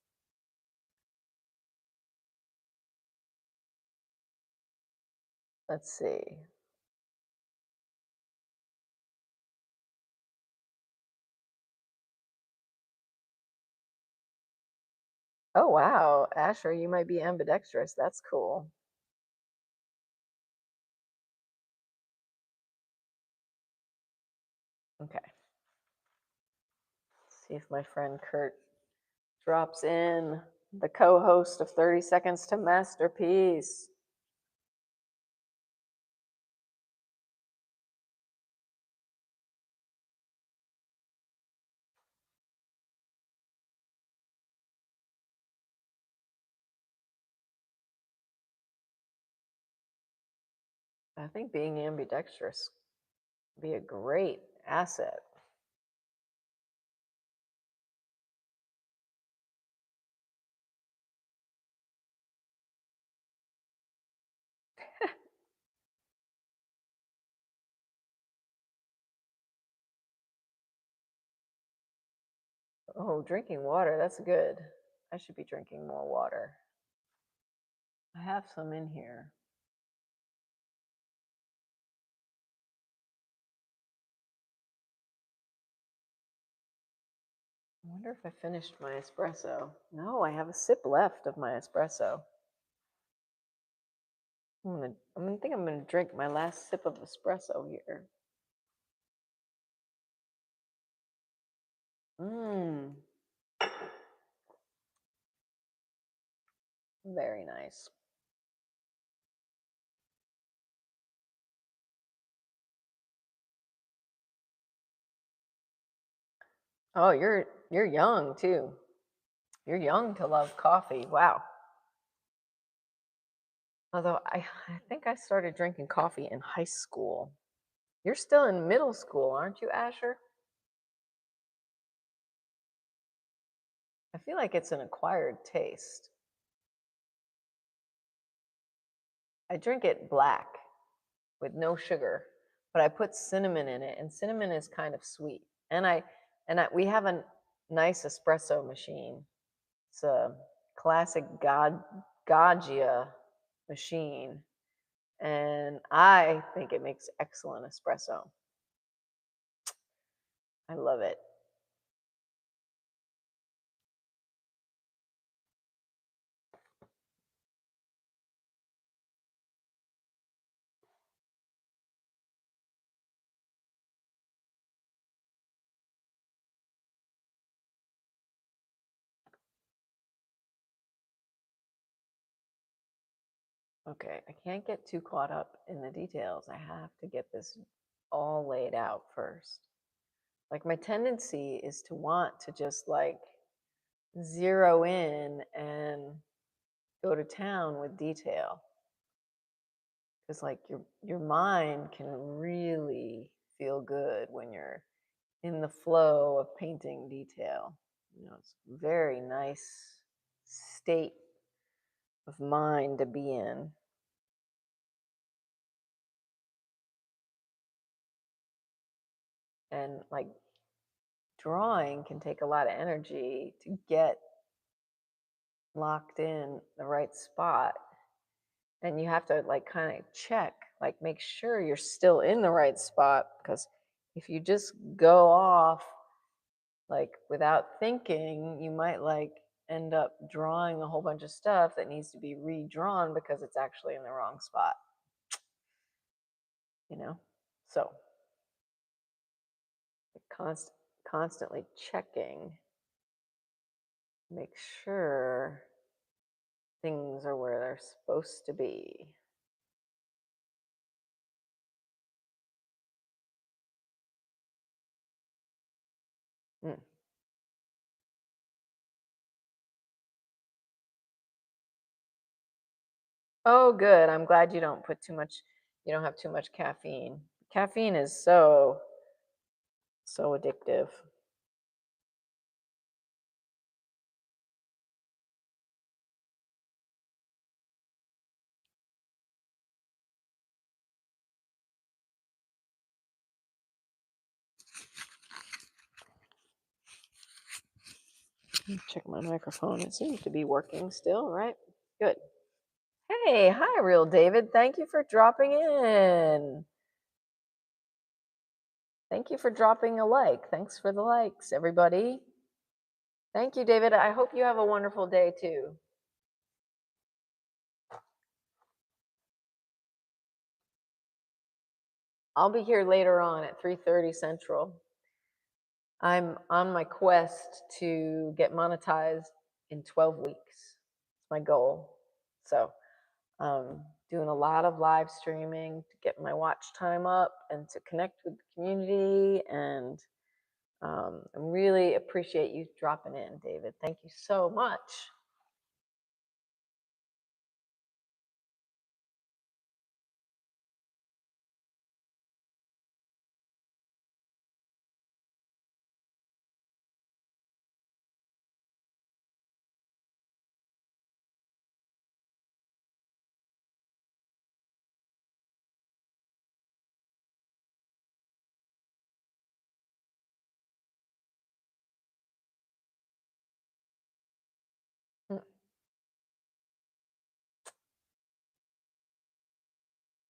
Let's see. Oh, wow. Asher, you might be ambidextrous. That's cool. Okay. Let's see if my friend Kurt drops in, the co-host of 30 Seconds to Masterpiece. I think being ambidextrous would be a great asset. Oh, drinking water, that's good. I should be drinking more water. I have some in here. I wonder if I finished my espresso. No, I have a sip left of my espresso. I think I'm gonna drink my last sip of espresso here. Mmm. Very nice. Oh, you're young too. You're young to love coffee. Wow. Although I think I started drinking coffee in high school. You're still in middle school, aren't you, Asher? I feel like it's an acquired taste. I drink it black with no sugar, but I put cinnamon in it, and cinnamon is kind of sweet. We have a nice espresso machine. It's a classic Gaggia machine, and I think it makes excellent espresso. I love it. Okay, I can't get too caught up in the details. I have to get this all laid out first. Like, my tendency is to want to just like zero in and go to town with detail. Because like your mind can really feel good when you're in the flow of painting detail. You know, it's a very nice state of mind to be in. And like drawing can take a lot of energy to get locked in the right spot. And you have to like kind of check, like make sure you're still in the right spot, because if you just go off like without thinking, you might like end up drawing a whole bunch of stuff that needs to be redrawn because it's actually in the wrong spot. You know? So constantly checking, make sure things are where they're supposed to be. Mm. Oh, good. I'm glad you don't put too much, you don't have too much caffeine. Caffeine is so addictive. Check my microphone. It seems to be working still, right? Good. Hey, hi, Real David. Thank you for dropping in. Thank you for dropping a like. Thanks for the likes, everybody. Thank you, David. I hope you have a wonderful day too. I'll be here later on at 3:30 Central. I'm on my quest to get monetized in 12 weeks. It's my goal. So, doing a lot of live streaming to get my watch time up and to connect with the community. And I really appreciate you dropping in, David. Thank you so much.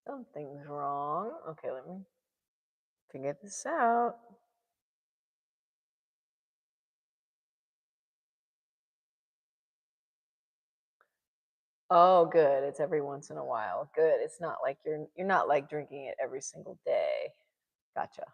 Something's wrong. Okay, let me figure this out. Oh, good. It's every once in a while. Good. It's not like you're not like drinking it every single day. Gotcha.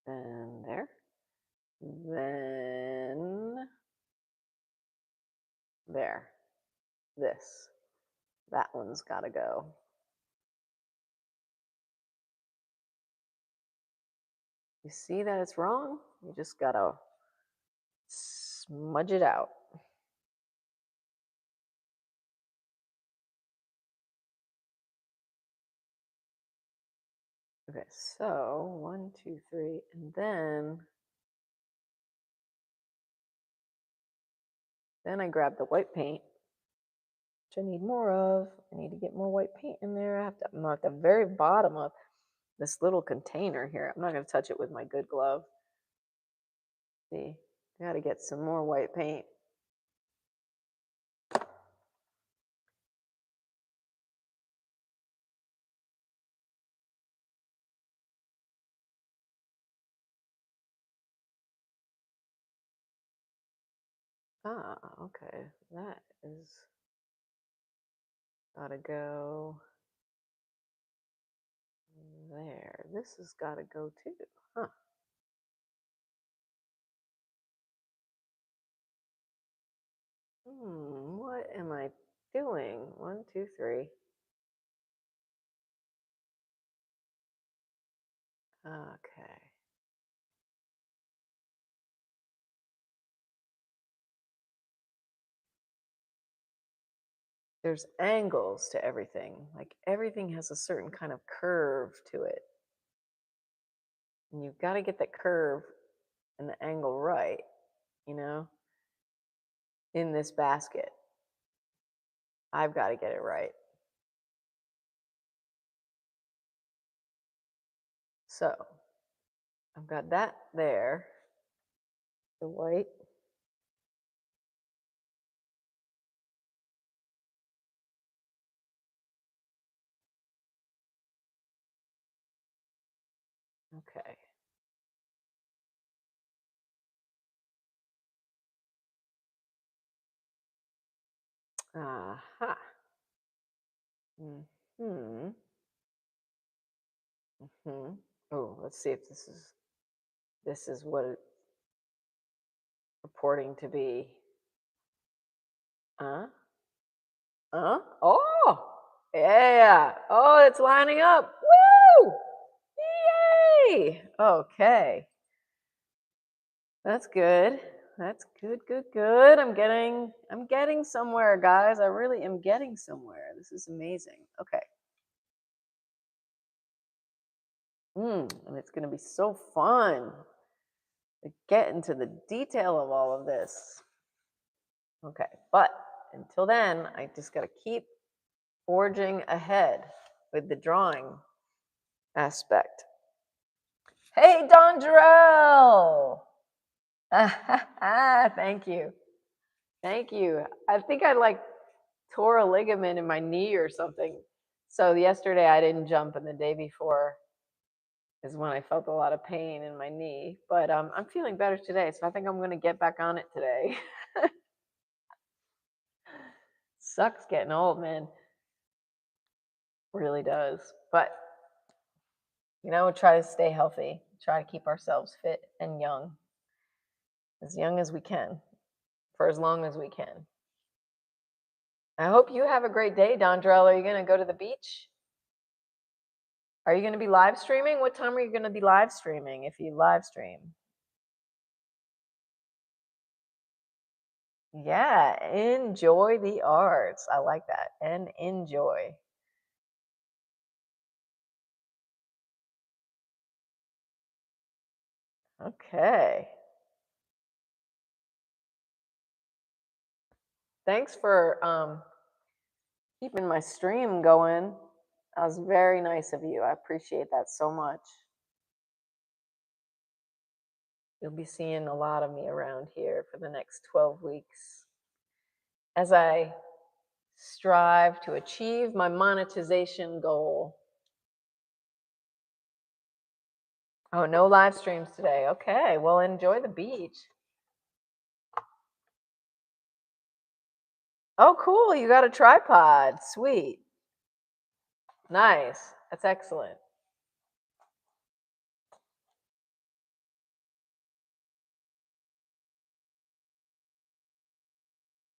And there. Then there. This. That one's got to go. You see that it's wrong? You just got to smudge it out. Okay, so 1, 2, 3, and then I grab the white paint, which I need more of. I need to get more white paint in there. I'm at the very bottom of this little container here. I'm not going to touch it with my good glove. See, I got to get some more white paint. Ah, okay. That is gotta go there. This has gotta go too. Huh. What am I doing? 1, 2, 3. Okay. There's angles to everything. Like everything has a certain kind of curve to it. And you've got to get that curve and the angle right, you know, in this basket. I've got to get it right. So I've got that there, the white. Okay. Aha. Hmm. Hmm. Oh, let's see if this is what it's purporting to be. Huh? Huh? Oh, yeah. Oh, it's lining up. Woo! Yay! Okay. That's good. That's good, good, good. I'm getting somewhere, guys. I really am getting somewhere. This is amazing. Okay. And it's gonna be so fun to get into the detail of all of this. Okay, but until then, I just gotta keep forging ahead with the drawing aspect. Hey, Don Jarrell! Thank you. Thank you. I think I like tore a ligament in my knee or something. So yesterday I didn't jump, and the day before is when I felt a lot of pain in my knee. But I'm feeling better today, so I think I'm gonna get back on it today. Sucks getting old, man. Really does. But try to stay healthy, try to keep ourselves fit and young as we can, for as long as we can. I hope you have a great day, Dondrell. Are you going to go to the beach? Are you going to be live streaming? What time are you going to be live streaming if you live stream? Yeah, enjoy the arts. I like that. And enjoy. Okay. Thanks for keeping my stream going. That was very nice of you. I appreciate that so much. You'll be seeing a lot of me around here for the next 12 weeks as I strive to achieve my monetization goal. Oh, no live streams today. Okay, well, enjoy the beach. Oh, cool. You got a tripod. Sweet. Nice. That's excellent.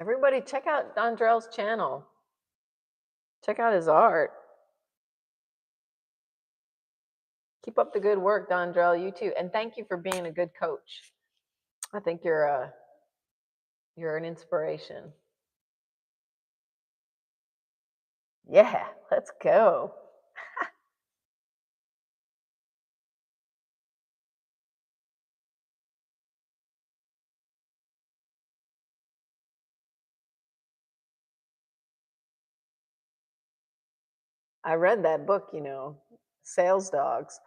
Everybody, check out Dondrell's channel. Check out his art. Keep up the good work, Dondrell. You too. And thank you for being a good coach. I think you're an inspiration. Yeah, let's go. I read that book, Sales Dogs,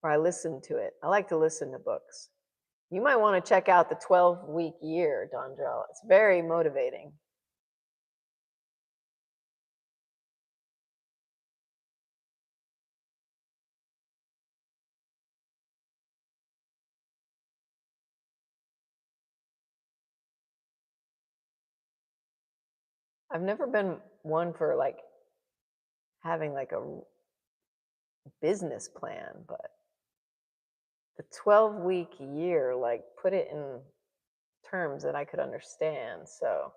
or I listened to it. I like to listen to books. You might want to check out the 12-week year, Dondrell. It's very motivating. I've never been one for like having like a business plan, but the 12-week year, like put it in terms that I could understand. So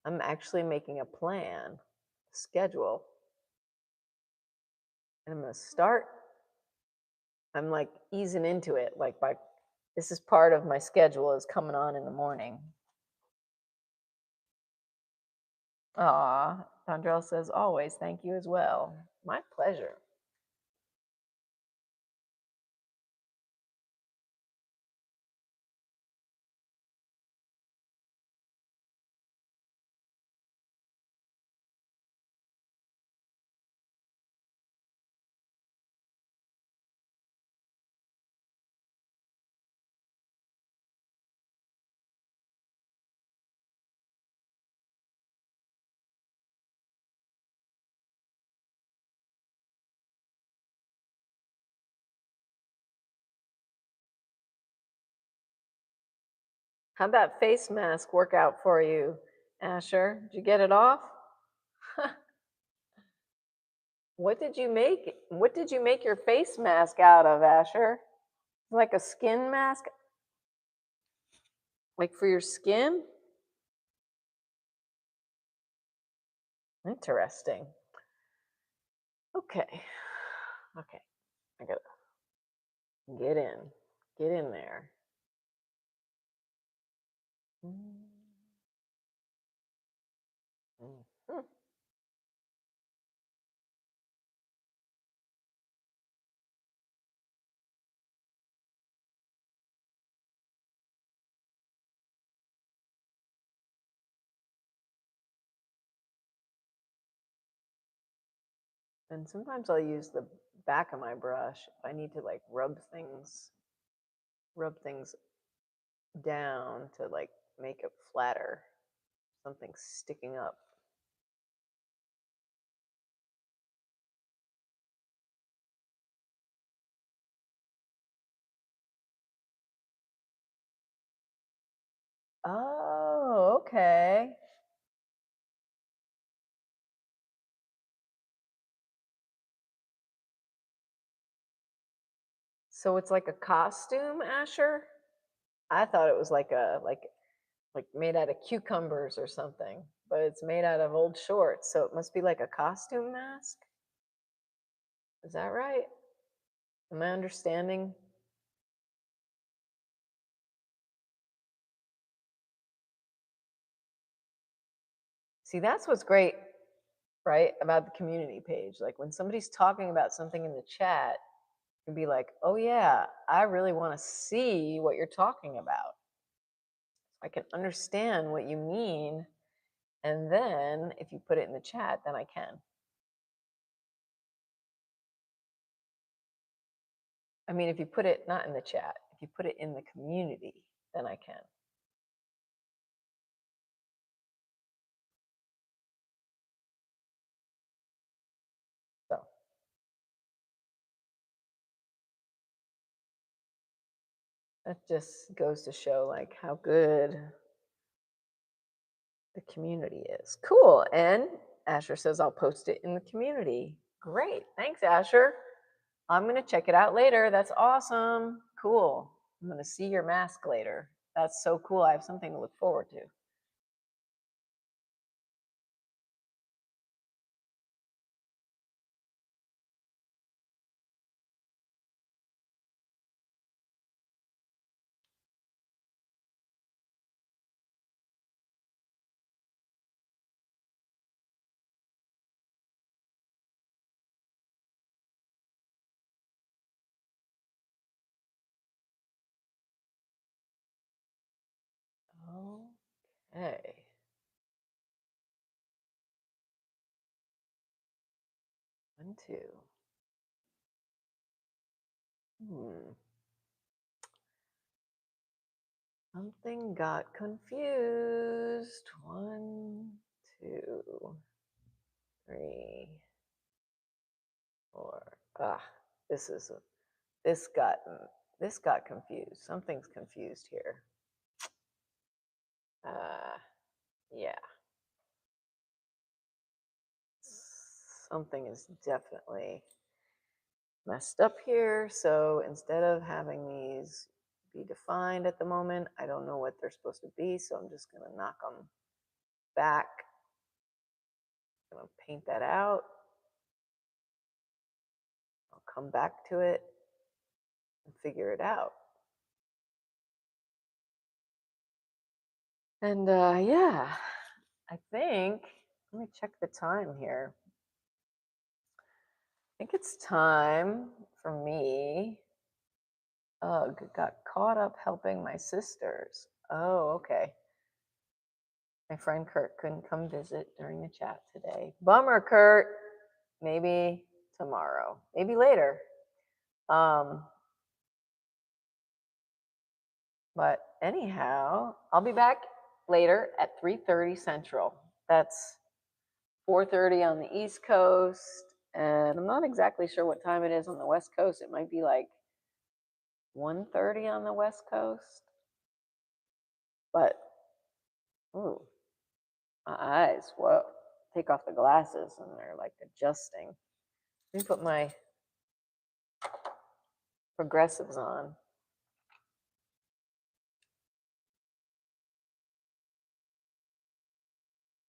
I'm actually making a plan, schedule, and I'm going to start. I'm like easing into it. Like this is part of my schedule is coming on in the morning. Aw, Dondrell says, always, thank you as well. My pleasure. How'd that face mask work out for you, Asher? Did you get it off? What did you make your face mask out of, Asher? Like a skin mask? Like for your skin? Interesting. Okay. Okay. I gotta get in. Get in there. Mm-hmm. And sometimes I'll use the back of my brush if I need to like rub things down to like make it flatter. Something sticking up. Oh, okay. So it's like a costume, Asher? I thought it was like like made out of cucumbers or something, but it's made out of old shorts, so it must be like a costume mask. Is that right? Am I understanding? See, that's what's great, right, about the community page. Like when somebody's talking about something in the chat, you can be like, oh yeah, I really want to see what you're talking about. I can understand what you mean. And then if you put it in the chat, then I can. I mean, if you put it not in the chat, if you put it in the community, then I can. So that just goes to show like how good the community is. Cool. And Asher says I'll post it in the community. Great. Thanks, Asher. I'm going to check it out later. That's awesome. Cool. I'm going to see your mask later. That's so cool. I have something to look forward to. Okay. One, two. Something got confused. 1, 2, 3, 4. This got confused. Something's confused here. Yeah. Something is definitely messed up here. So instead of having these be defined at the moment, I don't know what they're supposed to be. So I'm just going to knock them back. I'm going to paint that out. I'll come back to it and figure it out. And yeah, I think, let me check the time here. I think it's time for me. Ugh, got caught up helping my sisters. Oh, okay. My friend Kurt couldn't come visit during the chat today. Bummer, Kurt. Maybe tomorrow, maybe later. But anyhow, I'll be back later at 3:30 Central. That's 4:30 on the East Coast. And I'm not exactly sure what time it is on the West Coast. It might be like 1:30 on the West Coast. But, ooh, my eyes, whoa. Take off the glasses and they're like adjusting. Let me put my progressives on.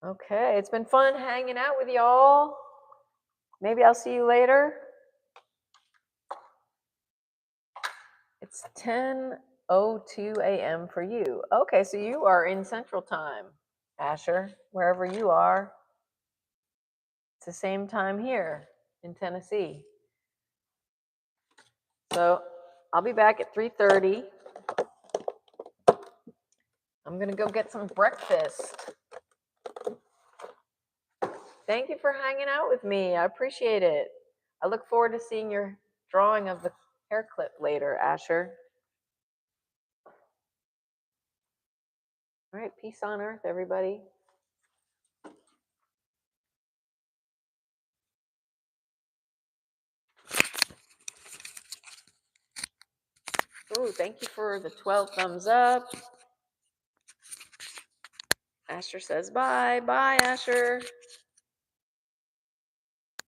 Okay, it's been fun hanging out with y'all. Maybe I'll see you later. It's 10:02 a.m. for you. Okay, so you are in Central Time, Asher, wherever you are. It's the same time here in Tennessee. So I'll be back at 3:30. I'm gonna go get some breakfast. Thank you for hanging out with me. I appreciate it. I look forward to seeing your drawing of the hair clip later, Asher. All right, peace on earth, everybody. Ooh, thank you for the 12 thumbs up. Asher says bye. Bye, Asher.